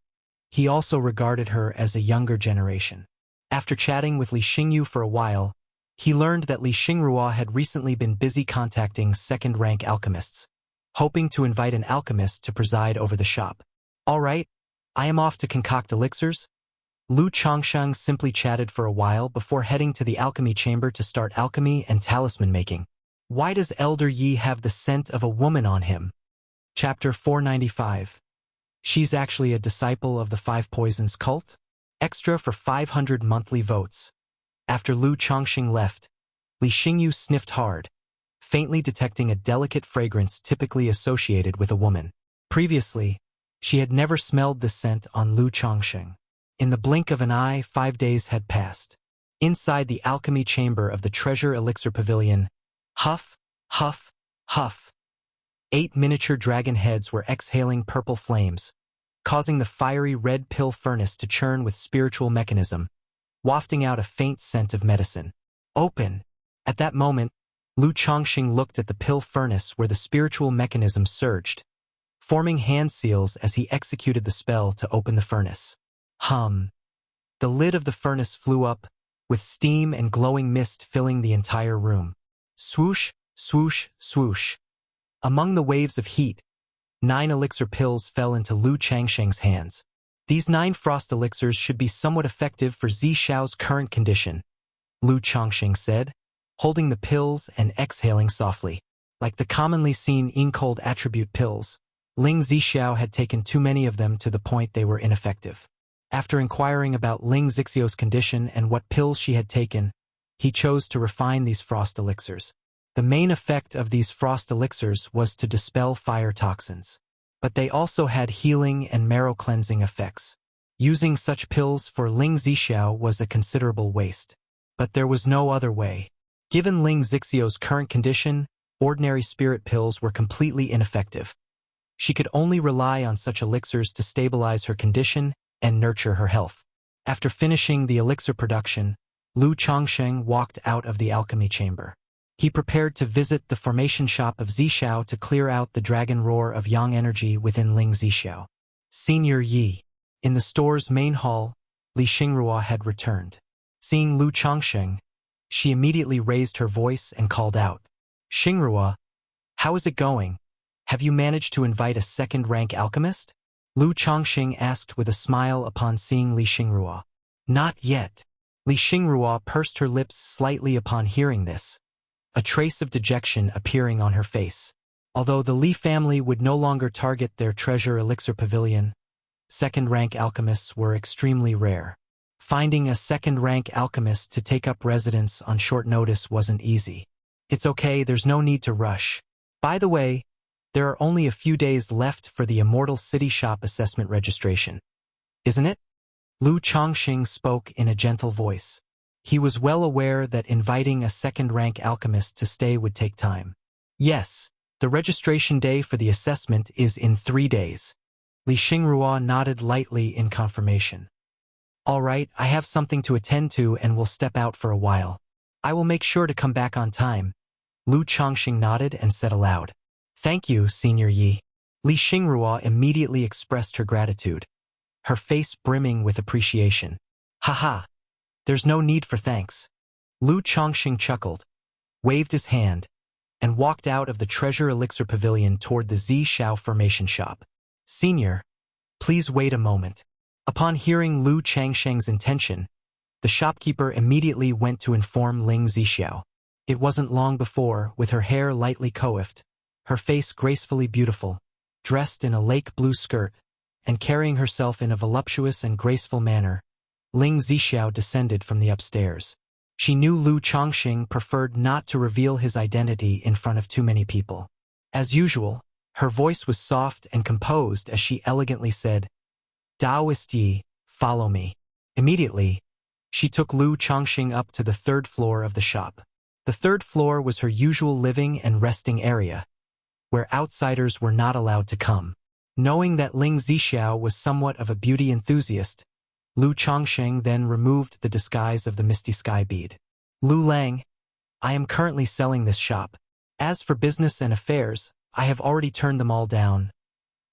he also regarded her as a younger generation. After chatting with Li Xingyu for a while, he learned that Li Xingrua had recently been busy contacting second-rank alchemists, hoping to invite an alchemist to preside over the shop. All right, I am off to concoct elixirs. Lu Chongqing simply chatted for a while before heading to the alchemy chamber to start alchemy and talisman making. Why does Elder Yi have the scent of a woman on him? Chapter 495. She's actually a disciple of the Five Poisons cult? Extra for 500 monthly votes. After Lu Chongqing left, Li Xingyu sniffed hard, faintly detecting a delicate fragrance typically associated with a woman. Previously, she had never smelled the scent on Lu Chongqing. In the blink of an eye, 5 days had passed. Inside the alchemy chamber of the Treasure Elixir Pavilion, huff, huff, huff. 8 miniature dragon heads were exhaling purple flames, causing the fiery red pill furnace to churn with spiritual mechanism, wafting out a faint scent of medicine. Open! At that moment, Lu Chongqing looked at the pill furnace where the spiritual mechanism surged, forming hand seals as he executed the spell to open the furnace. Hum. The lid of the furnace flew up, with steam and glowing mist filling the entire room. Swoosh, swoosh, swoosh. Among the waves of heat, 9 elixir pills fell into Lu Chongqing's hands. These 9 frost elixirs should be somewhat effective for Zixiao's current condition, Lu Chongqing said, holding the pills and exhaling softly. Like the commonly seen in-cold attribute pills, Ling Zixiao had taken too many of them to the point they were ineffective. After inquiring about Ling Zixiao's condition and what pills she had taken, he chose to refine these frost elixirs. The main effect of these frost elixirs was to dispel fire toxins, but they also had healing and marrow-cleansing effects. Using such pills for Ling Zixiao was a considerable waste. But there was no other way. Given Ling Zixiao's current condition, ordinary spirit pills were completely ineffective. She could only rely on such elixirs to stabilize her condition and nurture her health. After finishing the elixir production, Lu Chongqing walked out of the alchemy chamber. He prepared to visit the formation shop of Zixiao to clear out the dragon roar of yang energy within Ling Zixiao. Senior Yi. In the store's main hall, Li Xingrua had returned. Seeing Lu Chongqing, she immediately raised her voice and called out, Xingrua, how is it going? Have you managed to invite a second-rank alchemist? Lu Chongqing asked with a smile upon seeing Li Xingrua. Not yet. Li Xingrua pursed her lips slightly upon hearing this, a trace of dejection appearing on her face. Although the Li family would no longer target their treasure elixir pavilion, second-rank alchemists were extremely rare. Finding a second-rank alchemist to take up residence on short notice wasn't easy. It's okay, there's no need to rush. By the way, there are only a few days left for the Immortal City Shop assessment registration. Isn't it? Lu Chongqing spoke in a gentle voice. He was well aware that inviting a second-rank alchemist to stay would take time. Yes, the registration day for the assessment is in 3 days. Li Xingrua nodded lightly in confirmation. All right, I have something to attend to and will step out for a while. I will make sure to come back on time. Lu Chongqing nodded and said aloud. Thank you, Senior Yi. Li Xingrua immediately expressed her gratitude, her face brimming with appreciation. Haha, there's no need for thanks. Lu Chongqing chuckled, waved his hand, and walked out of the Treasure Elixir Pavilion toward the Zishao Formation Shop. Senior, please wait a moment. Upon hearing Lu Changsheng's intention, the shopkeeper immediately went to inform Ling Zishao. It wasn't long before, with her hair lightly coiffed, her face gracefully beautiful, dressed in a lake blue skirt, and carrying herself in a voluptuous and graceful manner, Ling Zishao descended from the upstairs. She knew Lu Chongqing preferred not to reveal his identity in front of too many people. As usual, her voice was soft and composed as she elegantly said, Taoist Yi, follow me. Immediately, she took Lu Chongqing up to the 3rd floor of the shop. The 3rd floor was her usual living and resting area, where outsiders were not allowed to come. Knowing that Ling Zishao was somewhat of a beauty enthusiast, Lu Chongqing then removed the disguise of the Misty Sky bead. Lu Lang, I am currently selling this shop. As for business and affairs, I have already turned them all down.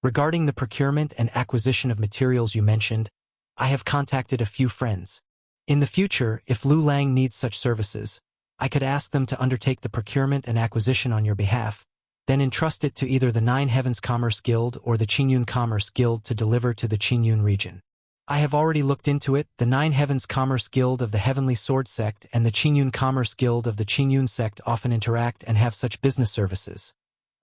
Regarding the procurement and acquisition of materials you mentioned, I have contacted a few friends. In the future, if Lu Lang needs such services, I could ask them to undertake the procurement and acquisition on your behalf, then entrust it to either the Nine Heavens Commerce Guild or the Qingyun Commerce Guild to deliver to the Qingyun region. I have already looked into it. The Nine Heavens Commerce Guild of the Heavenly Sword Sect and the Qingyun Commerce Guild of the Qingyun Sect often interact and have such business services.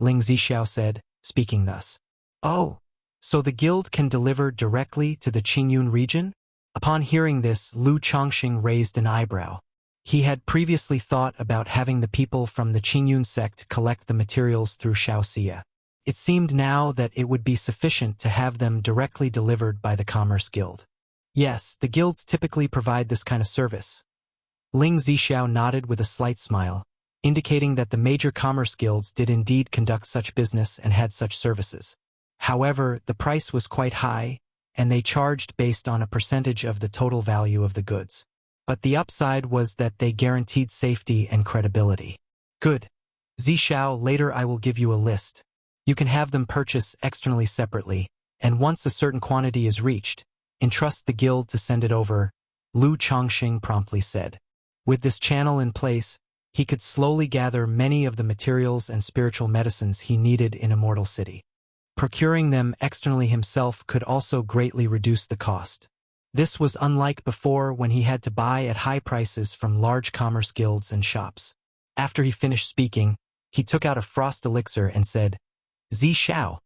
Ling Zishao said, speaking thus. Oh, so the guild can deliver directly to the Qingyun region? Upon hearing this, Lu Chongqing raised an eyebrow. He had previously thought about having the people from the Qingyun sect collect the materials through Shaoxia. It seemed now that it would be sufficient to have them directly delivered by the Commerce Guild. Yes, the guilds typically provide this kind of service. Ling Zishao nodded with a slight smile, indicating that the major commerce guilds did indeed conduct such business and had such services. However, the price was quite high, and they charged based on a percentage of the total value of the goods. But the upside was that they guaranteed safety and credibility. Good. Zishao, later I will give you a list. You can have them purchase externally separately, and once a certain quantity is reached, entrust the guild to send it over, Lu Chongqing promptly said. With this channel in place, he could slowly gather many of the materials and spiritual medicines he needed in Immortal City. Procuring them externally himself could also greatly reduce the cost. This was unlike before when he had to buy at high prices from large commerce guilds and shops. After he finished speaking, he took out a frost elixir and said, Zishao,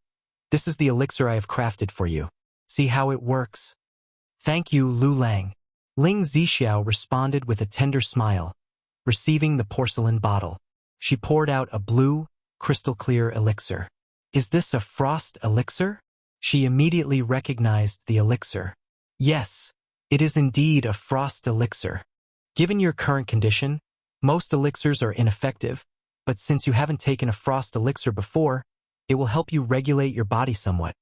this is the elixir I have crafted for you. See how it works? Thank you, Lu Lang. Ling Zishao responded with a tender smile, receiving the porcelain bottle. She poured out a blue, crystal-clear elixir. Is this a frost elixir? She immediately recognized the elixir. Yes, it is indeed a frost elixir. Given your current condition, most elixirs are ineffective, but since you haven't taken a frost elixir before, it will help you regulate your body somewhat.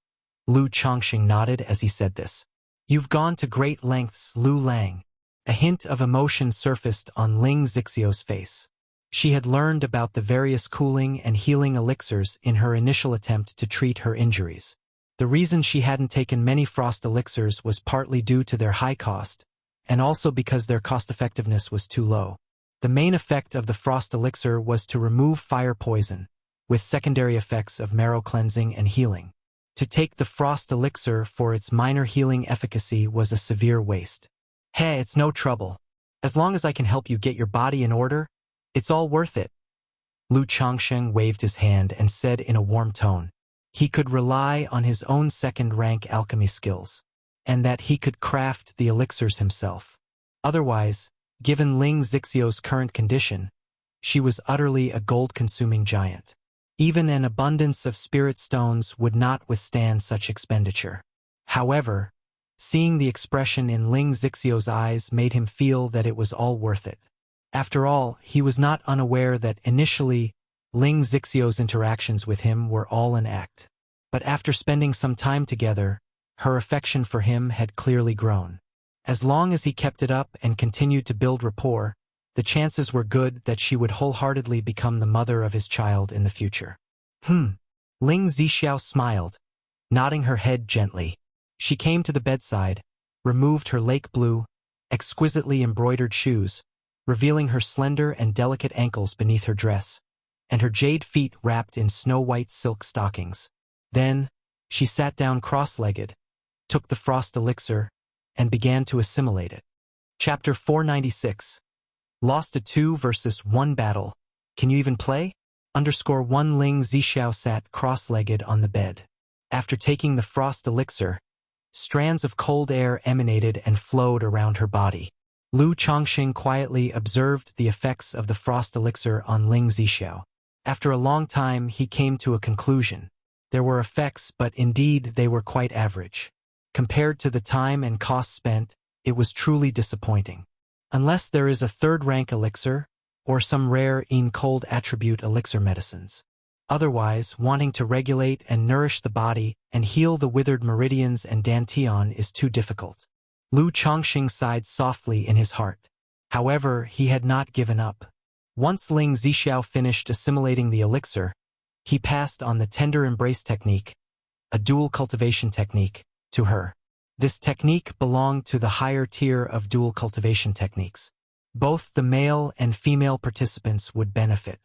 Lu Chongqing nodded as he said this. You've gone to great lengths, Lu Lang. A hint of emotion surfaced on Ling Zixio's face. She had learned about the various cooling and healing elixirs in her initial attempt to treat her injuries. The reason she hadn't taken many frost elixirs was partly due to their high cost, and also because their cost-effectiveness was too low. The main effect of the frost elixir was to remove fire poison, with secondary effects of marrow cleansing and healing. To take the frost elixir for its minor healing efficacy was a severe waste. Hey, it's no trouble. As long as I can help you get your body in order, it's all worth it. Lu Chongqing waved his hand and said in a warm tone, he could rely on his own second-rank alchemy skills, and that he could craft the elixirs himself. Otherwise, given Ling Zixio's current condition, she was utterly a gold-consuming giant. Even an abundance of spirit stones would not withstand such expenditure. However, seeing the expression in Ling Zixio's eyes made him feel that it was all worth it. After all, he was not unaware that initially, Ling Zixio's interactions with him were all an act. But after spending some time together, her affection for him had clearly grown. As long as he kept it up and continued to build rapport, the chances were good that she would wholeheartedly become the mother of his child in the future. Ling Zixiao smiled, nodding her head gently. She came to the bedside, removed her lake blue, exquisitely embroidered shoes, revealing her slender and delicate ankles beneath her dress, and her jade feet wrapped in snow-white silk stockings. Then, she sat down cross-legged, took the frost elixir, and began to assimilate it. Chapter 496. Lost a 2 versus 1 battle. Can you even play? _1 Ling Zixiao sat cross-legged on the bed. After taking the frost elixir, strands of cold air emanated and flowed around her body. Lu Chongqing quietly observed the effects of the frost elixir on Ling Zixiao. After a long time, he came to a conclusion. There were effects, but indeed they were quite average. Compared to the time and cost spent, it was truly disappointing. Unless there is a third-rank elixir, or some rare in-cold attribute elixir medicines. Otherwise, wanting to regulate and nourish the body and heal the withered meridians and dantian is too difficult. Lu Chongqing sighed softly in his heart. However, he had not given up. Once Ling Zixiao finished assimilating the elixir, he passed on the tender embrace technique, a dual cultivation technique, to her. This technique belonged to the higher tier of dual cultivation techniques. Both the male and female participants would benefit.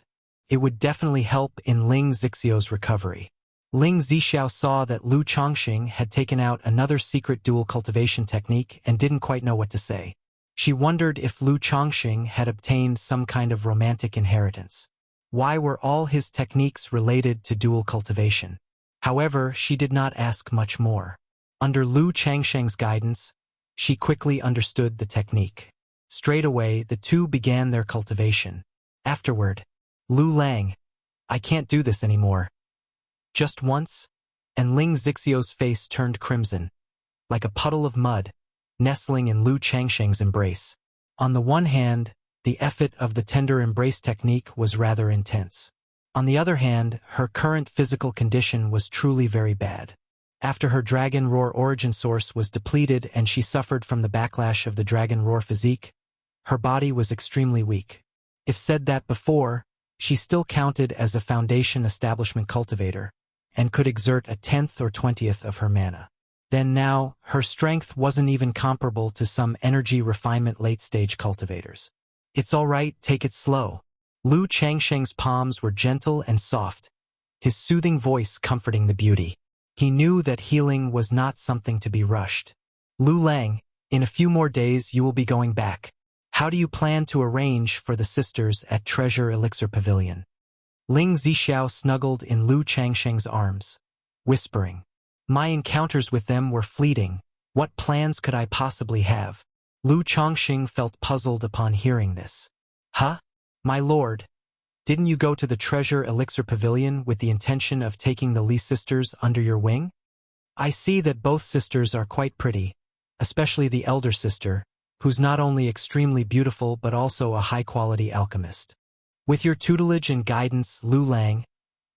It would definitely help in Ling Zixiao's recovery. Ling Zixiao saw that Lu Chongqing had taken out another secret dual cultivation technique and didn't quite know what to say. She wondered if Lu Chongqing had obtained some kind of romantic inheritance. Why were all his techniques related to dual cultivation? However, she did not ask much more. Under Lu Changsheng's guidance, she quickly understood the technique. Straight away, the two began their cultivation. Afterward, Lu Lang, I can't do this anymore. Just once, and Ling Zixiao's face turned crimson, like a puddle of mud, nestling in Lu Changsheng's embrace. On the one hand, the effort of the tender embrace technique was rather intense. On the other hand, her current physical condition was truly very bad. After her Dragon Roar origin source was depleted and she suffered from the backlash of the Dragon Roar physique, her body was extremely weak. If said that before, she still counted as a foundation establishment cultivator, and could exert a 10th or 20th of her mana. Then now, her strength wasn't even comparable to some energy refinement late-stage cultivators. It's all right, take it slow. Lu Changsheng's palms were gentle and soft, his soothing voice comforting the beauty. He knew that healing was not something to be rushed. Lu Lang, in a few more days you will be going back. How do you plan to arrange for the sisters at Treasure Elixir Pavilion? Ling Zixiao snuggled in Lu Changsheng's arms, whispering, My encounters with them were fleeting. What plans could I possibly have? Lu Chongqing felt puzzled upon hearing this. Huh? My lord, didn't you go to the Treasure Elixir Pavilion with the intention of taking the Li sisters under your wing? I see that both sisters are quite pretty, especially the elder sister, who's not only extremely beautiful but also a high-quality alchemist. With your tutelage and guidance, Lu Lang,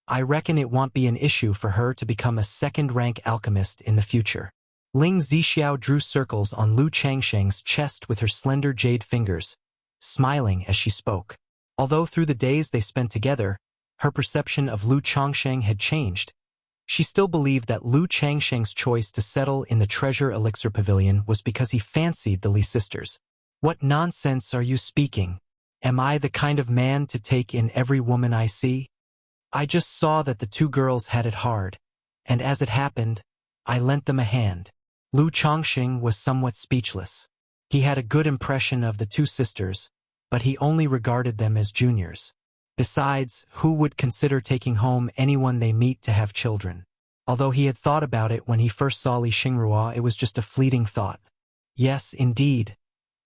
I reckon it won't be an issue for her to become a second-rank alchemist in the future. Ling Zixiao drew circles on Lu Changsheng's chest with her slender jade fingers, smiling as she spoke. Although through the days they spent together, her perception of Lu Chongsheng had changed, she still believed that Lu Changsheng's choice to settle in the Treasure Elixir Pavilion was because he fancied the Li sisters. What nonsense are you speaking? Am I the kind of man to take in every woman I see? I just saw that the two girls had it hard, and as it happened, I lent them a hand. Lu Chongqing was somewhat speechless. He had a good impression of the two sisters, but he only regarded them as juniors. Besides, who would consider taking home anyone they meet to have children? Although he had thought about it when he first saw Li Xingrua, it was just a fleeting thought. Yes, indeed.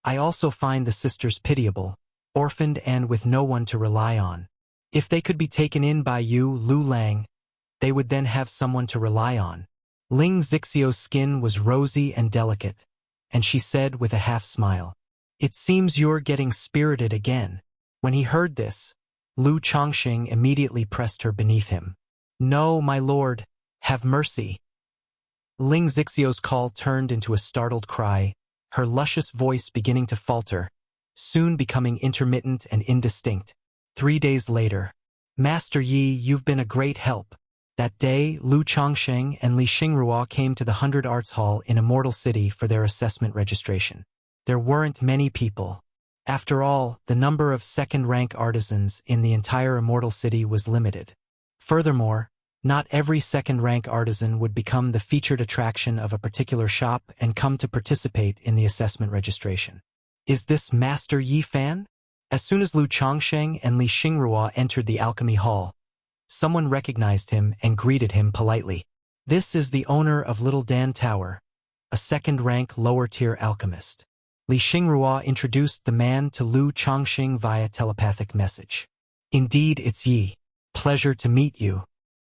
I also find the sisters pitiable, orphaned and with no one to rely on. If they could be taken in by you, Lu Lang, they would then have someone to rely on. Ling Zixiao's skin was rosy and delicate, and she said with a half-smile, It seems you're getting spirited again. When he heard this, Lu Chongqing immediately pressed her beneath him. No, my lord, have mercy. Ling Zixiao's call turned into a startled cry, her luscious voice beginning to falter, soon becoming intermittent and indistinct. 3 days later. Master Yi, you've been a great help. That day, Lu Chongsheng and Li Xingrua came to the 100 Arts Hall in Immortal City for their assessment registration. There weren't many people. After all, the number of second-rank artisans in the entire Immortal City was limited. Furthermore, not every second-rank artisan would become the featured attraction of a particular shop and come to participate in the assessment registration. Is this Master Yi Fan? As soon as Lu Chongsheng and Li Xingrua entered the alchemy hall, someone recognized him and greeted him politely. This is the owner of Little Dan Tower, a second-rank lower-tier alchemist. Li Xingrua introduced the man to Lu Chongsheng via telepathic message. Indeed, it's Yi. Pleasure to meet you.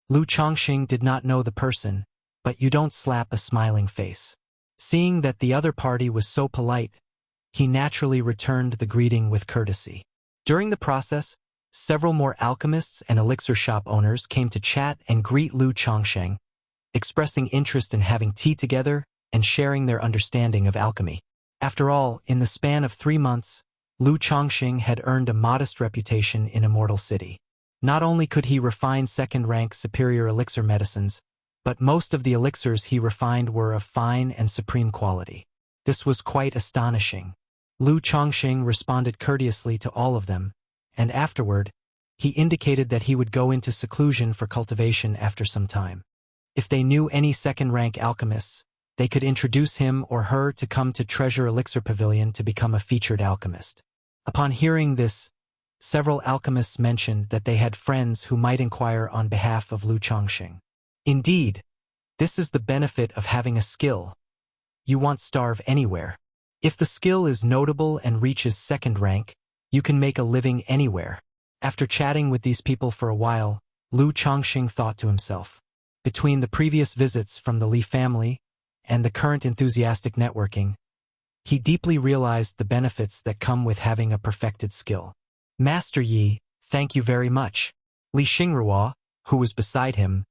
Lu Chongsheng did not know the person, but you don't slap a smiling face. Seeing that the other party was so polite, he naturally returned the greeting with courtesy. During the process, several more alchemists and elixir shop owners came to chat and greet Lu Chongsheng, expressing interest in having tea together and sharing their understanding of alchemy. After all, in the span of 3 months, Lu Chongsheng had earned a modest reputation in Immortal City. Not only could he refine second-rank superior elixir medicines, but most of the elixirs he refined were of fine and supreme quality. This was quite astonishing. Lu Chongsheng responded courteously to all of them, and afterward, he indicated that he would go into seclusion for cultivation after some time. If they knew any second-rank alchemists, they could introduce him or her to come to Treasure Elixir Pavilion to become a featured alchemist. Upon hearing this, several alchemists mentioned that they had friends who might inquire on behalf of Lu Chongsheng. Indeed, this is the benefit of having a skill. You won't starve anywhere. If the skill is notable and reaches second rank, you can make a living anywhere. After chatting with these people for a while, Lu Chongsheng thought to himself. Between the previous visits from the Li family and the current enthusiastic networking, he deeply realized the benefits that come with having a perfected skill. Master Yi, thank you very much. Li Xingrua, who was beside him,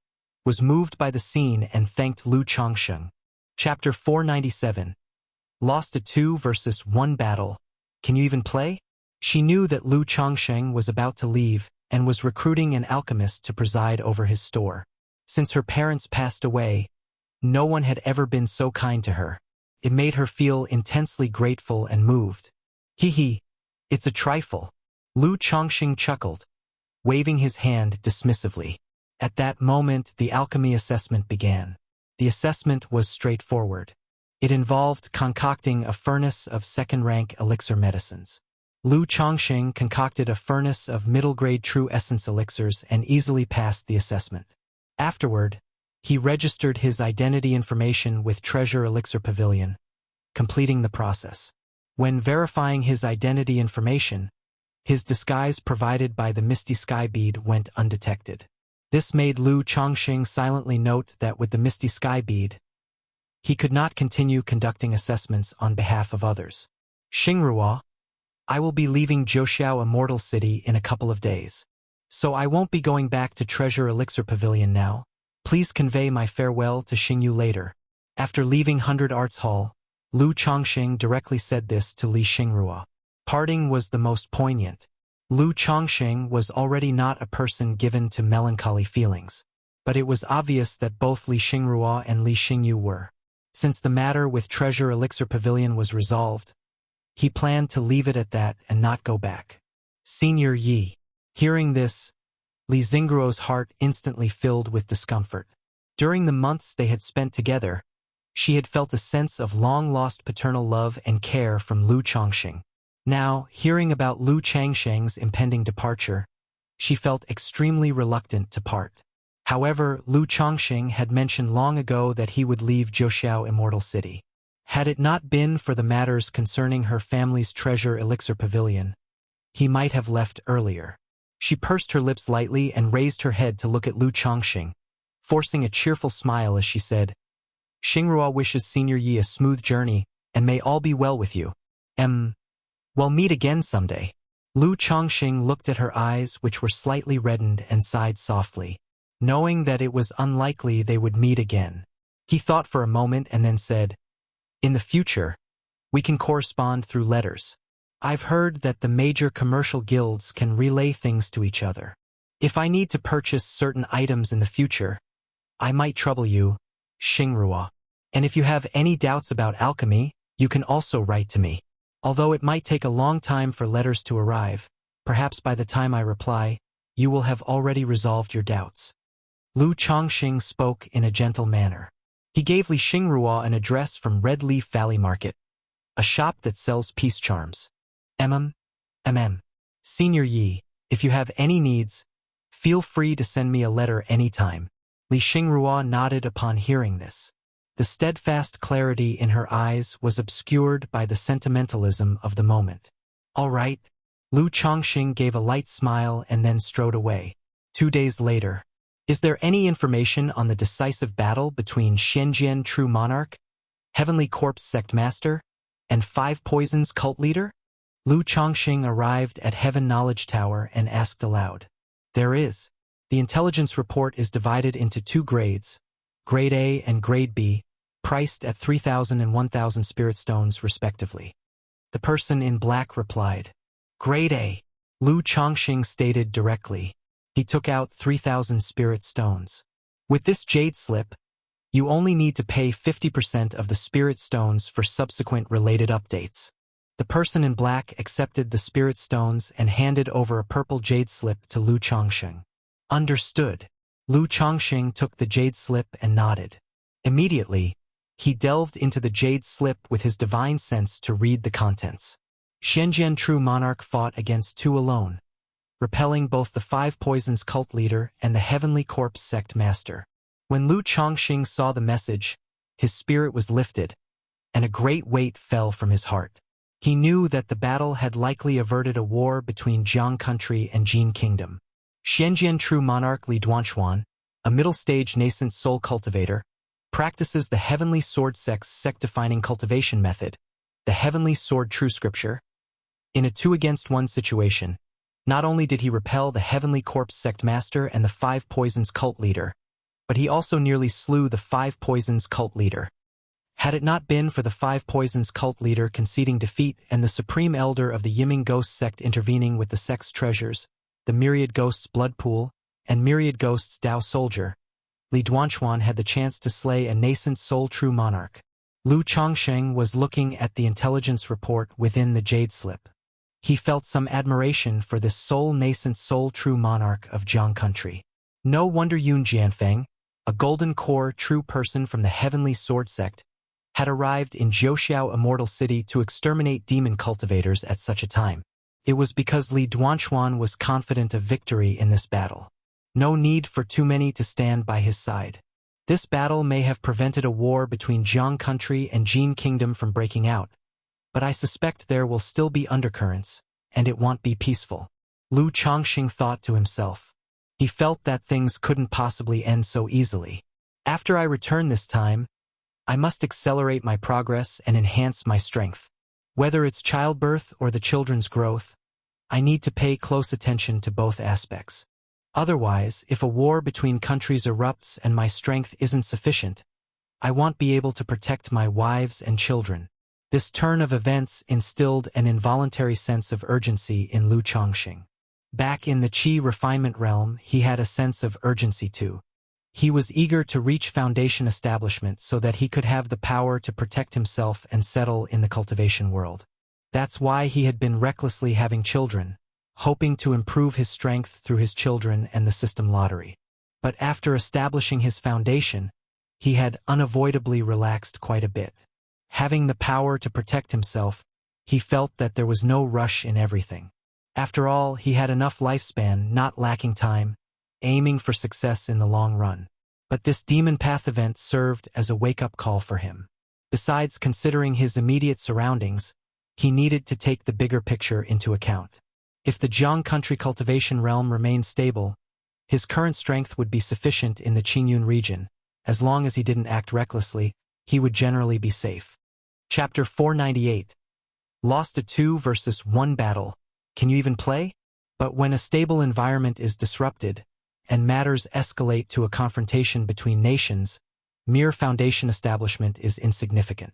was moved by the scene and thanked Lu Chongsheng. Chapter 497. Lost a 2 versus 1 battle. Can you even play? She knew that Lu Chongsheng was about to leave and was recruiting an alchemist to preside over his store. Since her parents passed away, no one had ever been so kind to her. It made her feel intensely grateful and moved. Hee, it's a trifle. Lu Chongsheng chuckled, waving his hand dismissively. At that moment, the alchemy assessment began. The assessment was straightforward. It involved concocting a furnace of second-rank elixir medicines. Lu Chongsheng concocted a furnace of middle-grade true essence elixirs and easily passed the assessment. Afterward, he registered his identity information with Treasure Elixir Pavilion, completing the process. When verifying his identity information, his disguise provided by the Misty Sky Bead went undetected. This made Lu Chongsheng silently note that with the Misty Sky Bead, he could not continue conducting assessments on behalf of others. Xingrua, I will be leaving Zhouxiao Immortal City in a couple of days, so I won't be going back to Treasure Elixir Pavilion now. Please convey my farewell to Xingyu later. After leaving 100 Arts Hall, Lu Chongsheng directly said this to Li Xingrua. Parting was the most poignant. Lu Chongsheng was already not a person given to melancholy feelings, but it was obvious that both Li Xingrua and Li Xingyu were. Since the matter with Treasure Elixir Pavilion was resolved, he planned to leave it at that and not go back. Senior Yi. Hearing this, Li Xingruo's heart instantly filled with discomfort. During the months they had spent together, she had felt a sense of long-lost paternal love and care from Lu Chongsheng. Now, hearing about Lu Chongsheng's impending departure, she felt extremely reluctant to part. However, Lu Chongsheng had mentioned long ago that he would leave Zhouxiao Immortal City. Had it not been for the matters concerning her family's Treasure Elixir Pavilion, he might have left earlier. She pursed her lips lightly and raised her head to look at Lu Chongsheng, forcing a cheerful smile as she said, Xingrua wishes Senior Yi a smooth journey, and may all be well with you. We'll meet again someday. Lu Chongsheng looked at her eyes, which were slightly reddened, and sighed softly, knowing that it was unlikely they would meet again. He thought for a moment and then said, In the future, We can correspond through letters. I've heard that the major commercial guilds can relay things to each other. If I need to purchase certain items in the future, I might trouble you, Xingrua. And if you have any doubts about alchemy, you can also write to me. Although it might take a long time for letters to arrive, perhaps by the time I reply, you will have already resolved your doubts. Lu Chongqing spoke in a gentle manner. He gave Li Xingrua an address from Red Leaf Valley Market, a shop that sells peace charms. Senior Yi, if you have any needs, feel free to send me a letter anytime. Li Xingrua nodded upon hearing this. The steadfast clarity in her eyes was obscured by the sentimentalism of the moment. All right. Lu Chongqing gave a light smile and then strode away. 2 days later. Is there any information on the decisive battle between Xianjian True Monarch, Heavenly Corpse Sect Master, and Five Poisons Cult Leader? Lu Chongqing arrived at Heaven Knowledge Tower and asked aloud. There is. The intelligence report is divided into 2 grades, Grade A and Grade B, priced at 3,000 and 1,000 spirit stones respectively. The person in black replied. Grade A. Lu Chongqing stated directly. He took out 3,000 spirit stones. With this jade slip, you only need to pay 50% of the spirit stones for subsequent related updates. The person in black accepted the spirit stones and handed over a purple jade slip to Lu Chongqing. Understood. Lu Chongqing took the jade slip and nodded. Immediately, he delved into the jade slip with his divine sense to read the contents. Xianjian True Monarch fought against 2 alone, repelling both the Five Poisons Cult Leader and the Heavenly Corpse Sect Master. When Lu Chongqing saw the message, his spirit was lifted, and a great weight fell from his heart. He knew that the battle had likely averted a war between Jiang Country and Jin Kingdom. Xianjian True Monarch Li Duanquan, a middle-stage nascent soul cultivator, practices the Heavenly Sword Sect's sect-defining cultivation method, the Heavenly Sword True Scripture. In a 2-against-1 situation, not only did he repel the Heavenly Corpse Sect Master and the Five Poisons Cult Leader, but he also nearly slew the Five Poisons Cult Leader. Had it not been for the Five Poisons Cult Leader conceding defeat and the Supreme Elder of the Yiming Ghost Sect intervening with the sect's treasures, the Myriad Ghosts Blood Pool, and Myriad Ghosts Dao Soldier, Li Duanquan had the chance to slay a nascent Soul True Monarch. Lu Chongqing was looking at the intelligence report within the jade slip. He felt some admiration for this nascent Soul True Monarch of Jiang Country. No wonder Yun Jianfeng, a golden core true person from the Heavenly Sword Sect, had arrived in Zhouxiao Immortal City to exterminate demon cultivators at such a time. It was because Li Duanquan was confident of victory in this battle. No need for too many to stand by his side. This battle may have prevented a war between Jiang Country and Jin Kingdom from breaking out, but I suspect there will still be undercurrents, and it won't be peaceful. Lu Chongqing thought to himself. He felt that things couldn't possibly end so easily. After I return this time, I must accelerate my progress and enhance my strength. Whether it's childbirth or the children's growth, I need to pay close attention to both aspects. Otherwise, if a war between countries erupts and my strength isn't sufficient, I won't be able to protect my wives and children. This turn of events instilled an involuntary sense of urgency in Lu Chongqing. Back in the Qi refinement realm, he had a sense of urgency too. He was eager to reach foundation establishment so that he could have the power to protect himself and settle in the cultivation world. That's why he had been recklessly having children, hoping to improve his strength through his children and the system lottery. But after establishing his foundation, he had unavoidably relaxed quite a bit. Having the power to protect himself, he felt that there was no rush in everything. After all, he had enough lifespan, not lacking time, aiming for success in the long run. But this Demon Path event served as a wake-up call for him. Besides considering his immediate surroundings, he needed to take the bigger picture into account. If the Jiang Country cultivation realm remained stable, his current strength would be sufficient in the Qingyun region. As long as he didn't act recklessly, he would generally be safe. Chapter 498. Lost a 2 versus 1 battle. Can you even play? But when a stable environment is disrupted, and matters escalate to a confrontation between nations, mere foundation establishment is insignificant.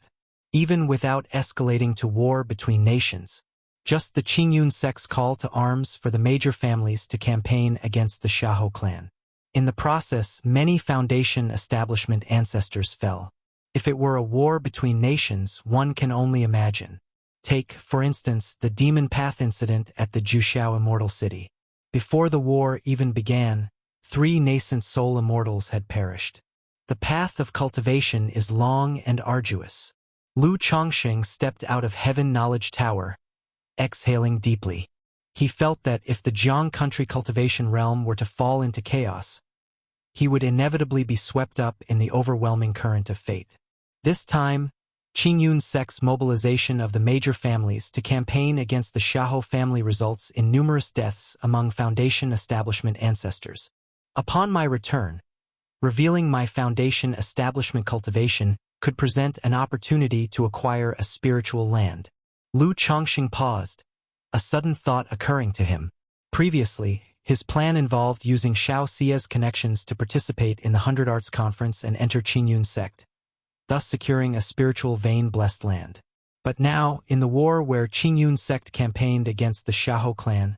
even without escalating to war between nations. Just the Qingyun sect's call to arms for the major families to campaign against the Xiahou clan. In the process, many Foundation establishment ancestors fell. If it were a war between nations, one can only imagine. Take, for instance, the Demon Path incident at the Juxiao Immortal City. Before the war even began, 3 nascent soul immortals had perished. The path of cultivation is long and arduous. Lu Chongqing stepped out of Heaven Knowledge Tower, exhaling deeply. He felt that if the Jiang country cultivation realm were to fall into chaos, he would inevitably be swept up in the overwhelming current of fate. This time, Qingyun sect's mobilization of the major families to campaign against the Xiahou family results in numerous deaths among Foundation establishment ancestors. Upon my return, revealing my Foundation establishment cultivation could present an opportunity to acquire a spiritual land. Lu Chongqing paused, a sudden thought occurring to him. Previously, his plan involved using Xiao Xie's connections to participate in the 100 Arts Conference and enter Qingyun sect, thus securing a spiritual vein-blessed land. But now, in the war where Qingyun sect campaigned against the Xiahou clan,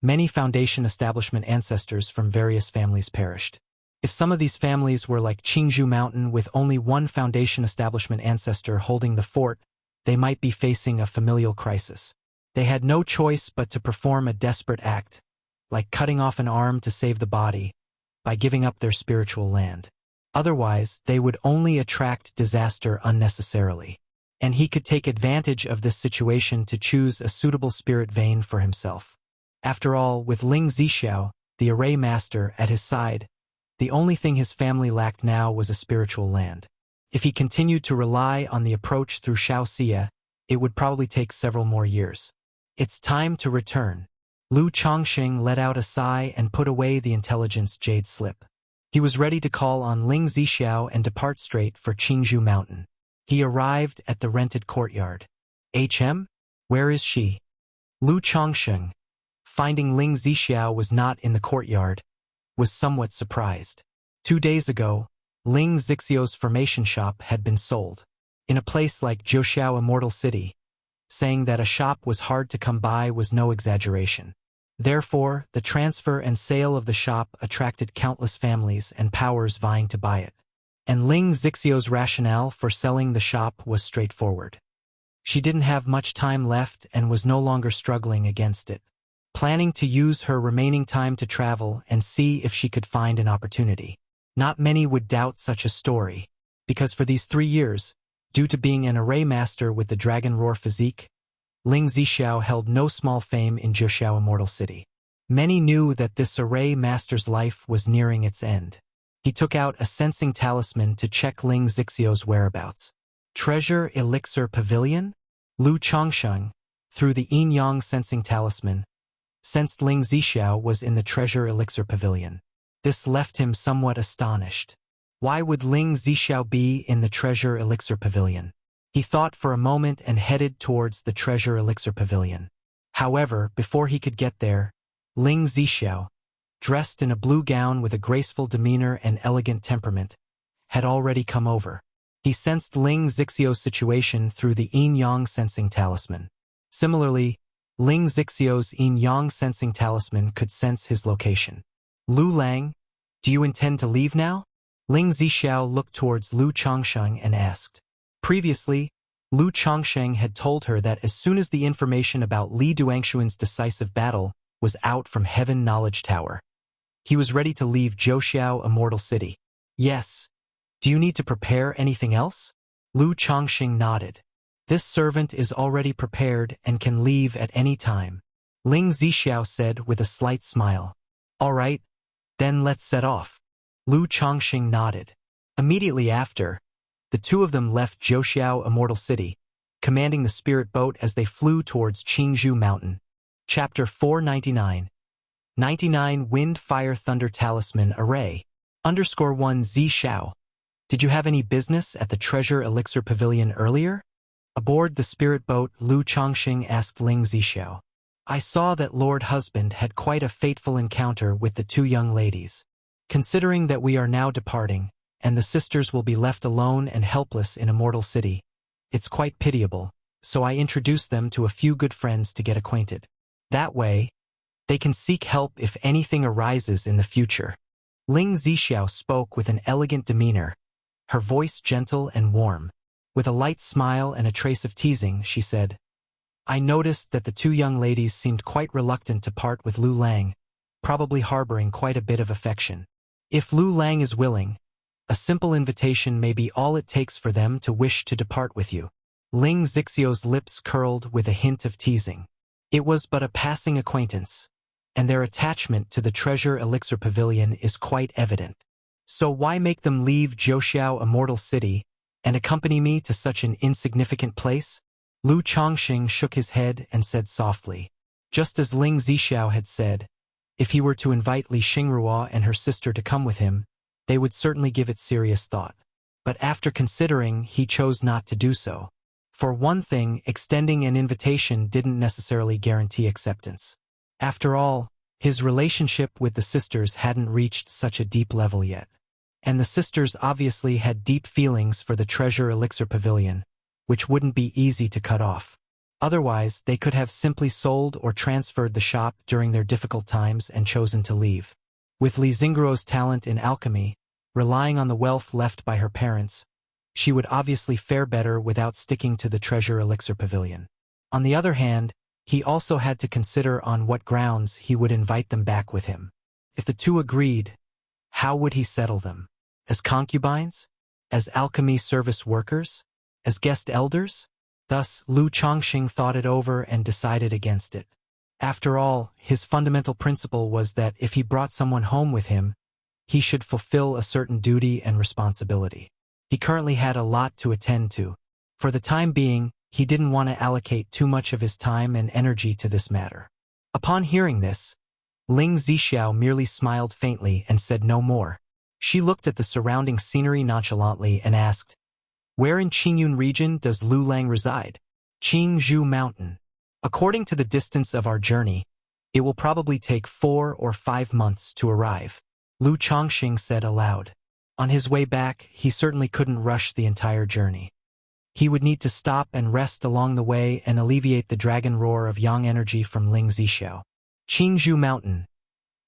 many Foundation establishment ancestors from various families perished. If some of these families were like Qingzhou Mountain with only one Foundation establishment ancestor holding the fort, they might be facing a familial crisis. They had no choice but to perform a desperate act, like cutting off an arm to save the body, by giving up their spiritual land. Otherwise, they would only attract disaster unnecessarily. And he could take advantage of this situation to choose a suitable spirit vein for himself. After all, with Ling Zixiao, the array master, at his side, the only thing his family lacked now was a spiritual land. If he continued to rely on the approach through Xiao Xie, it would probably take several more years. It's time to return. Lu Chongqing let out a sigh and put away the intelligence jade slip. He was ready to call on Ling Zixiao and depart straight for Qingzhou Mountain. He arrived at the rented courtyard. "HM? Where is she?" Lu Chongqing, finding Ling Zixiao was not in the courtyard, was somewhat surprised. 2 days ago, Ling Zixiao's formation shop had been sold. In a place like Juxiao Immortal City, saying that a shop was hard to come by was no exaggeration. Therefore, the transfer and sale of the shop attracted countless families and powers vying to buy it. And Ling Zixiao's rationale for selling the shop was straightforward. She didn't have much time left and was no longer struggling against it, planning to use her remaining time to travel and see if she could find an opportunity. Not many would doubt such a story, because for these 3 years, due to being an array master with the Dragon Roar physique, Ling Zixiao held no small fame in Juxiao Immortal City. Many knew that this array master's life was nearing its end. He took out a sensing talisman to check Ling Zixiao's whereabouts. Treasure Elixir Pavilion? Lu Chongqing, through the yin-yang sensing talisman, sensed Ling Zixiao was in the Treasure Elixir Pavilion. This left him somewhat astonished. Why would Ling Zixiao be in the Treasure Elixir Pavilion? He thought for a moment and headed towards the Treasure Elixir Pavilion. However, before he could get there, Ling Zixiao, dressed in a blue gown with a graceful demeanor and elegant temperament, had already come over. He sensed Ling Zixiao's situation through the yin-yang sensing talisman. Similarly, Ling Zixiao's yin-yang sensing talisman could sense his location. "Lu Lang, do you intend to leave now?" Ling Zixiao looked towards Lu Chongqing and asked. Previously, Lu Chongqing had told her that as soon as the information about Li Duangshuan's decisive battle was out from Heaven Knowledge Tower, he was ready to leave Juxiao Immortal City. "Yes. Do you need to prepare anything else?" Lu Chongqing nodded. "This servant is already prepared and can leave at any time," Ling Zixiao said with a slight smile. "All right, then let's set off." Lu Chongqing nodded. Immediately after, the two of them left Juxiao Immortal City, commanding the spirit boat as they flew towards Qingzhou Mountain. Chapter 499. 99 Wind Fire Thunder Talisman Array. _1 Zixiao. Did you have any business at the Treasure Elixir Pavilion earlier? Aboard the spirit boat, Lu Chongqing asked Ling Zixiao. "I saw that Lord Husband had quite a fateful encounter with the 2 young ladies. Considering that we are now departing, and the sisters will be left alone and helpless in Immortal City, It's quite pitiable, so I introduce them to a few good friends to get acquainted. That way, they can seek help if anything arises in the future. Ling Zixiao spoke with an elegant demeanor, her voice gentle and warm. With a light smile and a trace of teasing, she said, I noticed that the two young ladies seemed quite reluctant to part with Lu Lang, probably harboring quite a bit of affection. If Lu Lang is willing, a simple invitation may be all it takes for them to wish to depart with you. Ling Zixiao's lips curled with a hint of teasing. It was but a passing acquaintance, and their attachment to the Treasure Elixir Pavilion is quite evident. So why make them leave Zhouxiao Immortal City and accompany me to such an insignificant place? Lu Chongqing shook his head and said softly, just as Ling Zixiao had said, if he were to invite Li Xingrua and her sister to come with him, they would certainly give it serious thought. But after considering, he chose not to do so. For one thing, extending an invitation didn't necessarily guarantee acceptance. After all, his relationship with the sisters hadn't reached such a deep level yet. And the sisters obviously had deep feelings for the Treasure Elixir Pavilion, which wouldn't be easy to cut off. Otherwise, they could have simply sold or transferred the shop during their difficult times and chosen to leave. With Li Xingruo's talent in alchemy, relying on the wealth left by her parents, she would obviously fare better without sticking to the Treasure Elixir Pavilion. On the other hand, he also had to consider on what grounds he would invite them back with him. If the two agreed, how would he settle them? As concubines? As alchemy service workers? As guest elders? Thus, Lu Chongqing thought it over and decided against it. After all, his fundamental principle was that if he brought someone home with him, he should fulfill a certain duty and responsibility. He currently had a lot to attend to. For the time being, he didn't want to allocate too much of his time and energy to this matter. Upon hearing this, Ling Zixiao merely smiled faintly and said no more. She looked at the surrounding scenery nonchalantly and asked, where in Qingyun region does Lu Lang reside? Qingzhou Mountain. According to the distance of our journey, it will probably take 4 or 5 months to arrive, Lu Chongqing said aloud. On his way back, he certainly couldn't rush the entire journey. He would need to stop and rest along the way and alleviate the dragon roar of yang energy from Ling Zixiao. Qingzhou Mountain,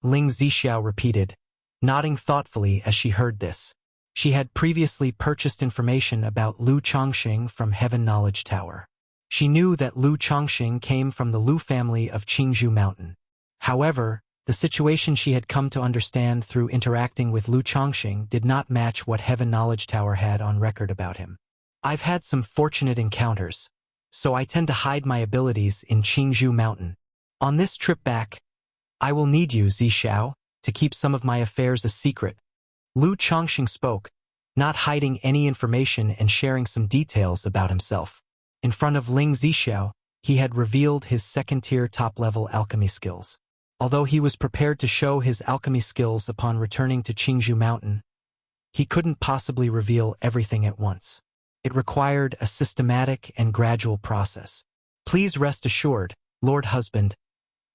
Ling Zixiao repeated, nodding thoughtfully as she heard this. She had previously purchased information about Lu Chongqing from Heaven Knowledge Tower. She knew that Lu Chongqing came from the Lu family of Qingzhou Mountain. However, the situation she had come to understand through interacting with Lu Chongqing did not match what Heaven Knowledge Tower had on record about him. I've had some fortunate encounters, so I tend to hide my abilities in Qingzhou Mountain. On this trip back, I will need you, Zixiao, to keep some of my affairs a secret. Lu Chongqing spoke, not hiding any information and sharing some details about himself. In front of Ling Zixiao, he had revealed his second-tier top-level alchemy skills. Although he was prepared to show his alchemy skills upon returning to Qingzhou Mountain, he couldn't possibly reveal everything at once. It required a systematic and gradual process. Please rest assured, Lord Husband,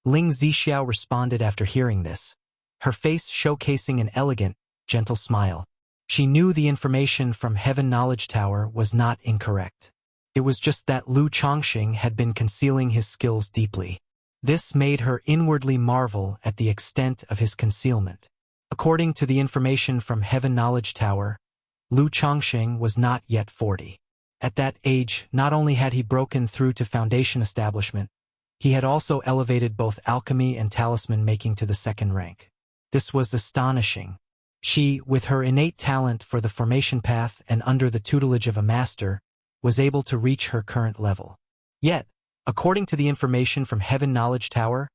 Ling Zixiao responded after hearing this, her face showcasing an elegant, gentle smile. She knew the information from Heaven Knowledge Tower was not incorrect. It was just that Lu Chongqing had been concealing his skills deeply. This made her inwardly marvel at the extent of his concealment. According to the information from Heaven Knowledge Tower, Lu Chongqing was not yet 40. At that age, not only had he broken through to foundation establishment, he had also elevated both alchemy and talisman making to the second rank. This was astonishing. She, with her innate talent for the formation path and under the tutelage of a master, was able to reach her current level. Yet, according to the information from Heaven Knowledge Tower,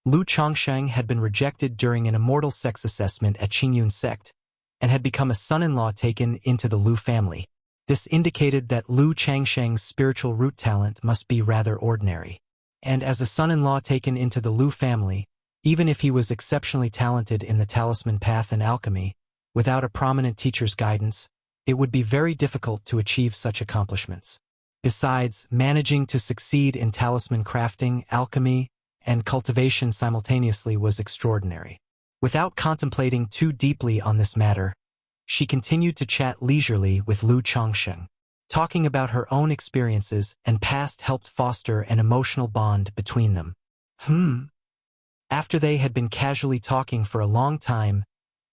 Lu Chongqing had been rejected during an immortal sex assessment at Qingyun sect and had become a son-in-law taken into the Lu family. This indicated that Lu Chongqing's spiritual root talent must be rather ordinary. And as a son-in-law taken into the Lu family, even if he was exceptionally talented in the talisman path and alchemy, without a prominent teacher's guidance, it would be very difficult to achieve such accomplishments. Besides, managing to succeed in talisman crafting, alchemy, and cultivation simultaneously was extraordinary. Without contemplating too deeply on this matter, she continued to chat leisurely with Lu Chongqing. talking about her own experiences and past helped foster an emotional bond between them. After they had been casually talking for a long time,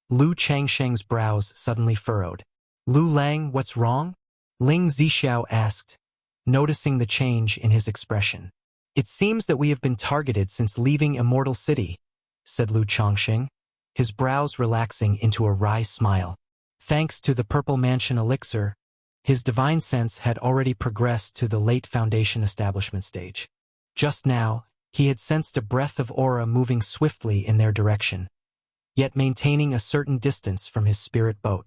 Lu Changsheng's brows suddenly furrowed. Lu Lang, what's wrong? Ling Zixiao asked, noticing the change in his expression. It seems that we have been targeted since leaving Immortal City, said Lu Changsheng, his brows relaxing into a wry smile. Thanks to the Purple Mansion elixir, his divine sense had already progressed to the late Foundation establishment stage. Just now, he had sensed a breath of aura moving swiftly in their direction, yet maintaining a certain distance from his spirit boat.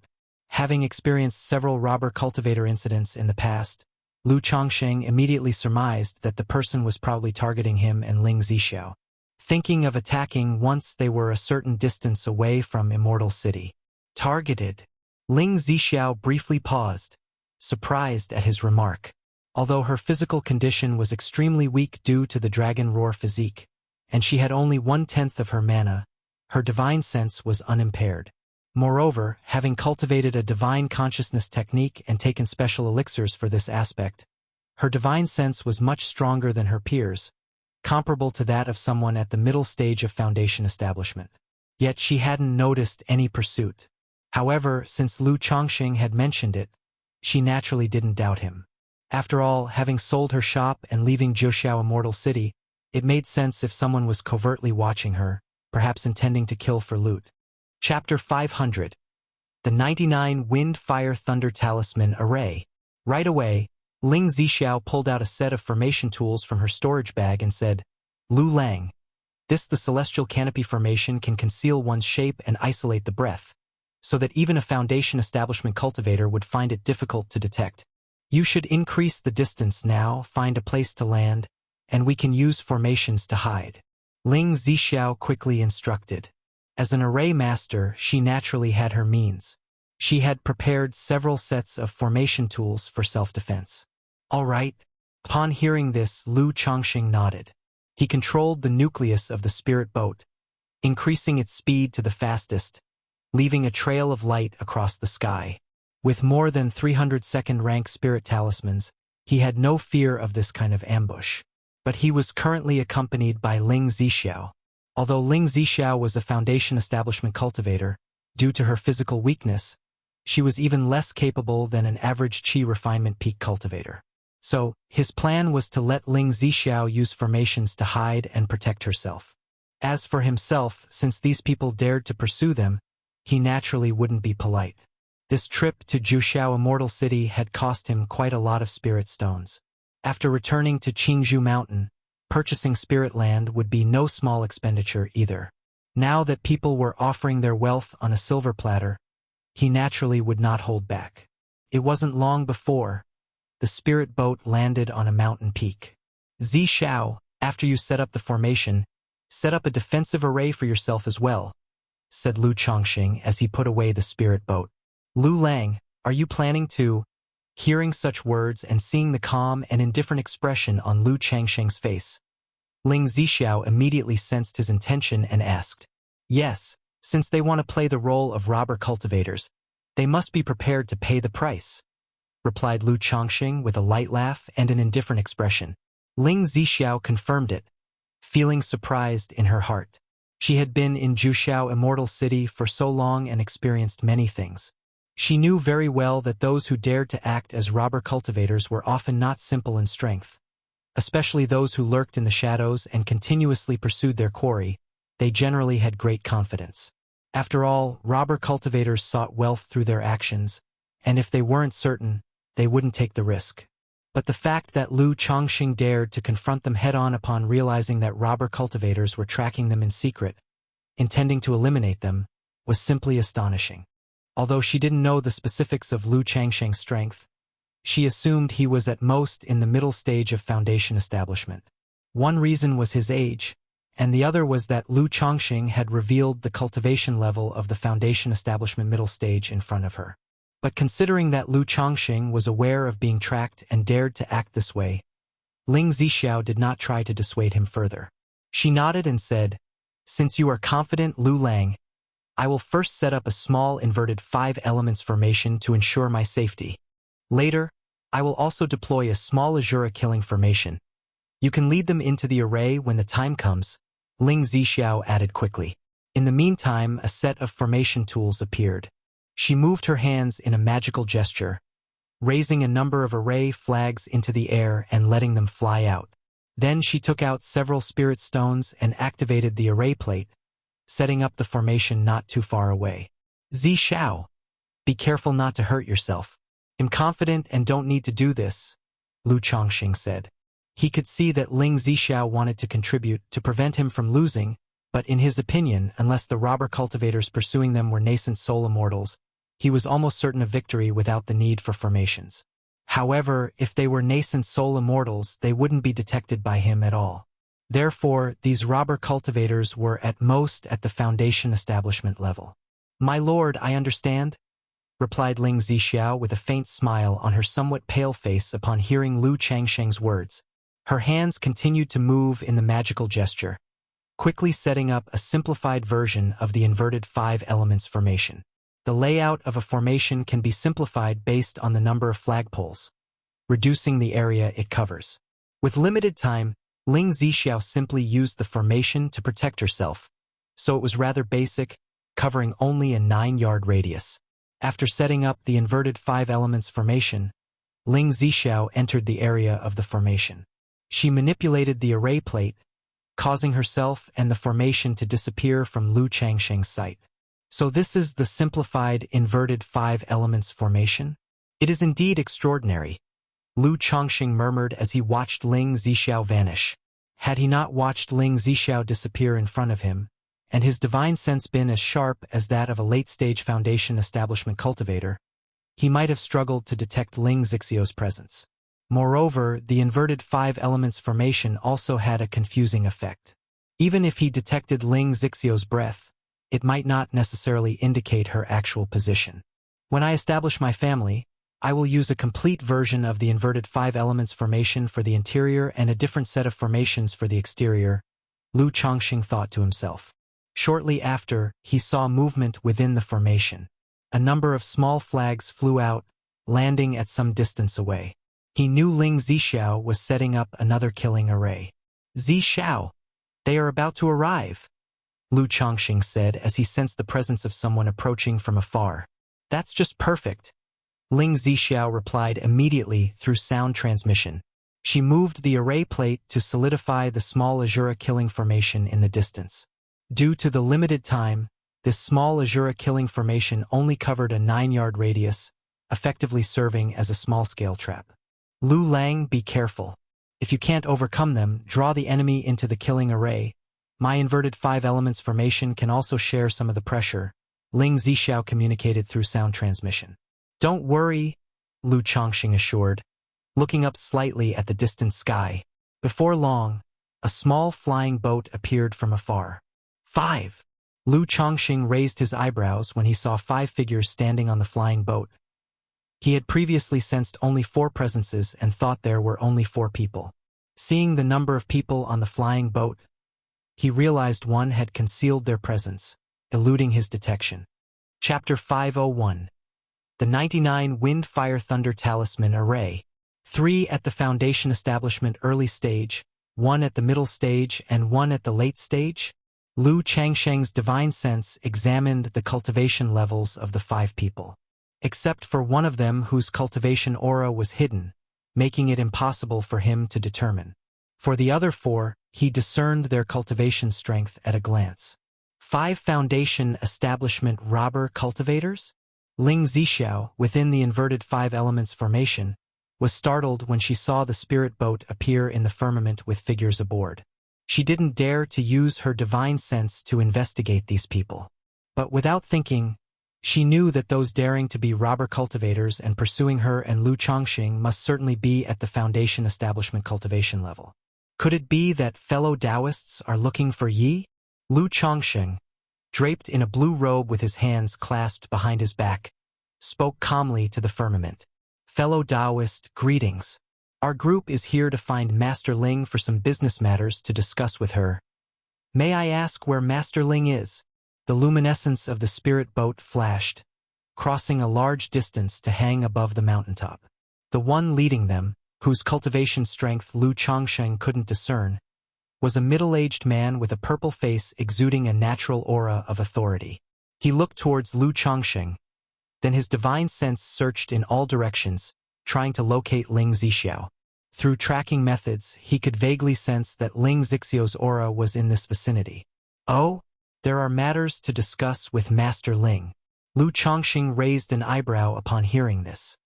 Having experienced several robber cultivator incidents in the past, Lu Changsheng immediately surmised that the person was probably targeting him and Ling Zixiao, thinking of attacking once they were a certain distance away from Immortal City. Targeted? Ling Zixiao briefly paused, surprised at his remark. Although her physical condition was extremely weak due to the dragon roar physique, and she had only 1/10 of her mana, her divine sense was unimpaired. Moreover, having cultivated a divine consciousness technique and taken special elixirs for this aspect, her divine sense was much stronger than her peers, comparable to that of someone at the middle stage of Foundation establishment. Yet she hadn't noticed any pursuit. However, since Lu Changsheng had mentioned it, she naturally didn't doubt him. After all, having sold her shop and leaving Jiuxiao Immortal City, it made sense if someone was covertly watching her, perhaps intending to kill for loot. Chapter 500. The 99 Wind Fire Thunder Talisman Array. Right away, Ling Zixiao pulled out a set of formation tools from her storage bag and said, Lu Lang, the celestial canopy formation can conceal one's shape and isolate the breath, so that even a Foundation establishment cultivator would find it difficult to detect. You should increase the distance now, find a place to land, and we can use formations to hide. Ling Zixiao quickly instructed. As an array master, she naturally had her means. She had prepared several sets of formation tools for self-defense. All right. Upon hearing this, Lu Changsheng nodded. He controlled the nucleus of the spirit boat, increasing its speed to the fastest, leaving a trail of light across the sky. With more than 300 second-rank spirit talismans, he had no fear of this kind of ambush. But he was currently accompanied by Ling Zixiao. Although Ling Zixiao was a Foundation establishment cultivator, due to her physical weakness, she was even less capable than an average Qi refinement peak cultivator. So, his plan was to let Ling Zixiao use formations to hide and protect herself. As for himself, since these people dared to pursue them, he naturally wouldn't be polite. This trip to Jiuxiao Immortal City had cost him quite a lot of spirit stones. After returning to Qingzhou Mountain, purchasing spirit land would be no small expenditure either. Now that people were offering their wealth on a silver platter, he naturally would not hold back. It wasn't long before the spirit boat landed on a mountain peak. Zixiao, after you set up the formation, set up a defensive array for yourself as well, said Lu Changsheng as he put away the spirit boat. Lu Lang, are you planning to? Hearing such words and seeing the calm and indifferent expression on Lu Changsheng's face, Ling Zixiao immediately sensed his intention and asked, Yes, since they want to play the role of robber cultivators, they must be prepared to pay the price, replied Lu Changsheng with a light laugh and an indifferent expression. Ling Zixiao confirmed it, feeling surprised in her heart. She had been in Jiuxiao Immortal City for so long and experienced many things. She knew very well that those who dared to act as robber cultivators were often not simple in strength. Especially those who lurked in the shadows and continuously pursued their quarry, they generally had great confidence. After all, robber cultivators sought wealth through their actions, and if they weren't certain, they wouldn't take the risk. But the fact that Lu Changsheng dared to confront them head-on upon realizing that robber cultivators were tracking them in secret, intending to eliminate them, was simply astonishing. Although she didn't know the specifics of Lu Changsheng's strength, she assumed he was at most in the middle stage of Foundation establishment. One reason was his age, and the other was that Lu Changsheng had revealed the cultivation level of the Foundation establishment middle stage in front of her. But considering that Lu Changsheng was aware of being tracked and dared to act this way, Ling Zixiao did not try to dissuade him further. She nodded and said, Since you are confident, Lu Lang, I will first set up a small inverted 5 elements formation to ensure my safety. Later, I will also deploy a small Azura killing formation. You can lead them into the array when the time comes, Ling Zixiao added quickly. In the meantime, a set of formation tools appeared. She moved her hands in a magical gesture, raising a number of array flags into the air and letting them fly out. Then she took out several spirit stones and activated the array plate, setting up the formation not too far away. Zixiao, be careful not to hurt yourself. I'm confident and don't need to do this, Lu Chongqing said. He could see that Ling Zixiao wanted to contribute to prevent him from losing, but in his opinion, unless the robber cultivators pursuing them were nascent soul immortals, he was almost certain of victory without the need for formations. However, if they were nascent soul immortals, they wouldn't be detected by him at all. Therefore, these robber cultivators were at most at the foundation establishment level. My lord, I understand, replied Ling Zixiao with a faint smile on her somewhat pale face upon hearing Lu Changsheng's words. Her hands continued to move in the magical gesture, quickly setting up a simplified version of the inverted 5 elements formation. The layout of a formation can be simplified based on the number of flagpoles, reducing the area it covers. With limited time, Ling Zixiao simply used the formation to protect herself, so it was rather basic, covering only a 9-yard radius. After setting up the inverted 5 elements formation, Ling Zixiao entered the area of the formation. She manipulated the array plate, causing herself and the formation to disappear from Lu Changsheng's sight. So this is the simplified inverted 5 elements formation? It is indeed extraordinary, Lu Chongqing murmured as he watched Ling Zixiao vanish. Had he not watched Ling Zixiao disappear in front of him, and his divine sense been as sharp as that of a late-stage foundation establishment cultivator, he might have struggled to detect Ling Zixiao's presence. Moreover, the inverted 5 elements formation also had a confusing effect. Even if he detected Ling Zixiao's breath, it might not necessarily indicate her actual position. When I establish my family, I will use a complete version of the inverted 5 elements formation for the interior and a different set of formations for the exterior, Lu Chongqing thought to himself. Shortly after, he saw movement within the formation. A number of small flags flew out, landing at some distance away. He knew Ling Zixiao was setting up another killing array. Zixiao, they are about to arrive, Lu Chongqing said as he sensed the presence of someone approaching from afar. That's just perfect, Ling Zixiao replied immediately through sound transmission. She moved the array plate to solidify the small Azura killing formation in the distance. Due to the limited time, this small Azura killing formation only covered a 9-yard radius, effectively serving as a small-scale trap. Lu Lang, be careful. If you can't overcome them, draw the enemy into the killing array. My inverted 5 elements formation can also share some of the pressure, Ling Zixiao communicated through sound transmission. Don't worry, Lu Chongqing assured, looking up slightly at the distant sky. Before long, a small flying boat appeared from afar. 5. Lu Chongqing raised his eyebrows when he saw 5 figures standing on the flying boat. He had previously sensed only 4 presences and thought there were only 4 people. Seeing the number of people on the flying boat, he realized one had concealed their presence, eluding his detection. Chapter 501. The 99 Wind Fire Thunder Talisman Array. 3 at the Foundation Establishment early stage, 1 at the middle stage and 1 at the late stage? Lu Changsheng's divine sense examined the cultivation levels of the 5 people. Except for one of them whose cultivation aura was hidden, making it impossible for him to determine. For the other 4, he discerned their cultivation strength at a glance. 5 Foundation Establishment Robber Cultivators? Ling Zixiao, within the inverted 5 elements formation, was startled when she saw the spirit boat appear in the firmament with figures aboard. She didn't dare to use her divine sense to investigate these people. But without thinking, she knew that those daring to be robber cultivators and pursuing her and Lu Chongqing must certainly be at the Foundation Establishment cultivation level. Could it be that fellow Taoists are looking for Yi? Lu Chongqing, draped in a blue robe with his hands clasped behind his back, spoke calmly to the firmament. Fellow Taoist, greetings. Our group is here to find Master Ling for some business matters to discuss with her. May I ask where Master Ling is? The luminescence of the spirit boat flashed, crossing a large distance to hang above the mountaintop. The one leading them, whose cultivation strength Lu Chongsheng couldn't discern, was a middle-aged man with a purple face exuding a natural aura of authority. He looked towards Lu Chongsheng, then his divine sense searched in all directions, trying to locate Ling Zixiao. Through tracking methods, he could vaguely sense that Ling Zixiao's aura was in this vicinity. Oh, there are matters to discuss with Master Ling. Lu Chongsheng raised an eyebrow upon hearing this.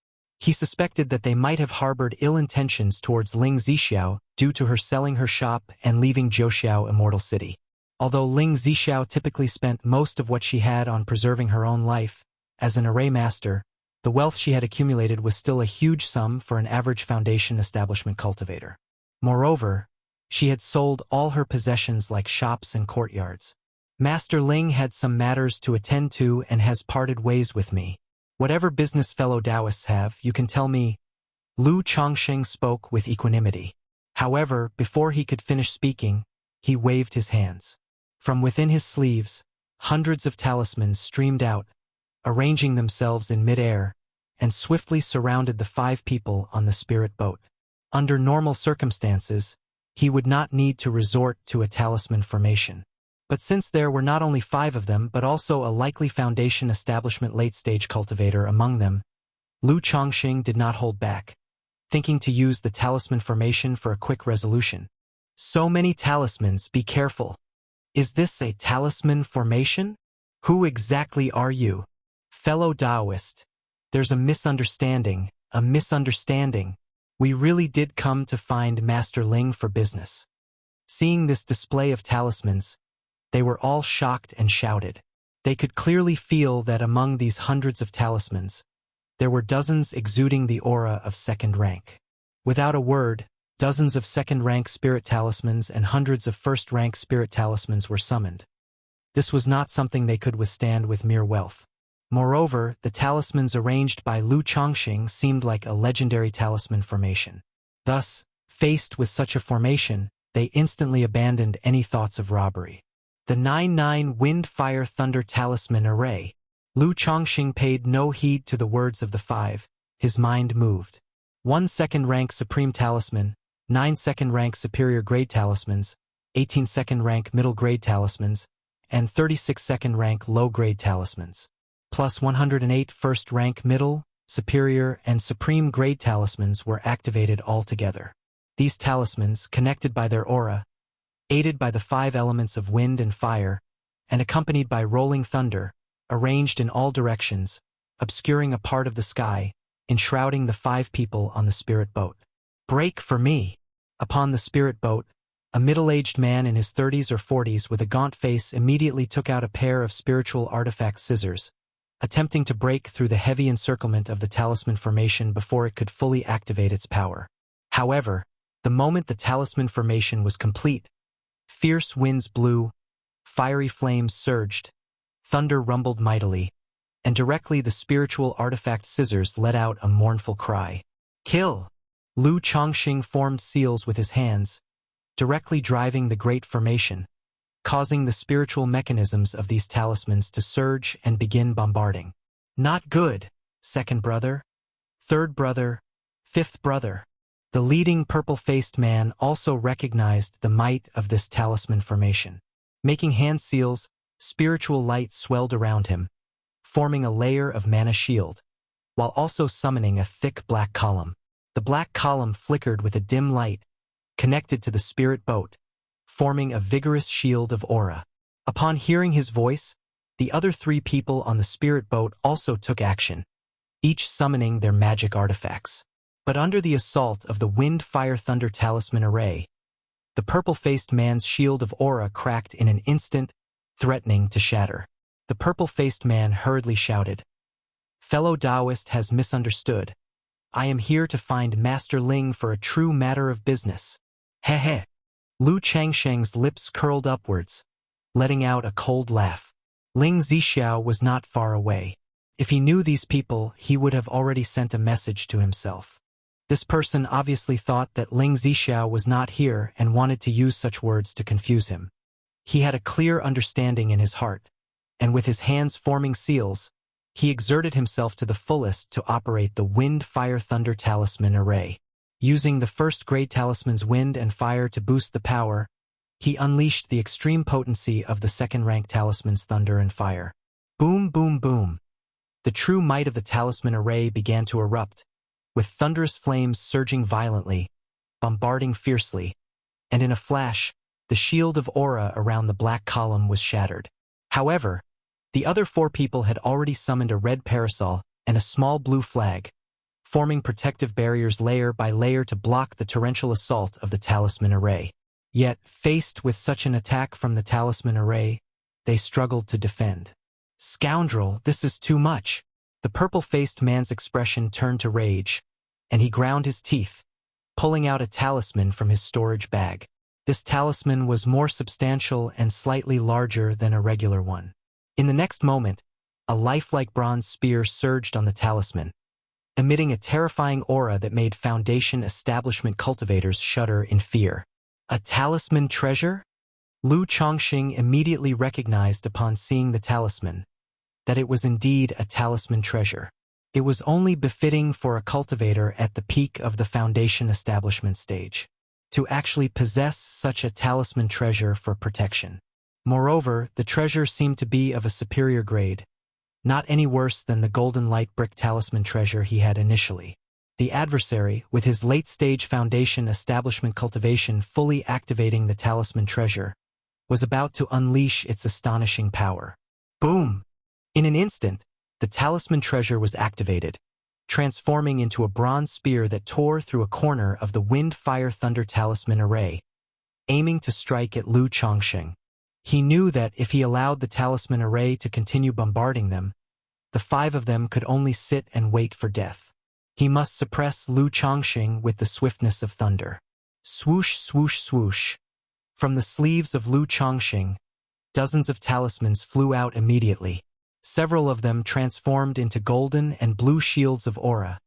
He suspected that they might have harbored ill intentions towards Ling Zixiao due to her selling her shop and leaving Zhouxiao Immortal City. Although Ling Zixiao typically spent most of what she had on preserving her own life, as an array master, the wealth she had accumulated was still a huge sum for an average foundation establishment cultivator. Moreover, she had sold all her possessions like shops and courtyards. Master Ling had some matters to attend to and has parted ways with me. Whatever business fellow Taoists have, you can tell me. Lu Chongsheng spoke with equanimity. However, before he could finish speaking, he waved his hands. From within his sleeves, hundreds of talismans streamed out, arranging themselves in mid-air, and swiftly surrounded the 5 people on the spirit boat. Under normal circumstances, he would not need to resort to a talisman formation. But since there were not only 5 of them but also a likely foundation establishment late-stage cultivator among them, Lu Chongsheng did not hold back, thinking to use the talisman formation for a quick resolution. So many talismans, be careful. Is this a talisman formation? Who exactly are you? Fellow Taoist, there's a misunderstanding. We really did come to find Master Ling for business. Seeing this display of talismans, they were all shocked and shouted. They could clearly feel that among these hundreds of talismans, there were dozens exuding the aura of second rank. Without a word, dozens of second-rank spirit talismans and hundreds of first-rank spirit talismans were summoned. This was not something they could withstand with mere wealth. Moreover, the talismans arranged by Lu Chongsheng seemed like a legendary talisman formation. Thus, faced with such a formation, they instantly abandoned any thoughts of robbery. The 9-9 Wind Fire Thunder Talisman Array. Lu Chongsheng paid no heed to the words of the 5, his mind moved. 1 second-rank Supreme Talisman, 9 second-rank Superior Grade Talismans, 18 second-rank Middle Grade Talismans, and 36 second-rank Low-Grade Talismans, plus 108 first-rank Middle, Superior, and Supreme Grade Talismans were activated altogether. These talismans, connected by their aura, aided by the 5 elements of wind and fire, and accompanied by rolling thunder, arranged in all directions, obscuring a part of the sky, enshrouding the 5 people on the spirit boat. Break for me! Upon the spirit boat, a middle-aged man in his 30s or 40s with a gaunt face immediately took out a pair of spiritual artifact scissors, attempting to break through the heavy encirclement of the talisman formation before it could fully activate its power. However, the moment the talisman formation was complete, fierce winds blew, fiery flames surged, thunder rumbled mightily, and directly the spiritual artifact scissors let out a mournful cry. Kill! Lu Chongsheng formed seals with his hands, directly driving the great formation, causing the spiritual mechanisms of these talismans to surge and begin bombarding. Not good, second brother, third brother, fifth brother. The leading purple-faced man also recognized the might of this talisman formation. Making hand seals, spiritual light swelled around him, forming a layer of mana shield, while also summoning a thick black column. The black column flickered with a dim light, connected to the spirit boat, forming a vigorous shield of aura. Upon hearing his voice, the other 3 people on the spirit boat also took action, each summoning their magic artifacts. But under the assault of the Wind Fire Thunder Talisman Array, the purple-faced man's shield of aura cracked in an instant, threatening to shatter. The purple-faced man hurriedly shouted, "Fellow Taoist has misunderstood. I am here to find Master Ling for a true matter of business." Heh. Lu Chongsheng's lips curled upwards, letting out a cold laugh. Ling Zixiao was not far away. If he knew these people, he would have already sent a message to himself. This person obviously thought that Ling Zixiao was not here and wanted to use such words to confuse him. He had a clear understanding in his heart, and with his hands forming seals, He exerted himself to the fullest to operate the Wind, Fire, Thunder Talisman array. Using the first grade talisman's wind and fire to boost the power, he unleashed the extreme potency of the second-rank talisman's thunder and fire. Boom, boom, boom. The true might of the talisman array began to erupt, with thunderous flames surging violently, bombarding fiercely, and in a flash, the shield of aura around the black column was shattered. However, the other 4 people had already summoned a red parasol and a small blue flag, forming protective barriers layer by layer to block the torrential assault of the talisman array. Yet, faced with such an attack from the talisman array, they struggled to defend. Scoundrel, this is too much. The purple-faced man's expression turned to rage, and he ground his teeth, pulling out a talisman from his storage bag. This talisman was more substantial and slightly larger than a regular one. In the next moment, a lifelike bronze spear surged on the talisman, emitting a terrifying aura that made Foundation establishment cultivators shudder in fear. A talisman treasure? Lu Chongqing immediately recognized upon seeing the talisman that it was indeed a talisman treasure. It was only befitting for a cultivator at the peak of the Foundation establishment stage to actually possess such a talisman treasure for protection. Moreover, the treasure seemed to be of a superior grade, not any worse than the golden light brick talisman treasure he had initially. The adversary, with his late-stage Foundation establishment cultivation fully activating the talisman treasure, was about to unleash its astonishing power. Boom! In an instant, the talisman treasure was activated, transforming into a bronze spear that tore through a corner of the Wind, Fire, Thunder Talisman array, aiming to strike at Lu Chongqing. He knew that if he allowed the talisman array to continue bombarding them, the 5 of them could only sit and wait for death. He must suppress Lu Chongqing with the swiftness of thunder. Swoosh, swoosh, swoosh. From the sleeves of Lu Chongqing, dozens of talismans flew out immediately. Several of them transformed into golden and blue shields of aura,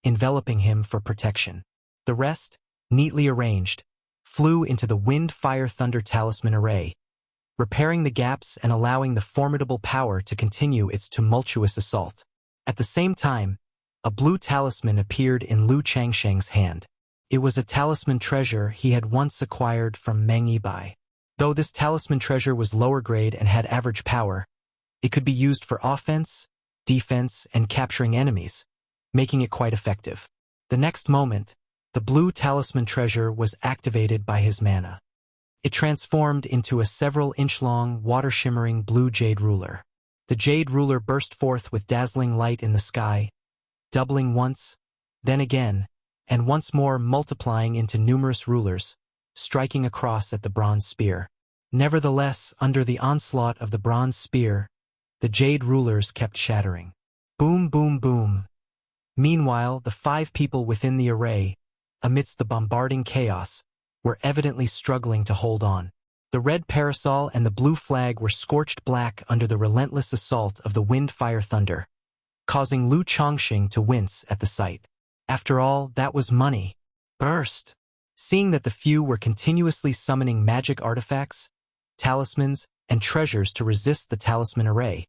enveloping him for protection. The rest, neatly arranged, flew into the Wind, Fire, Thunder Talisman array, repairing the gaps and allowing the formidable power to continue its tumultuous assault. At the same time, a blue talisman appeared in Lu Changsheng's hand. It was a talisman treasure he had once acquired from Meng Yibai. Though this talisman treasure was lower grade and had average power, it could be used for offense, defense, and capturing enemies, making it quite effective. The next moment, the blue talisman treasure was activated by his mana. It transformed into a several-inch-long, water-shimmering blue jade ruler. The jade ruler burst forth with dazzling light in the sky, doubling once, then again, and once more multiplying into numerous rulers, striking across at the bronze spear. Nevertheless, under the onslaught of the bronze spear, the jade rulers kept shattering. Boom, boom, boom. Meanwhile, the 5 people within the array, amidst the bombarding chaos, were evidently struggling to hold on. The red parasol and the blue flag were scorched black under the relentless assault of the Wind, Fire, Thunder, causing Lu Chongqing to wince at the sight. After all, that was money. Burst! Seeing that the few were continuously summoning magic artifacts, talismans, and treasures to resist the talisman array,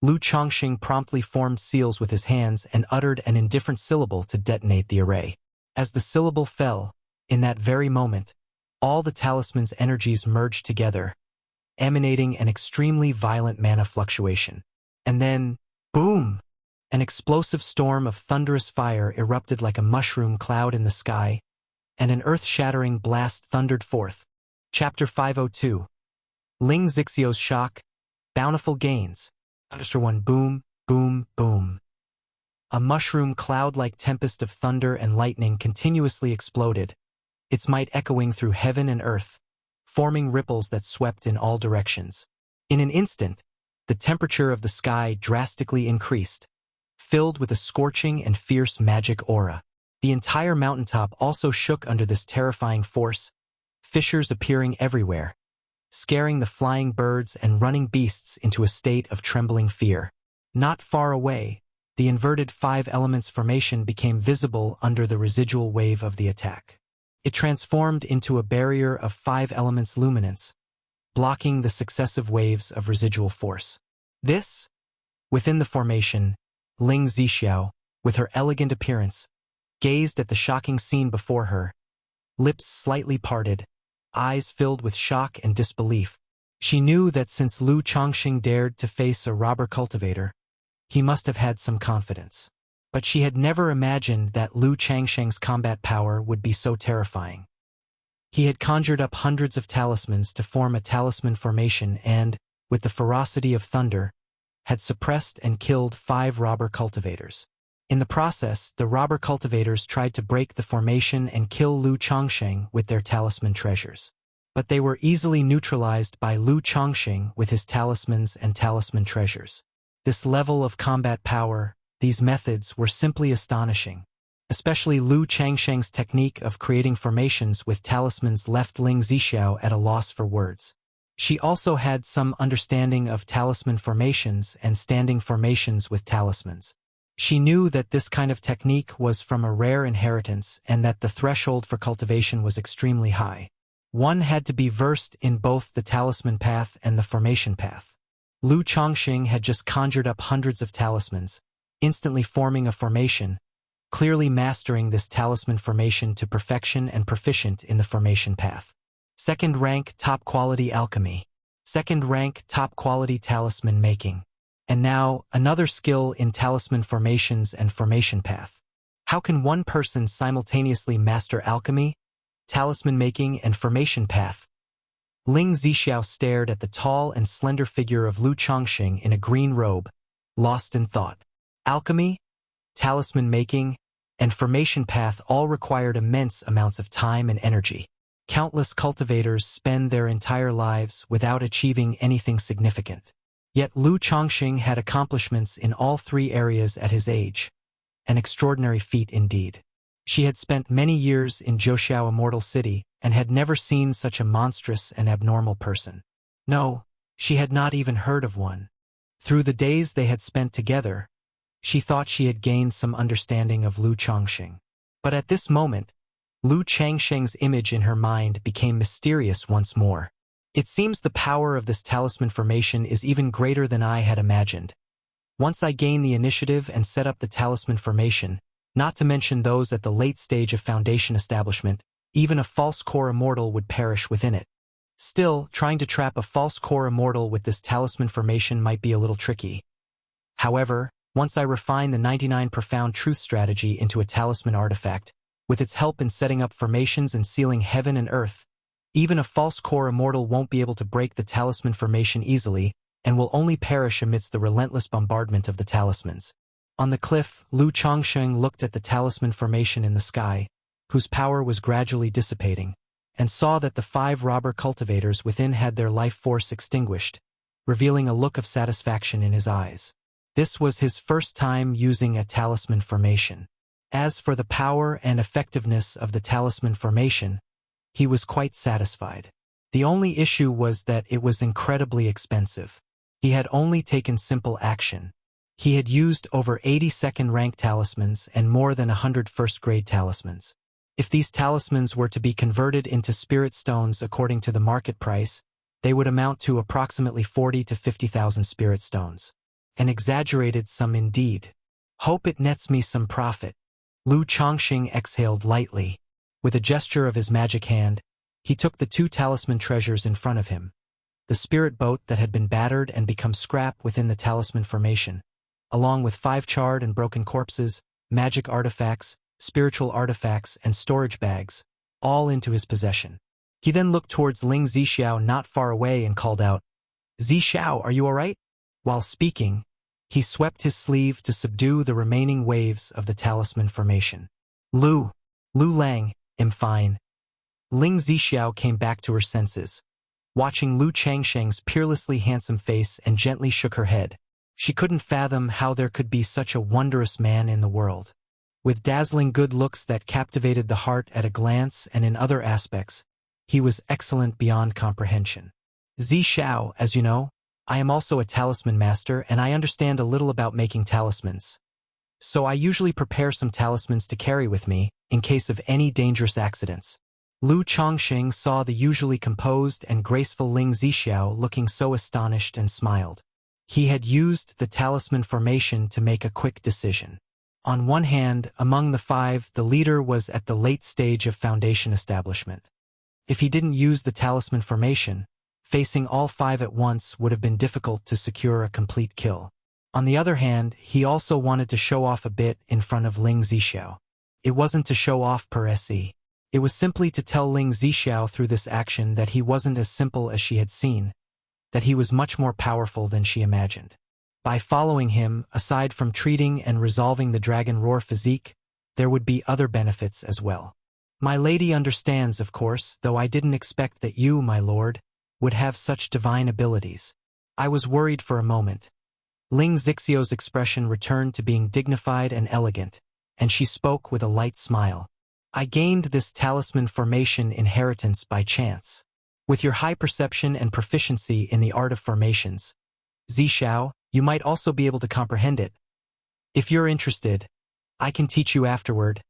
Lu Chongqing promptly formed seals with his hands and uttered an indifferent syllable to detonate the array. As the syllable fell, in that very moment, all the talisman's energies merged together, emanating an extremely violent mana fluctuation. And then, boom! An explosive storm of thunderous fire erupted like a mushroom cloud in the sky, and an earth-shattering blast thundered forth. Chapter 502. Ling Zixio's Shock, Bountiful Gains. Chapter 1. Boom, boom, boom. A mushroom cloud-like tempest of thunder and lightning continuously exploded, its might echoing through heaven and earth, forming ripples that swept in all directions. In an instant, the temperature of the sky drastically increased, filled with a scorching and fierce magic aura. The entire mountaintop also shook under this terrifying force, fissures appearing everywhere, scaring the flying birds and running beasts into a state of trembling fear. Not far away, the inverted 5 elements formation became visible under the residual wave of the attack. It transformed into a barrier of 5 elements luminance, blocking the successive waves of residual force. This Within the formation, Ling Zixiao, with her elegant appearance, gazed at the shocking scene before her, lips slightly parted, eyes filled with shock and disbelief. She knew that since Lu Chongqing dared to face a robber cultivator, he must have had some confidence. But she had never imagined that Lu Changsheng's combat power would be so terrifying. He had conjured up hundreds of talismans to form a talisman formation and, with the ferocity of thunder, had suppressed and killed 5 robber cultivators. In the process, the robber cultivators tried to break the formation and kill Lu Chongsheng with their talisman treasures. But they were easily neutralized by Lu Chongqing with his talismans and talisman treasures. This level of combat power, these methods were simply astonishing. Especially Lu Changsheng's technique of creating formations with talismans left Ling Zixiao at a loss for words. She also had some understanding of talisman formations and standing formations with talismans. She knew that this kind of technique was from a rare inheritance and that the threshold for cultivation was extremely high. One had to be versed in both the talisman path and the formation path. Lu Chongqing had just conjured up hundreds of talismans, instantly forming a formation, clearly mastering this talisman formation to perfection and proficient in the formation path. Second rank top quality alchemy. Second rank top quality talisman making. And now, another skill in talisman formations and formation path. How can one person simultaneously master alchemy, talisman making, and formation path? Ling Zixiao stared at the tall and slender figure of Lu Chongqing in a green robe, lost in thought. Alchemy, talisman making, and formation path all required immense amounts of time and energy. Countless cultivators spend their entire lives without achieving anything significant. Yet Lu Chongqing had accomplishments in all 3 areas at his age. An extraordinary feat indeed. She had spent many years in Zhouxiao Immortal City and had never seen such a monstrous and abnormal person. No, she had not even heard of one. Through the days they had spent together, she thought she had gained some understanding of Lu Chongqing. But at this moment, Lu Changsheng's image in her mind became mysterious once more. It seems the power of this talisman formation is even greater than I had imagined. Once I gain the initiative and set up the talisman formation, not to mention those at the late stage of foundation establishment, even a false core immortal would perish within it. Still, trying to trap a false core immortal with this talisman formation might be a little tricky. However, once I refine the 99 profound truth strategy into a talisman artifact, with its help in setting up formations and sealing heaven and earth, even a false core immortal won't be able to break the talisman formation easily and will only perish amidst the relentless bombardment of the talismans. On the cliff, Lu Chongqing looked at the talisman formation in the sky, whose power was gradually dissipating, and saw that the 5 robber cultivators within had their life force extinguished, revealing a look of satisfaction in his eyes. This was his first time using a talisman formation. As for the power and effectiveness of the talisman formation, he was quite satisfied. The only issue was that it was incredibly expensive. He had only taken simple action. He had used over 80 second-rank talismans and more than 100 first-grade talismans. If these talismans were to be converted into spirit stones according to the market price, they would amount to approximately 40 to 50,000 spirit stones. An exaggerated sum indeed. Hope it nets me some profit. Lu Chongqing exhaled lightly. With a gesture of his magic hand, he took the 2 talisman treasures in front of him. The spirit boat that had been battered and become scrap within the talisman formation, along with 5 charred and broken corpses, magic artifacts, spiritual artifacts, and storage bags, all into his possession. He then looked towards Ling Zixiao not far away and called out, "Zixiao, are you all right?" While speaking, he swept his sleeve to subdue the remaining waves of the talisman formation. Lu Lang, I'm fine." Ling Zixiao came back to her senses, watching Lu Changsheng's peerlessly handsome face, and gently shook her head. She couldn't fathom how there could be such a wondrous man in the world. With dazzling good looks that captivated the heart at a glance and in other aspects, he was excellent beyond comprehension. "Zixiao, as you know, I am also a talisman master and I understand a little about making talismans. So I usually prepare some talismans to carry with me, in case of any dangerous accidents." Lu Chongqing saw the usually composed and graceful Ling Zixiao looking so astonished and smiled. He had used the talisman formation to make a quick decision. On one hand, among the five, the leader was at the late stage of foundation establishment. If he didn't use the talisman formation, facing all five at once would have been difficult to secure a complete kill. On the other hand, he also wanted to show off a bit in front of Ling Zixiao. It wasn't to show off per se. It was simply to tell Ling Zixiao through this action that he wasn't as simple as she had seen, that he was much more powerful than she imagined. By following him, aside from treating and resolving the dragon roar physique, there would be other benefits as well. My lady understands, of course, though I didn't expect that you, my lord, would have such divine abilities. I was worried for a moment. Ling Zixiao's expression returned to being dignified and elegant, and she spoke with a light smile. I gained this talisman formation inheritance by chance. With your high perception and proficiency in the art of formations, Zixiao, you might also be able to comprehend it. If you're interested, I can teach you afterward,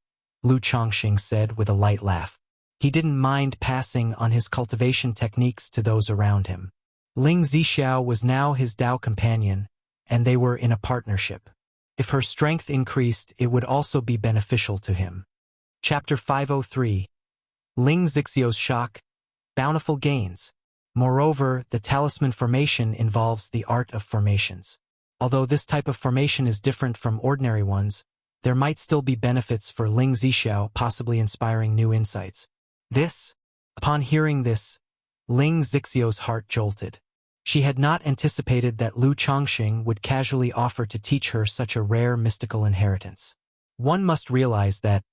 Lu Chongqing said with a light laugh. He didn't mind passing on his cultivation techniques to those around him. Ling Zixiao was now his Dao companion, and they were in a partnership. If her strength increased, it would also be beneficial to him. Chapter 503. Ling Zixiao's shock, bountiful gains. Moreover, the talisman formation involves the art of formations. Although this type of formation is different from ordinary ones, there might still be benefits for Ling Zixiao, possibly inspiring new insights. Upon hearing this, Ling Zixiao's heart jolted. She had not anticipated that Lu Chongqing would casually offer to teach her such a rare mystical inheritance. One must realize that,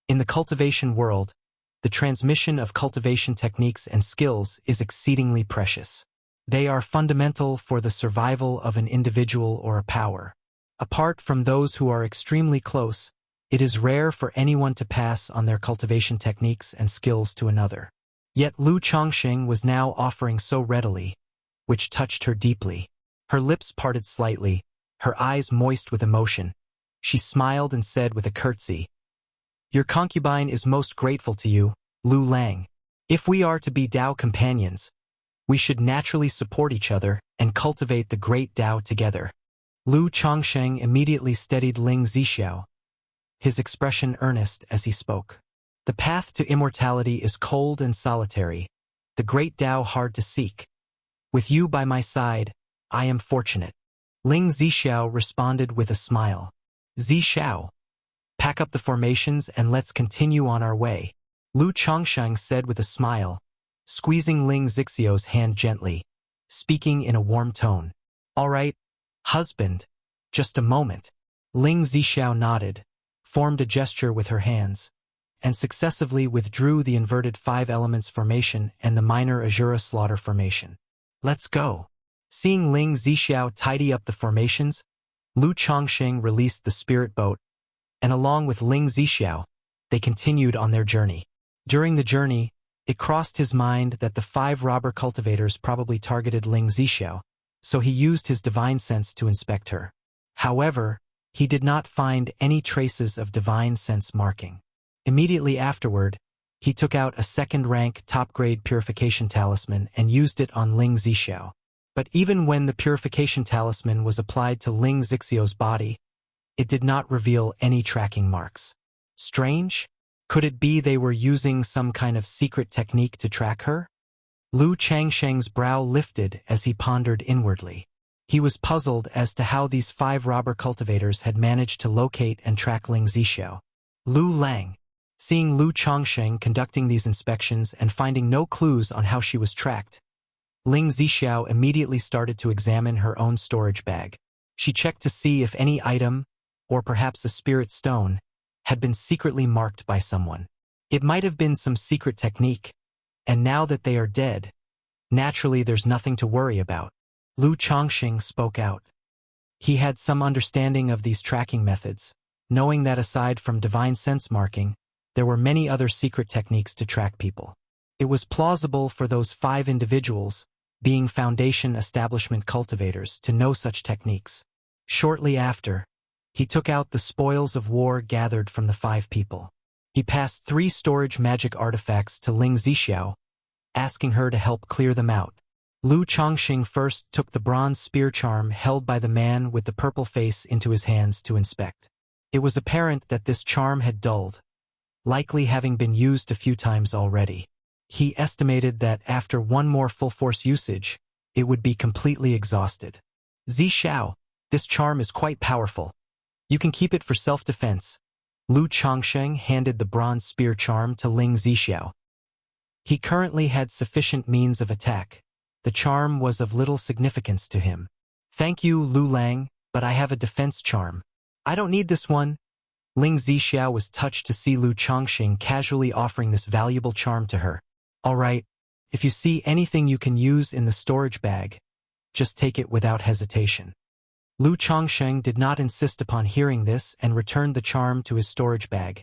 in the cultivation world, the transmission of cultivation techniques and skills is exceedingly precious. They are fundamental for the survival of an individual or a power. Apart from those who are extremely close, it is rare for anyone to pass on their cultivation techniques and skills to another. Yet Lu Chongqing was now offering so readily, which touched her deeply. Her lips parted slightly, her eyes moist with emotion. She smiled and said with a curtsy, "Your concubine is most grateful to you, Lu Lang. If we are to be Dao companions, we should naturally support each other and cultivate the great Dao together." Lu Chongqing immediately steadied Ling Zixiao, his expression earnest as he spoke. "The path to immortality is cold and solitary, the great Dao hard to seek. With you by my side, I am fortunate." Ling Zixiao responded with a smile. "Zixiao, pack up the formations and let's continue on our way," Lu Chongqing said with a smile, squeezing Ling Zixiao's hand gently, speaking in a warm tone. "All right, husband, just a moment." Ling Zixiao nodded, formed a gesture with her hands, and successively withdrew the inverted five elements formation and the minor Azura slaughter formation. "Let's go." Seeing Ling Zixiao tidy up the formations, Lu Chongqing released the spirit boat, and along with Ling Zixiao, they continued on their journey. During the journey, it crossed his mind that the five robber cultivators probably targeted Ling Zixiao, so he used his divine sense to inspect her. However, he did not find any traces of divine sense marking. Immediately afterward, he took out a second-rank top-grade purification talisman and used it on Ling Zixiao. But even when the purification talisman was applied to Ling Zixiao's body, it did not reveal any tracking marks. Strange? Could it be they were using some kind of secret technique to track her? Lu Chongqing's brow lifted as he pondered inwardly. He was puzzled as to how these five robber cultivators had managed to locate and track Ling Zixiao. Lu Lang. Seeing Lu Chongqing conducting these inspections and finding no clues on how she was tracked, Ling Zixiao immediately started to examine her own storage bag. She checked to see if any item, or perhaps a spirit stone, had been secretly marked by someone. It might have been some secret technique, and now that they are dead, naturally there's nothing to worry about. Lu Chongqing spoke out. He had some understanding of these tracking methods, knowing that aside from divine sense marking, there were many other secret techniques to track people. It was plausible for those five individuals, being foundation establishment cultivators, to know such techniques. Shortly after, he took out the spoils of war gathered from the five people. He passed 3 storage magic artifacts to Ling Zixiao, asking her to help clear them out. Lu Chongqing first took the bronze spear charm held by the man with the purple face into his hands to inspect. It was apparent that this charm had dulled, likely having been used a few times already. He estimated that after one more full-force usage, it would be completely exhausted. Zishao, this charm is quite powerful. You can keep it for self-defense. Lu Chongqing handed the bronze spear charm to Ling Zishao. He currently had sufficient means of attack. The charm was of little significance to him. Thank you, Lu Lang, but I have a defense charm. I don't need this one. Ling Zishao was touched to see Lu Chongqing casually offering this valuable charm to her. All right, if you see anything you can use in the storage bag, just take it without hesitation. Lu Chongqing did not insist upon hearing this and returned the charm to his storage bag,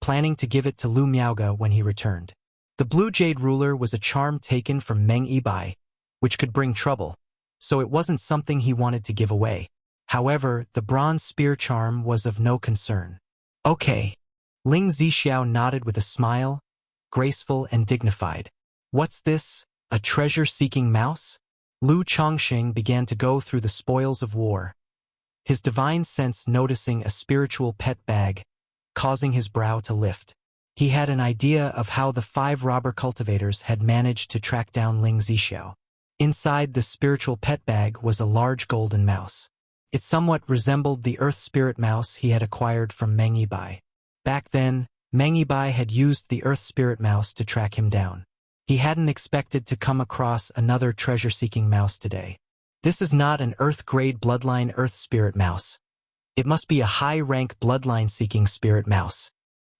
planning to give it to Lu Miaoge when he returned. The blue jade ruler was a charm taken from Meng Yibai, which could bring trouble, so it wasn't something he wanted to give away. However, the bronze spear charm was of no concern. Okay. Ling Zishao nodded with a smile, graceful and dignified. What's this, a treasure-seeking mouse? Lu Chongqing began to go through the spoils of war, his divine sense noticing a spiritual pet bag, causing his brow to lift. He had an idea of how the 5 robber cultivators had managed to track down Ling Zishao. Inside the spiritual pet bag was a large golden mouse. It somewhat resembled the earth spirit mouse he had acquired from Meng Yibai. Back then, Meng Yibai had used the earth spirit mouse to track him down. He hadn't expected to come across another treasure-seeking mouse today. This is not an earth-grade bloodline earth spirit mouse. It must be a high-rank bloodline-seeking spirit mouse.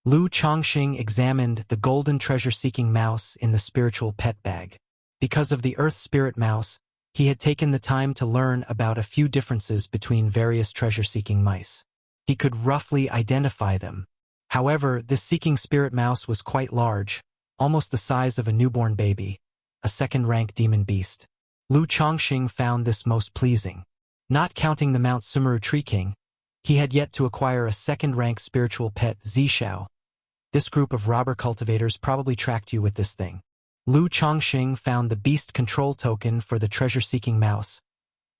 Lu Chongqing examined the golden treasure-seeking mouse in the spiritual pet bag. Because of the earth spirit mouse, he had taken the time to learn about a few differences between various treasure-seeking mice. He could roughly identify them. However, this seeking spirit mouse was quite large, almost the size of a newborn baby, a second-rank demon beast. Lu Chongqing found this most pleasing. Not counting the Mount Sumeru Tree King, he had yet to acquire a second-rank spiritual pet, Zishao. This group of robber cultivators probably tracked you with this thing. Lu Chongqing found the beast control token for the treasure-seeking mouse,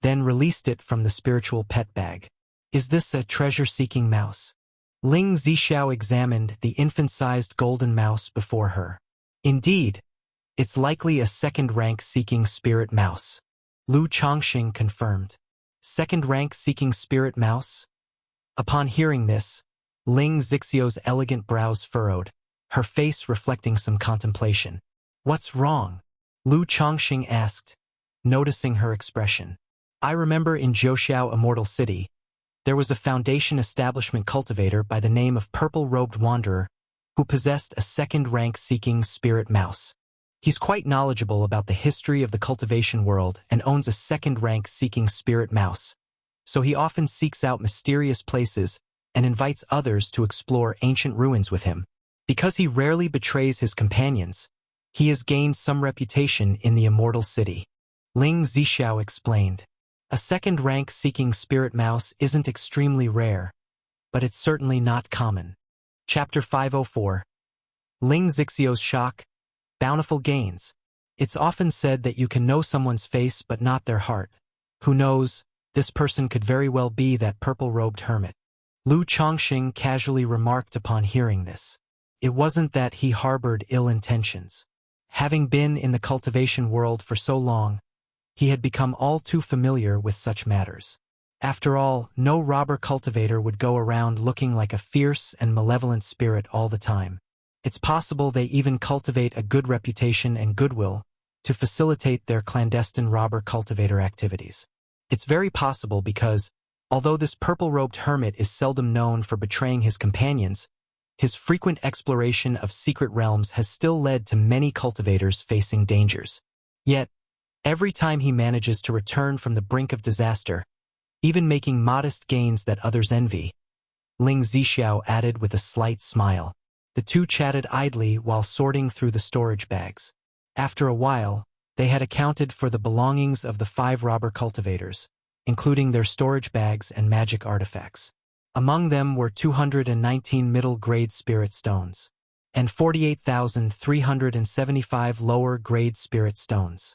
then released it from the spiritual pet bag. Is this a treasure-seeking mouse? Ling Zishao examined the infant-sized golden mouse before her. Indeed, it's likely a second-rank seeking spirit mouse. Lu Chongqing confirmed. Second-rank seeking spirit mouse? Upon hearing this, Ling Zixiao's elegant brows furrowed, her face reflecting some contemplation. What's wrong? Lu Chongqing asked, noticing her expression. I remember in Zhouxiao Immortal City, there was a Foundation establishment cultivator by the name of Purple-Robed Wanderer who possessed a second-rank seeking spirit mouse. He's quite knowledgeable about the history of the cultivation world and owns a second-rank seeking spirit mouse. So he often seeks out mysterious places and invites others to explore ancient ruins with him. Because he rarely betrays his companions, he has gained some reputation in the Immortal City. Ling Zishao explained. A second-rank seeking spirit mouse isn't extremely rare, but it's certainly not common. Chapter 504. Ling Zixiao's shock. Bountiful gains. It's often said that you can know someone's face but not their heart. Who knows, this person could very well be that purple-robed hermit. Lu Chongqing casually remarked upon hearing this. It wasn't that he harbored ill intentions. Having been in the cultivation world for so long, he had become all too familiar with such matters. After all, no robber cultivator would go around looking like a fierce and malevolent spirit all the time. It's possible they even cultivate a good reputation and goodwill to facilitate their clandestine robber cultivator activities. It's very possible because, although this purple-robed hermit is seldom known for betraying his companions, his frequent exploration of secret realms has still led to many cultivators facing dangers. Yet, every time he manages to return from the brink of disaster, even making modest gains that others envy, Ling Zishao added with a slight smile. The two chatted idly while sorting through the storage bags. After a while, they had accounted for the belongings of the 5 robber cultivators, including their storage bags and magic artifacts. Among them were 219 middle-grade spirit stones, and 48,375 lower-grade spirit stones.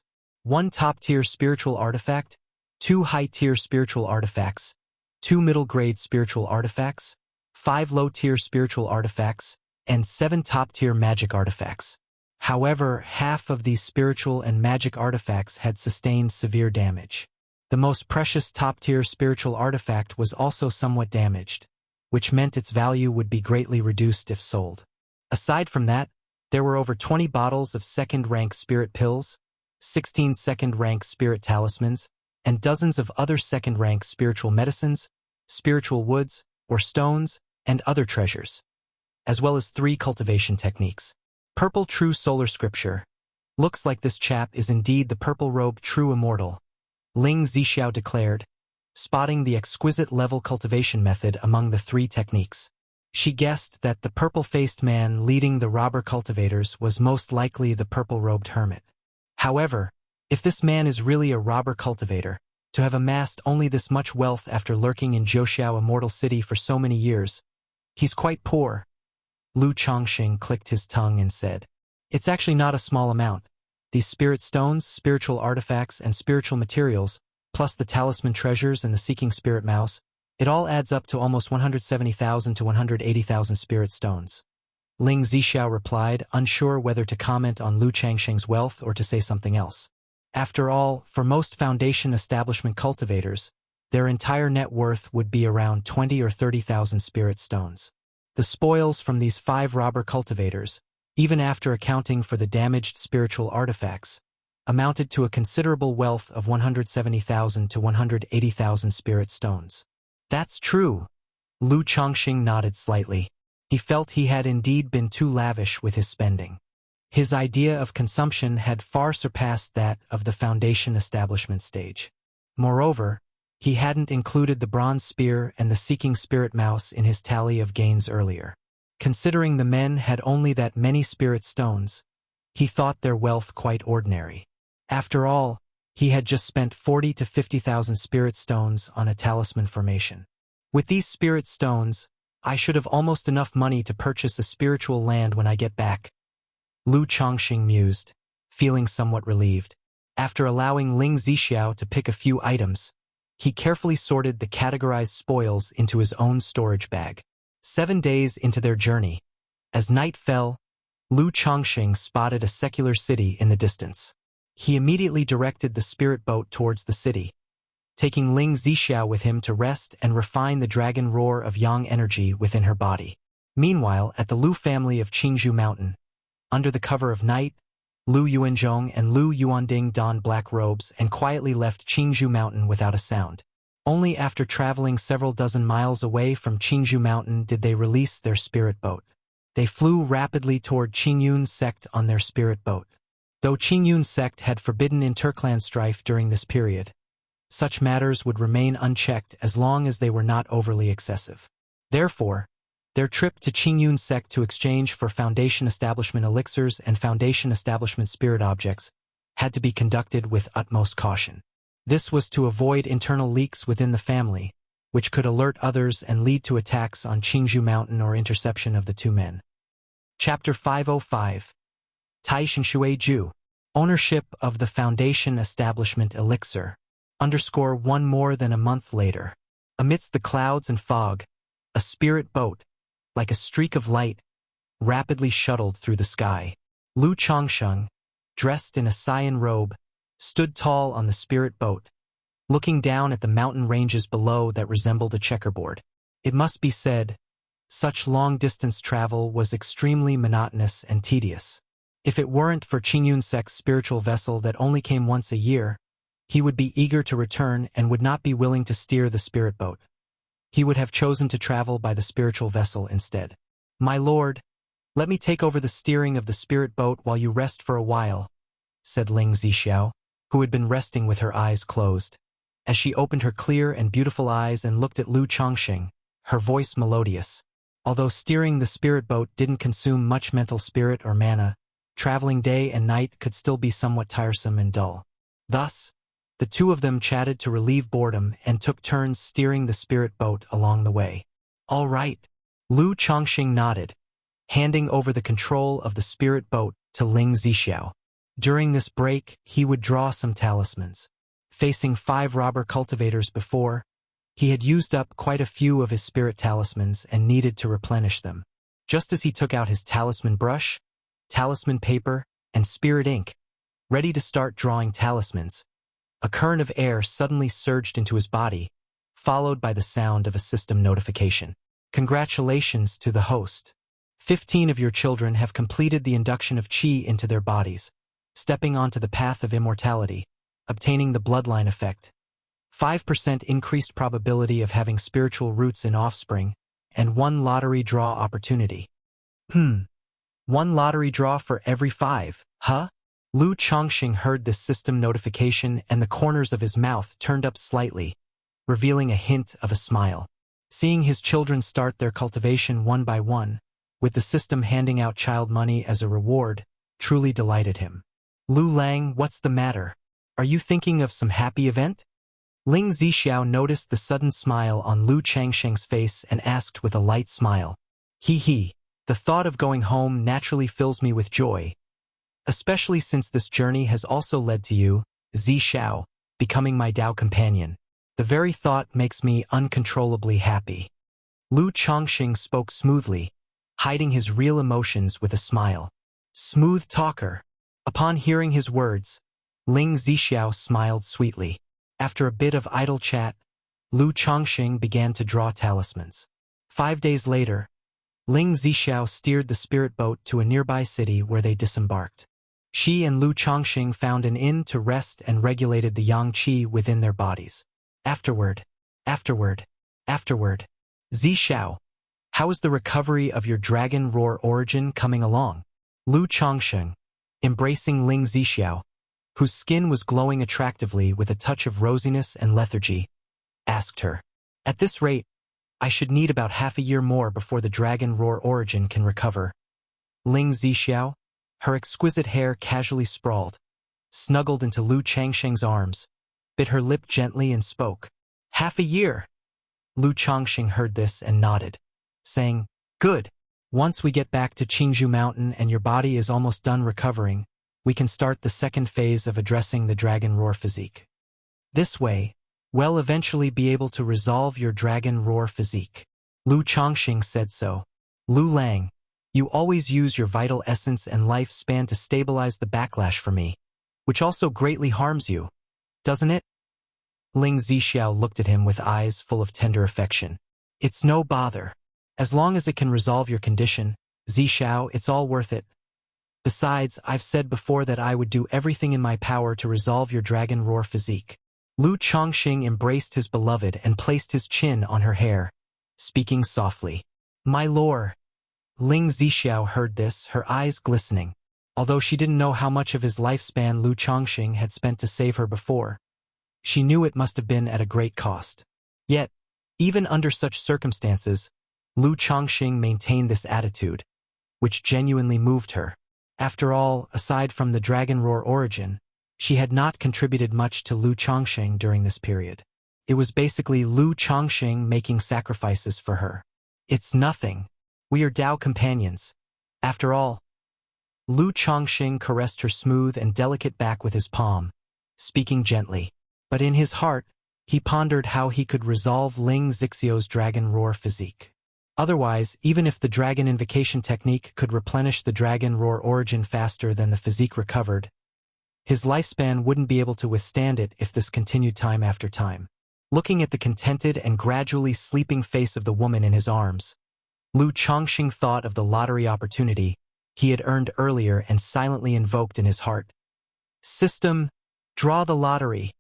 1 top-tier spiritual artifact, 2 high-tier spiritual artifacts, 2 middle-grade spiritual artifacts, 5 low-tier spiritual artifacts, and 7 top-tier magic artifacts. However, half of these spiritual and magic artifacts had sustained severe damage. The most precious top-tier spiritual artifact was also somewhat damaged, which meant its value would be greatly reduced if sold. Aside from that, there were over 20 bottles of second-rank spirit pills, 16 second-rank spirit talismans, and dozens of other second-rank spiritual medicines, spiritual woods, or stones, and other treasures, as well as 3 cultivation techniques. Purple True Solar Scripture. Looks like this chap is indeed the purple-robed true immortal, Ling Zixiao declared, spotting the exquisite level cultivation method among the 3 techniques. She guessed that the purple-faced man leading the robber cultivators was most likely the purple-robed hermit. However, if this man is really a robber cultivator, to have amassed only this much wealth after lurking in Zhouxiao Immortal City for so many years, he's quite poor. Lu Chongqing clicked his tongue and said, "It's actually not a small amount. These spirit stones, spiritual artifacts, and spiritual materials, plus the talisman treasures and the seeking spirit mouse, it all adds up to almost 170,000 to 180,000 spirit stones." Ling Zixiao replied, unsure whether to comment on Lu Changsheng's wealth or to say something else. After all, for most foundation establishment cultivators, their entire net worth would be around 20 or 30,000 spirit stones. The spoils from these 5 robber cultivators, even after accounting for the damaged spiritual artifacts, amounted to a considerable wealth of 170,000 to 180,000 spirit stones. That's true. Lu Chongqing nodded slightly. He felt he had indeed been too lavish with his spending. His idea of consumption had far surpassed that of the foundation establishment stage. Moreover, he hadn't included the bronze spear and the seeking spirit mouse in his tally of gains earlier. Considering the men had only that many spirit stones, he thought their wealth quite ordinary. After all, he had just spent 40 to 50,000 spirit stones on a talisman formation. With these spirit stones, I should have almost enough money to purchase a spiritual land when I get back. Lu Chongqing mused, feeling somewhat relieved. After allowing Ling Zixiao to pick a few items, he carefully sorted the categorized spoils into his own storage bag. 7 days into their journey, as night fell, Lu Chongqing spotted a secular city in the distance. He immediately directed the spirit boat towards the city, taking Ling Zixiao with him to rest and refine the dragon roar of yang energy within her body. Meanwhile, at the Lu family of Qingzhou Mountain, under the cover of night, Lu Yuanzhong and Lu Yuanding donned black robes and quietly left Qingzhou Mountain without a sound. Only after traveling several dozen miles away from Qingzhou Mountain did they release their spirit boat. They flew rapidly toward Qingyun's sect on their spirit boat. Though Qingyun's sect had forbidden interclan strife during this period, such matters would remain unchecked as long as they were not overly excessive. Therefore, their trip to Qingyun's sect to exchange for Foundation Establishment elixirs and Foundation Establishment spirit objects had to be conducted with utmost caution. This was to avoid internal leaks within the family, which could alert others and lead to attacks on Qingzhou Mountain or interception of the 2 men. Chapter 505. Taishan Shui Ju. Ownership of the Foundation Establishment elixir. _1 more than a month later. Amidst the clouds and fog, a spirit boat, like a streak of light, rapidly shuttled through the sky. Lu Chongqing, dressed in a cyan robe, stood tall on the spirit boat, looking down at the mountain ranges below that resembled a checkerboard. It must be said, such long-distance travel was extremely monotonous and tedious. If it weren't for Qingyun sect's spiritual vessel that only came once a year, he would be eager to return and would not be willing to steer the spirit boat. He would have chosen to travel by the spiritual vessel instead. "My lord, let me take over the steering of the spirit boat while you rest for a while," said Ling Zixiao, who had been resting with her eyes closed. As she opened her clear and beautiful eyes and looked at Lu Chongqing, her voice melodious. Although steering the spirit boat didn't consume much mental spirit or mana, traveling day and night could still be somewhat tiresome and dull. Thus, the 2 of them chatted to relieve boredom and took turns steering the spirit boat along the way. "All right," Lu Chongqing nodded, handing over the control of the spirit boat to Ling Zixiao. During this break, he would draw some talismans. Facing 5 robber cultivators before, he had used up quite a few of his spirit talismans and needed to replenish them. Just as he took out his talisman brush, talisman paper, and spirit ink, ready to start drawing talismans, a current of air suddenly surged into his body, followed by the sound of a system notification. Congratulations to the host. 15 of your children have completed the induction of Qi into their bodies, stepping onto the path of immortality, obtaining the bloodline effect. 5% increased probability of having spiritual roots in offspring, and 1 lottery draw opportunity. 1 lottery draw for every 5, huh? Lu Chongqing heard this system notification and the corners of his mouth turned up slightly, revealing a hint of a smile. Seeing his children start their cultivation one by one, with the system handing out child money as a reward, truly delighted him. Lu Lang, what's the matter? Are you thinking of some happy event? Ling Zixiao noticed the sudden smile on Lu Changsheng's face and asked with a light smile. He, the thought of going home naturally fills me with joy, especially since this journey has also led to you, Zixiao, becoming my Dao companion. The very thought makes me uncontrollably happy. Lu Chongqing spoke smoothly, hiding his real emotions with a smile. Smooth talker. Upon hearing his words, Ling Zixiao smiled sweetly. After a bit of idle chat, Lu Chongqing began to draw talismans. 5 days later, Ling Zixiao steered the spirit boat to a nearby city where they disembarked. She and Lu Chongqing found an inn to rest and regulated the yang qi within their bodies. Afterward. Zixiao, how is the recovery of your dragon roar origin coming along? Lu Chongqing, embracing Ling Zixiao, whose skin was glowing attractively with a touch of rosiness and lethargy, asked her. At this rate, I should need about half a year more before the dragon roar origin can recover. Ling Zixiao, her exquisite hair casually sprawled, snuggled into Lu Changsheng's arms, bit her lip gently and spoke. Half a year. Lu Chongqing heard this and nodded, saying, Good. Once we get back to Qingzhou Mountain and your body is almost done recovering, we can start the second phase of addressing the dragon roar physique. This way, we'll eventually be able to resolve your dragon roar physique. Lu Chongqing said so. Lu Lang, you always use your vital essence and lifespan to stabilize the backlash for me, which also greatly harms you, doesn't it? Ling Zixiao looked at him with eyes full of tender affection. It's no bother. As long as it can resolve your condition, Zixiao, it's all worth it. Besides, I've said before that I would do everything in my power to resolve your dragon roar physique. Lu Chongqing embraced his beloved and placed his chin on her hair, speaking softly. My lord. Ling Zixiao heard this, her eyes glistening. Although she didn't know how much of his lifespan Lu Chongqing had spent to save her before, she knew it must have been at a great cost. Yet, even under such circumstances, Lu Chongqing maintained this attitude, which genuinely moved her. After all, aside from the dragon roar origin, she had not contributed much to Lu Chongqing during this period. It was basically Lu Chongqing making sacrifices for her. It's nothing. We are Dao companions. After all, Lu Chongqing caressed her smooth and delicate back with his palm, speaking gently. But in his heart, he pondered how he could resolve Ling Zixiao's dragon roar physique. Otherwise, even if the dragon invocation technique could replenish the dragon roar origin faster than the physique recovered, his lifespan wouldn't be able to withstand it if this continued time after time. Looking at the contented and gradually sleeping face of the woman in his arms, Lu Chongqing thought of the lottery opportunity he had earned earlier and silently invoked in his heart. System, draw the lottery.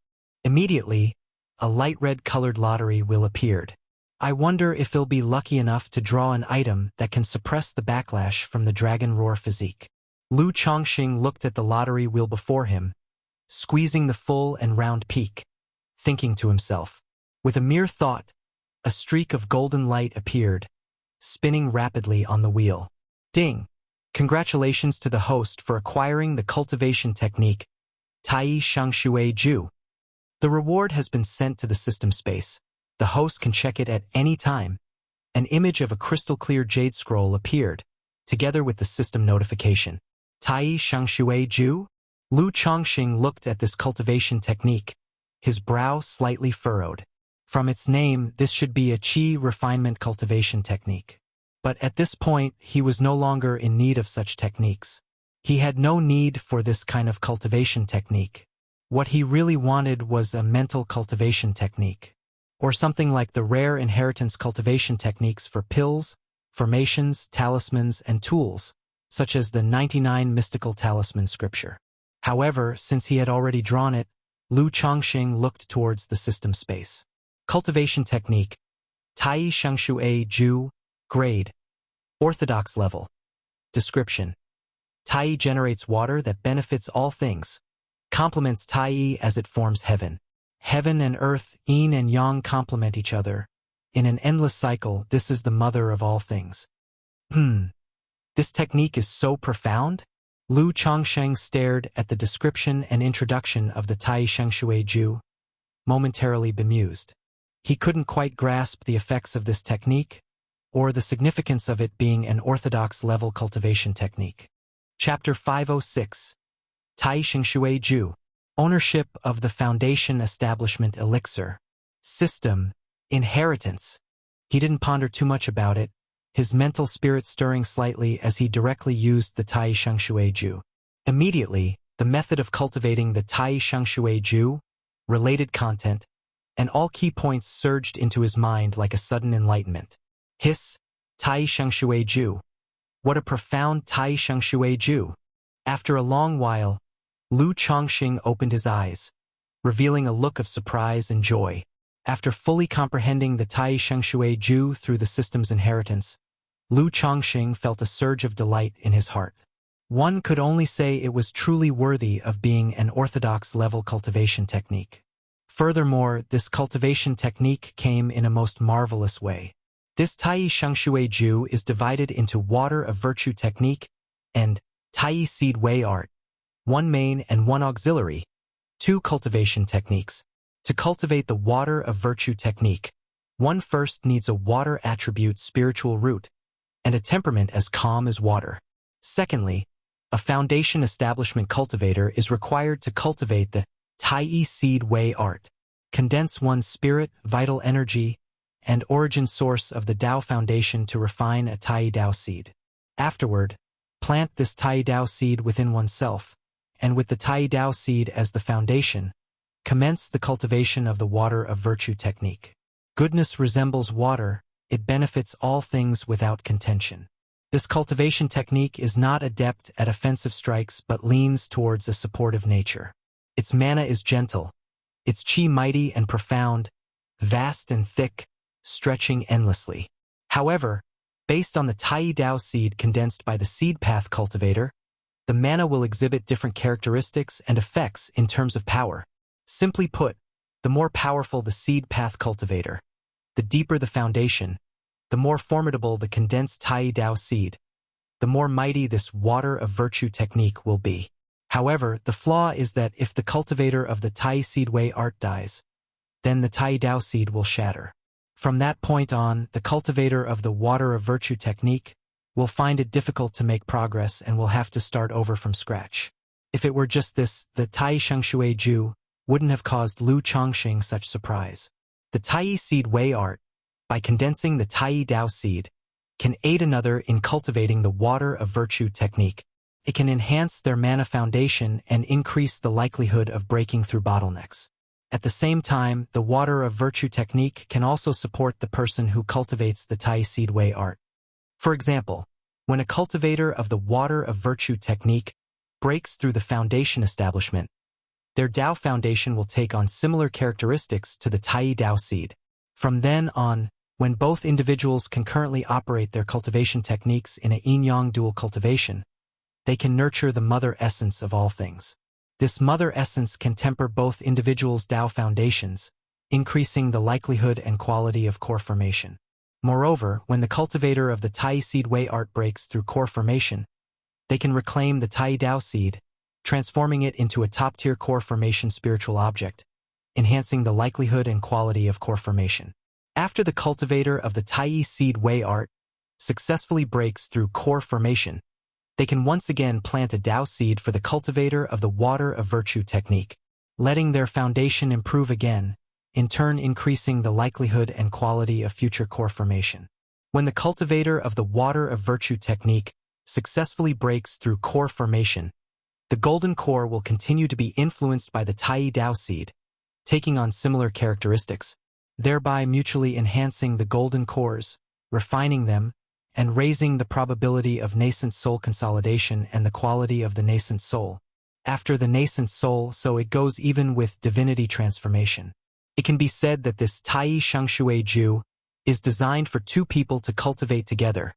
Immediately, a light red-colored lottery wheel appeared. I wonder if he'll be lucky enough to draw an item that can suppress the backlash from the dragon roar physique. Lu Chongqing looked at the lottery wheel before him, squeezing the full and round peak, thinking to himself. With a mere thought, a streak of golden light appeared, spinning rapidly on the wheel. Ding! Congratulations to the host for acquiring the cultivation technique, Tai Shangshui Ju. The reward has been sent to the system space. The host can check it at any time. An image of a crystal-clear jade scroll appeared, together with the system notification. Tai Shangshui Ju? Lu Chongqing looked at this cultivation technique, his brow slightly furrowed. From its name, this should be a qi refinement cultivation technique. But at this point, he was no longer in need of such techniques. He had no need for this kind of cultivation technique. What he really wanted was a mental cultivation technique, or something like the rare inheritance cultivation techniques for pills, formations, talismans, and tools, such as the 99 mystical talisman scripture. However, since he had already drawn it, Lu Chongqing looked towards the system space. Cultivation technique, Tai Shengshui Ju, grade, orthodox level. Description: Tai generates water that benefits all things, complements Tai as it forms heaven. Heaven and earth, yin and yang, complement each other. In an endless cycle, this is the mother of all things. This technique is so profound? Lu Chongqing stared at the description and introduction of the Tai Shengshui Ju, momentarily bemused. He couldn't quite grasp the effects of this technique, or the significance of it being an orthodox level cultivation technique. Chapter 506. Tai Shengshui Ju. Ownership of the Foundation Establishment Elixir. System. Inheritance. He didn't ponder too much about it, his mental spirit stirring slightly as he directly used the Tai Shengshui Ju. Immediately, the method of cultivating the Tai Shengshui Ju, related content, and all key points surged into his mind like a sudden enlightenment. Hiss, Tai Shengshui Ju. What a profound Tai Shengshui Ju. After a long while, Lu Chongqing opened his eyes, revealing a look of surprise and joy. After fully comprehending the Tai Shengshui Ju through the system's inheritance, Lu Chongqing felt a surge of delight in his heart. One could only say it was truly worthy of being an orthodox level cultivation technique. Furthermore, this cultivation technique came in a most marvelous way. This Tai Shengshui Ju is divided into Water of Virtue technique and Tai Seed Way art, one main and one auxiliary, two cultivation techniques. To cultivate the Water of Virtue technique, one first needs a water attribute spiritual root, and a temperament as calm as water. Secondly, a foundation establishment cultivator is required to cultivate the Tai Seed Way art, condense one's spirit, vital energy, and origin source of the Tao foundation to refine a Tai Tao seed. Afterward, plant this Tai Tao seed within oneself, and with the Tai Tao seed as the foundation, commence the cultivation of the Water of Virtue technique. Goodness resembles water, it benefits all things without contention. This cultivation technique is not adept at offensive strikes but leans towards a supportive nature. Its mana is gentle, its qi mighty and profound, vast and thick, stretching endlessly. However, based on the Tai Tao seed condensed by the seed path cultivator, the mana will exhibit different characteristics and effects in terms of power. Simply put, the more powerful the seed path cultivator, the deeper the foundation, the more formidable the condensed Tai Tao seed, the more mighty this Water of Virtue technique will be. However, the flaw is that if the cultivator of the Tai Seed Way art dies, then the Tai Tao seed will shatter. From that point on, the cultivator of the Water of Virtue technique will find it difficult to make progress and will have to start over from scratch. If it were just this, the Tai Shengshui Ju wouldn't have caused Lu Chongqing such surprise. The Tai Seed Way art, by condensing the Tai Tao seed, can aid another in cultivating the Water of Virtue technique. It can enhance their mana foundation and increase the likelihood of breaking through bottlenecks. At the same time, the Water of Virtue technique can also support the person who cultivates the Tai Seed Way art. For example, when a cultivator of the Water of Virtue technique breaks through the foundation establishment, their Tao foundation will take on similar characteristics to the Tai Tao seed. From then on, when both individuals concurrently operate their cultivation techniques in a yin-yang dual cultivation, they can nurture the mother essence of all things. This mother essence can temper both individuals' Tao foundations, increasing the likelihood and quality of core formation. Moreover, when the cultivator of the Tai Seed Way art breaks through core formation, they can reclaim the Tai Tao seed, transforming it into a top-tier core formation spiritual object, enhancing the likelihood and quality of core formation. After the cultivator of the Tai Seed Way art successfully breaks through core formation, they can once again plant a Tao seed for the cultivator of the water of virtue technique, letting their foundation improve again, in turn increasing the likelihood and quality of future core formation. When the cultivator of the water of virtue technique successfully breaks through core formation, the golden core will continue to be influenced by the Tai Tao seed, taking on similar characteristics, thereby mutually enhancing the golden cores, refining them, and raising the probability of nascent soul consolidation and the quality of the nascent soul. After the nascent soul, so it goes even with divinity transformation. It can be said that this Tai Shengshui Ju is designed for two people to cultivate together,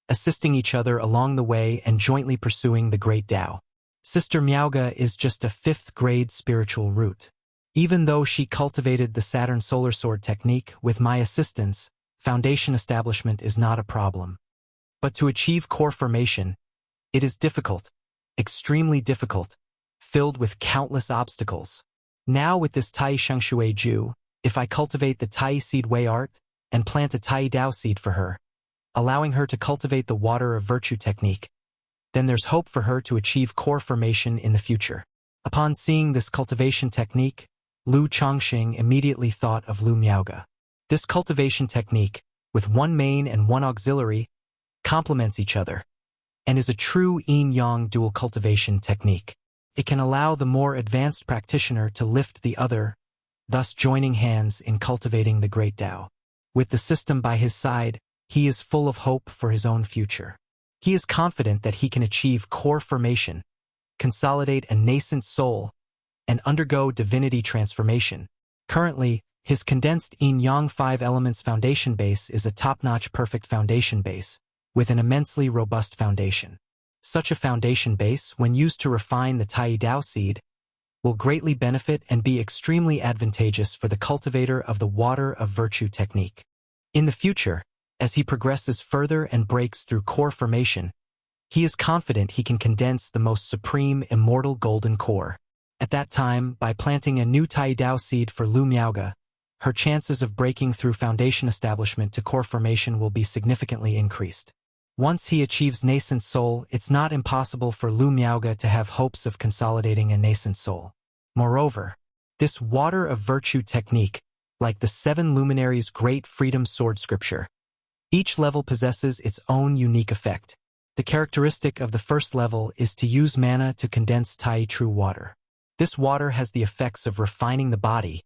assisting each other along the way and jointly pursuing the great Tao. Sister Miaoga is just a 5th grade spiritual root. Even though she cultivated the Saturn Solar Sword technique with my assistance, foundation establishment is not a problem. But to achieve core formation, it is difficult, extremely difficult, filled with countless obstacles. Now with this Tai Shengshui Ju, if I cultivate the Tai Seed Wei Art and plant a Tai Dao seed for her, allowing her to cultivate the water of virtue technique, then there's hope for her to achieve core formation in the future. Upon seeing this cultivation technique, Lu Chongqing immediately thought of Lu Miaoga. This cultivation technique, with one main and one auxiliary, complements each other, and is a true yin-yang dual cultivation technique. It can allow the more advanced practitioner to lift the other, thus joining hands in cultivating the great Tao. With the system by his side, he is full of hope for his own future. He is confident that he can achieve core formation, consolidate a nascent soul, and undergo divinity transformation. Currently, his condensed yin-yang 5 elements foundation base is a top-notch perfect foundation base, with an immensely robust foundation. Such a foundation base, when used to refine the Tai Dao seed, will greatly benefit and be extremely advantageous for the cultivator of the water of virtue technique. In the future, as he progresses further and breaks through core formation, he is confident he can condense the most supreme immortal golden core. At that time, by planting a new Tai Dao seed for Lu Miaoga, her chances of breaking through foundation establishment to core formation will be significantly increased. Once he achieves nascent soul, it's not impossible for Lu Miaoga to have hopes of consolidating a nascent soul. Moreover, this water of virtue technique, like the 7 luminaries' great freedom sword scripture, each level possesses its own unique effect. The characteristic of the first level is to use mana to condense Tai True water. This water has the effects of refining the body,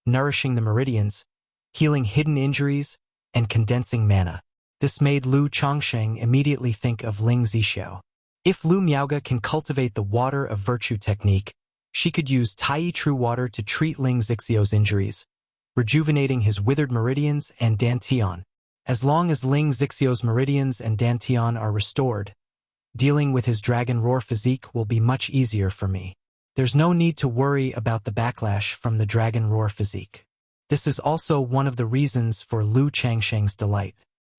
nourishing the meridians, healing hidden injuries, and condensing mana. This made Lu Chongqing immediately think of Ling Zixiao. If Lu Miaoga can cultivate the water of virtue technique, she could use Tai True water to treat Ling Zixiao's injuries, rejuvenating his withered meridians and dantian. As long as Ling Zixiao's meridians and dantian are restored, dealing with his dragon roar physique will be much easier for me. There's no need to worry about the backlash from the dragon roar physique. This is also one of the reasons for Lu Changsheng's delight.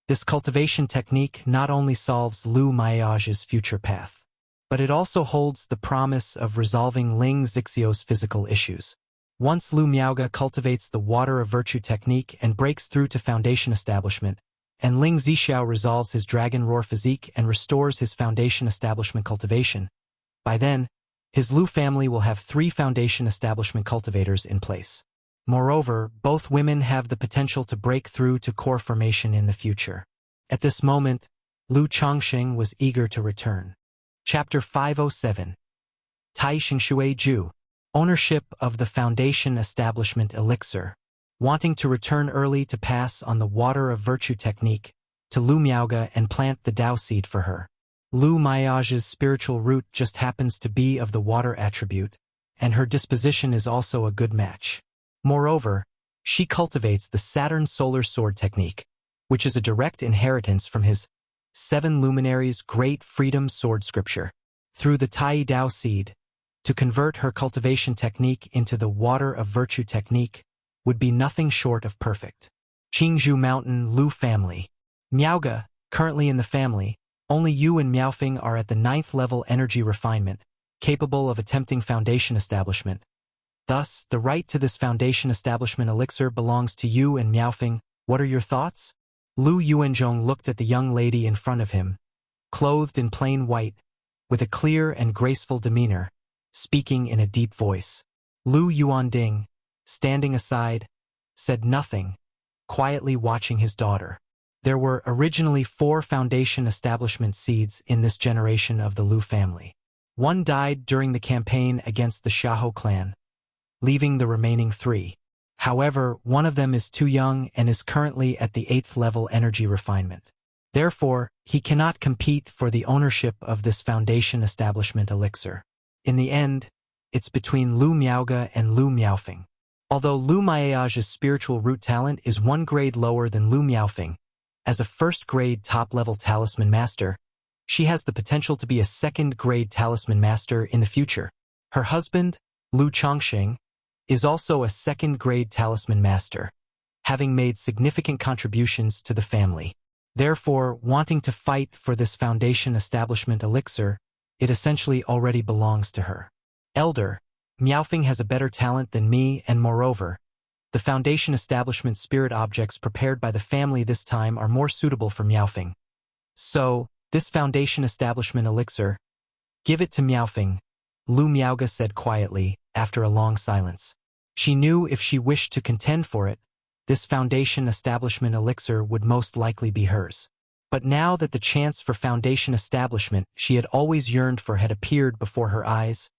This cultivation technique not only solves Lu Miaoga's future path, but it also holds the promise of resolving Ling Zixiao's physical issues. Once Lu Miaoga cultivates the water of virtue technique and breaks through to foundation establishment, and Ling Zixiao resolves his dragon roar physique and restores his foundation establishment cultivation, by then, his Lu family will have 3 foundation establishment cultivators in place. Moreover, both women have the potential to break through to core formation in the future. At this moment, Lu Chongqing was eager to return. Chapter 507. Tai Shengshui Ju. Ownership of the Foundation Establishment Elixir. Wanting to return early to pass on the water of virtue technique to Lu Miaoga and plant the Dao seed for her. Lu Miaoga's spiritual root just happens to be of the water attribute, and her disposition is also a good match. Moreover, she cultivates the Saturn Solar Sword technique, which is a direct inheritance from his 7 luminaries' great freedom sword scripture. Through the Tai Dao seed, to convert her cultivation technique into the water of virtue technique would be nothing short of perfect. Qingzhou Mountain Lu family. Miaoga, currently in the family, only you and Miaofeng are at the 9th level energy refinement, capable of attempting foundation establishment. Thus, the right to this foundation establishment elixir belongs to you and Miaofeng. What are your thoughts? Lu Yuanzhong looked at the young lady in front of him, clothed in plain white, with a clear and graceful demeanor, speaking in a deep voice. Lu Yuanding, standing aside, said nothing, quietly watching his daughter. There were originally 4 foundation establishment seeds in this generation of the Lu family. One died during the campaign against the Xiahou clan, leaving the remaining 3. However, one of them is too young and is currently at the 8th level energy refinement. Therefore, he cannot compete for the ownership of this foundation establishment elixir. In the end, it's between Lu Miaoge and Lu Miaofeng. Although Lu Miaoge's spiritual root talent is 1 grade lower than Lu Miaofeng, as a 1st grade top-level talisman master, she has the potential to be a 2nd grade talisman master in the future. Her husband, Lu Chongqing, is also a 2nd grade talisman master, having made significant contributions to the family. Therefore, wanting to fight for this foundation establishment elixir, it essentially already belongs to her. Elder, Miaofeng has a better talent than me, and moreover, the foundation establishment spirit objects prepared by the family this time are more suitable for Miaofeng. So, this foundation establishment elixir, give it to Miaofeng, Lu Miaoge said quietly, after a long silence. She knew if she wished to contend for it, this foundation establishment elixir would most likely be hers. But now that the chance for foundation establishment she had always yearned for had appeared before her eyes,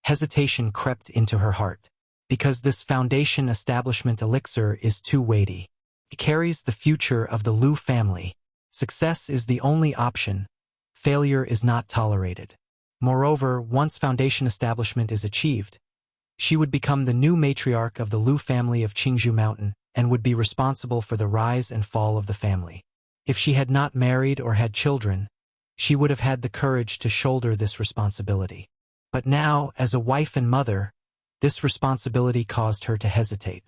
hesitation crept into her heart. Because this foundation establishment elixir is too weighty. It carries the future of the Lu family. Success is the only option. Failure is not tolerated. Moreover, once foundation establishment is achieved, she would become the new matriarch of the Lu family of Qingzhou Mountain and would be responsible for the rise and fall of the family. If she had not married or had children, she would have had the courage to shoulder this responsibility. But now, as a wife and mother, this responsibility caused her to hesitate.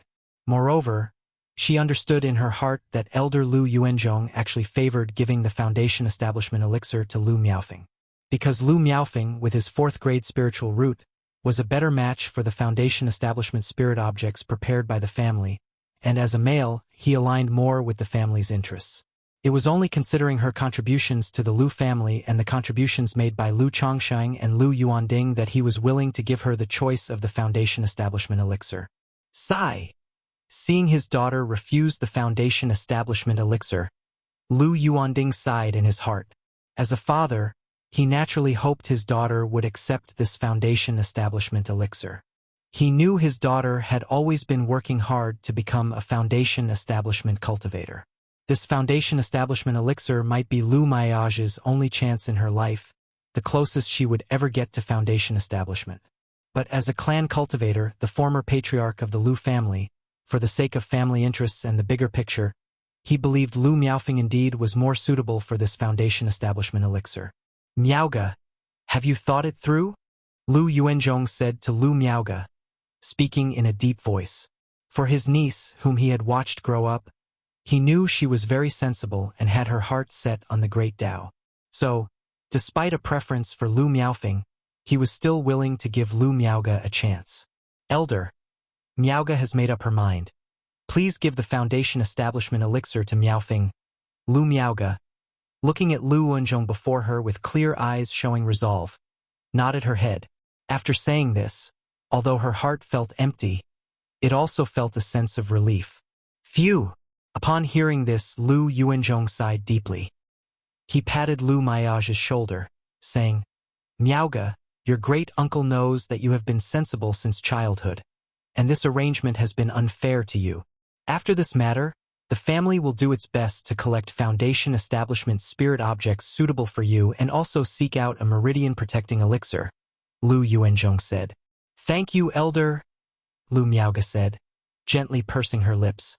Moreover, she understood in her heart that Elder Lu Yuanzhong actually favored giving the foundation establishment elixir to Lu Miaofeng. Because Lu Miaofeng, with his 4th grade spiritual root, was a better match for the foundation establishment spirit objects prepared by the family, and as a male, he aligned more with the family's interests. It was only considering her contributions to the Lu family and the contributions made by Lu Chongqing and Lu Yuanding that he was willing to give her the choice of the foundation establishment elixir. Sigh. Seeing his daughter refuse the foundation establishment elixir, Lu Yuanding sighed in his heart. As a father, he naturally hoped his daughter would accept this foundation establishment elixir. He knew his daughter had always been working hard to become a foundation establishment cultivator. This foundation establishment elixir might be Lu Miaoge's only chance in her life, the closest she would ever get to foundation establishment. But as a clan cultivator, the former patriarch of the Lu family, for the sake of family interests and the bigger picture, he believed Lu Miaofeng indeed was more suitable for this foundation establishment elixir. Miaoge, have you thought it through? Lu Yuanzhong said to Lu Miaoge, speaking in a deep voice. For his niece, whom he had watched grow up, he knew she was very sensible and had her heart set on the great Tao. So, despite a preference for Lu Miaofeng, he was still willing to give Lu Miaoge a chance. Elder, Miaoge has made up her mind. Please give the foundation establishment elixir to Miaofeng. Lu Miaoge, looking at Lu Yuanzhong before her with clear eyes showing resolve, nodded her head. After saying this, although her heart felt empty, it also felt a sense of relief. Phew! Upon hearing this, Lu Yuanzhong sighed deeply. He patted Lu Miaoge's shoulder, saying, Miaoge, your great-uncle knows that you have been sensible since childhood, and this arrangement has been unfair to you. After this matter, the family will do its best to collect foundation establishment spirit objects suitable for you and also seek out a meridian-protecting elixir, Lu Yuanzhong said. Thank you, Elder, Lu Miaoge said, gently pursing her lips.